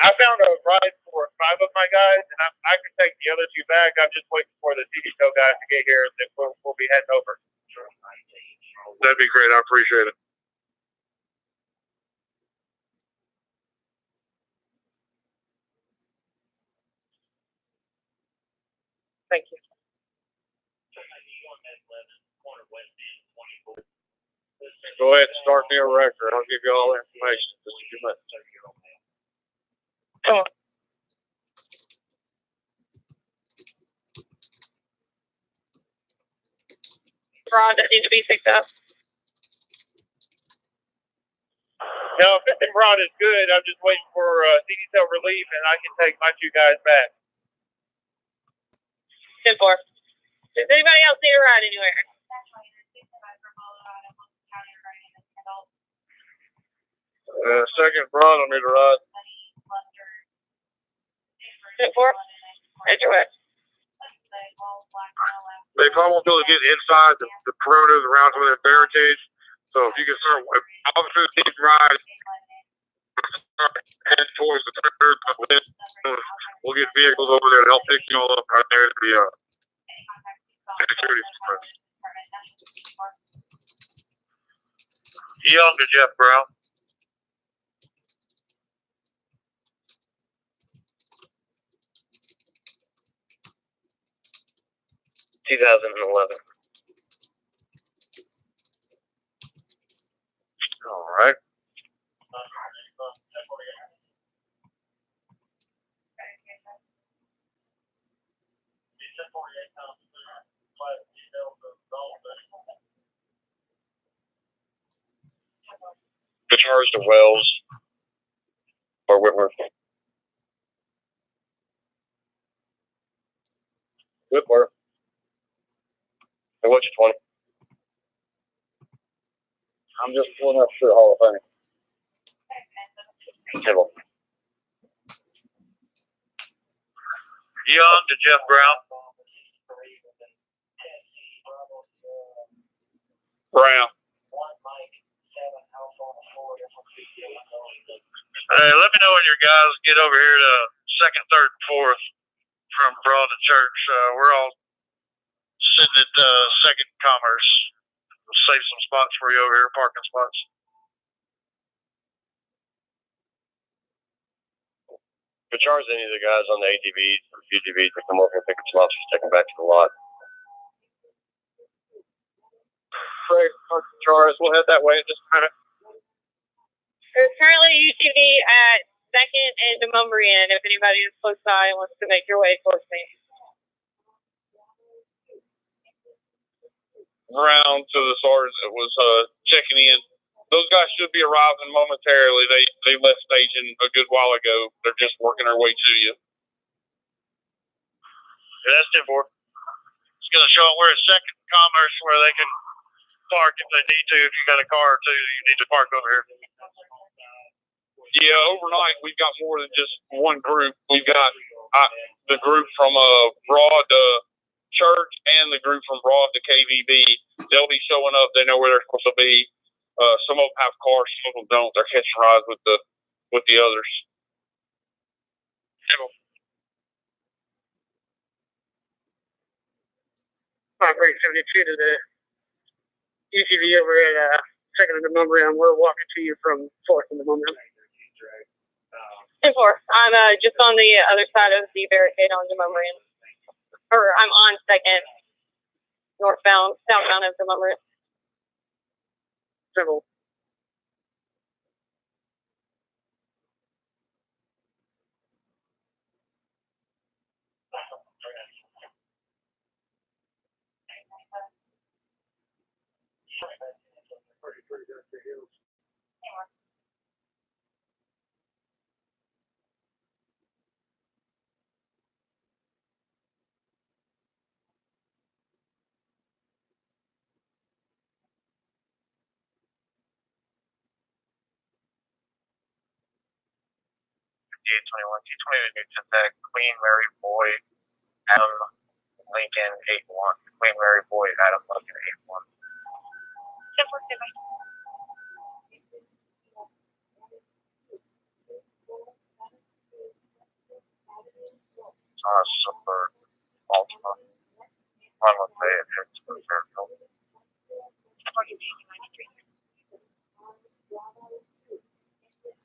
C: I found a ride for 5 of my guys, and I can take the other 2 back. I'm just waiting for the CDL guys to get here, and then we'll be heading over.
N: That'd be great. I appreciate it.
M: Thank you.
N: Go ahead and start me a record. I'll give you all the information in just a few minutes.
M: Come on. Rod, that needs to be picked up.
C: No, Fifth and Broad is good. I'm just waiting for CDL relief, and I can take my 2 guys back.
M: 10-4. Does anybody else need a ride anywhere?
N: Second Broad, I need a ride.
M: 10-4. Head your way.
N: They probably won't be able to get inside the perimeters around some of their barricades. So if you can start, if officers need to ride, head towards the perimeter, we'll get vehicles over there to help pick you all up right there at the security force. Young to Jeff Brown. All right.
F: guitars to Wells or Whitworth. Whitworth. And what's your 20? I'm just pulling up through the Hall of Fame. Table.
C: Young to Jeff Brown.
F: Brown.
C: Hey, let me know when your guys get over here to 2nd, 3rd, and 4th from Broad to Church. We're all sitting at 2nd Commerce. We'll save some spots for you over here, parking spots.
F: If you charge any of the guys on the ATVs or UTVs to come over and pick up some officers, take them back to the lot. Great, Charles, we'll head that way in just a minute.
L: There's currently UTV at 2nd and Demumbrian if anybody is close by and wants to make your way towards me.
F: Around to the sergeant that was checking in. Those guys should be arriving momentarily. They left staging a good while ago. They're just working their way to you.
C: Yeah, that's 10-4. It's going to show them where it's 2nd Commerce where they can park if they need to. If you got a car or two, you need to park over here.
F: Yeah, overnight we've got more than just one group. We've got the group from Broad to Church and the group from Broad to KVB. They'll be showing up. They know where they're supposed to be. Some of them have cars, some of them don't. They're catching rides with the others.
B: 572 to the UTV over at 2nd and Demumbrian. We're walking to you from 4th and Demumbrian.
L: 10-4. I'm just on the other side of the barricade on Demumbrian. Or I'm on 2nd, southbound of Demumbrian.
B: Civil.
A: T21 Newton Tech, Queen Mary Boyd, Adam Lincoln 81. Queen Mary Boyd, Adam Lincoln 81. Super Ultima. Run with the Pittsburgh Circle.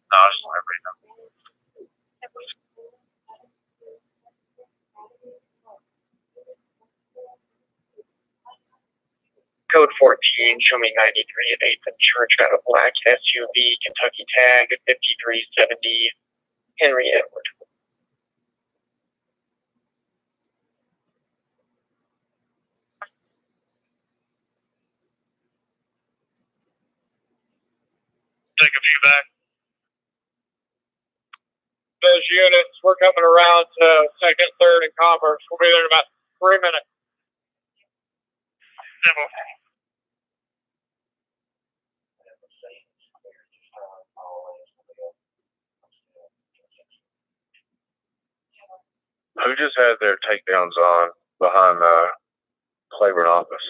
A: No, I just want everybody to know. Code 14, show me 93 at 8th and Church, got a black SUV, Kentucky tag, 5370, Henry Edward.
C: Take a few back.
F: Those units, we're coming around to 2nd, 3rd, and Commerce. We'll be there in about 3 minutes.
C: Simple.
A: Who just had their takedowns on behind the Claiborne office?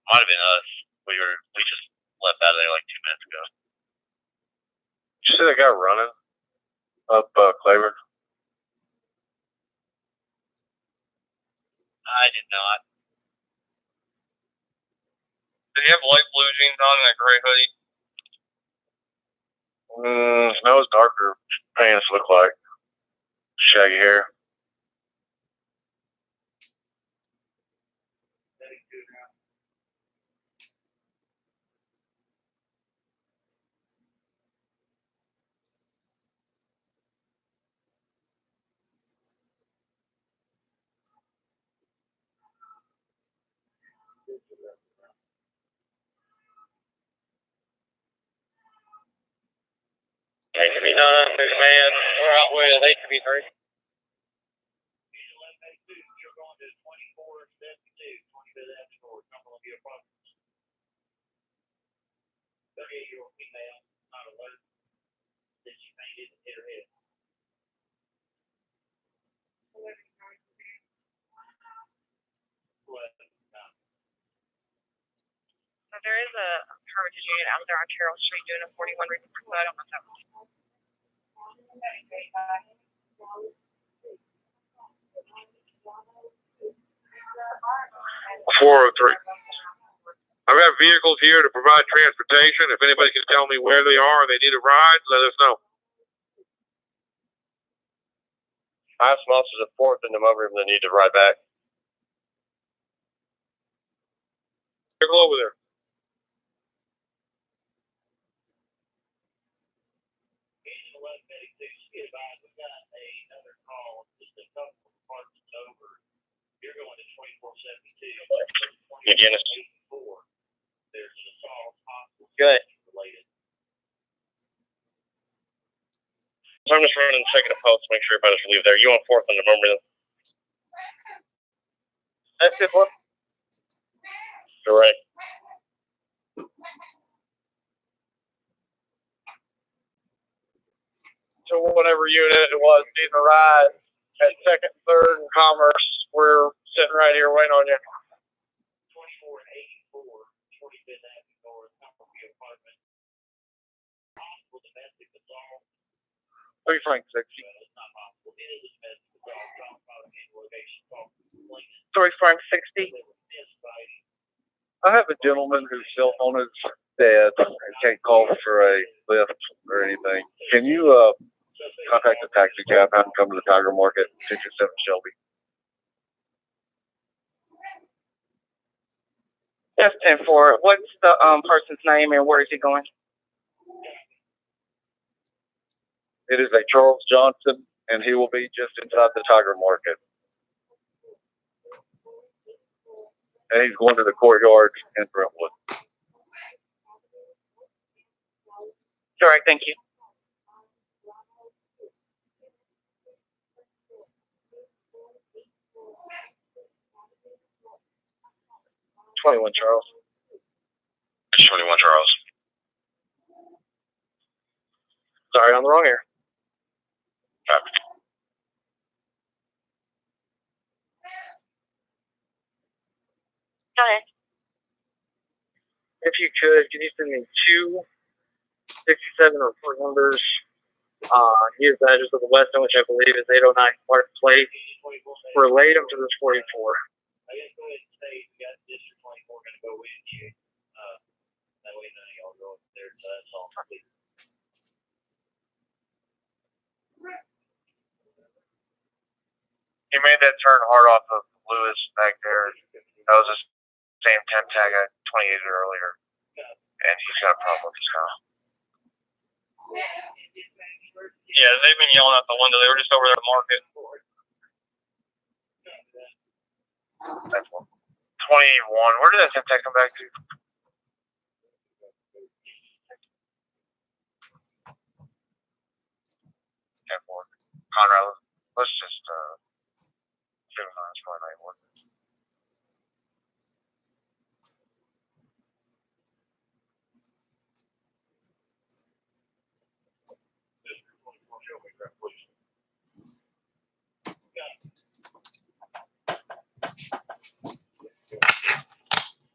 C: Might have been us. We just left out of there like 2 minutes ago.
A: Did you see that guy running up Claiborne?
C: I did not. Did he have light blue jeans on and a gray hoodie?
A: No, his darker pants look like shaggy hair.
F: man. We're out with 823.
E: You're going to 2472, 25th Avenue, Columbia Apartments. 38-year-old female, not alert. Then she fainted and hit her head.
D: So there is a permitted unit out there on Carroll Street doing a 41 report, so I don't know if that was.
N: 403. I've got vehicles here to provide transportation. If anybody can tell me where they are and they need a ride, let us know.
A: I have some officers at 4th and them over here that need to ride back.
N: Go over there.
E: Another call, just a couple of apartments over. You're going to 2472.
A: McGinnis.
E: There's an assault
A: Good.
E: related.
A: So I'm just running and checking the post to make sure everybody's relieved there. You on 4th and November then? That's it, one. Correct.
F: So whatever unit it was needing a ride at 2nd, 3rd, and Commerce, we're sitting right here waiting on you.
E: 2484, 25th Avenue North, Columbia Apartment. Possible domestic assault.
F: 3 Frank 60.
E: It's not possible. It is a domestic assault. Found by the location.
F: 3 Frank 60. I have a gentleman whose cell phone is dead and can't call for a lift or anything. Can you contact the taxi cab, have him come to the Tiger Market, 627 Shelby?
M: Yes, 10-4. What's the person's name and where is he going?
F: It is a Charles Johnson, and he will be just inside the Tiger Market. And he's going to the courtyard in Brentwood.
M: All right, thank you.
F: $21 Charles.
A: 21 Charles.
F: Sorry, on the wrong ear.
I: Go ahead.
F: If you could, can you send me 2 67 report numbers? Use the address of the West End, which I believe is 809 Clark Place. Relate them to this 44.
E: I guess go ahead and say we got District 24 going to go with you. That way none of y'all go up there, so that's all.
A: He made that turn hard off of Lewis back there. That was the same 10 tag I 28 earlier. And he's got a problem with his car.
F: Yeah, they've been yelling out the window. They were just over there at the market.
A: That's 21. Where did that 10 tag come back to? Conrad, let's just, that's probably not working.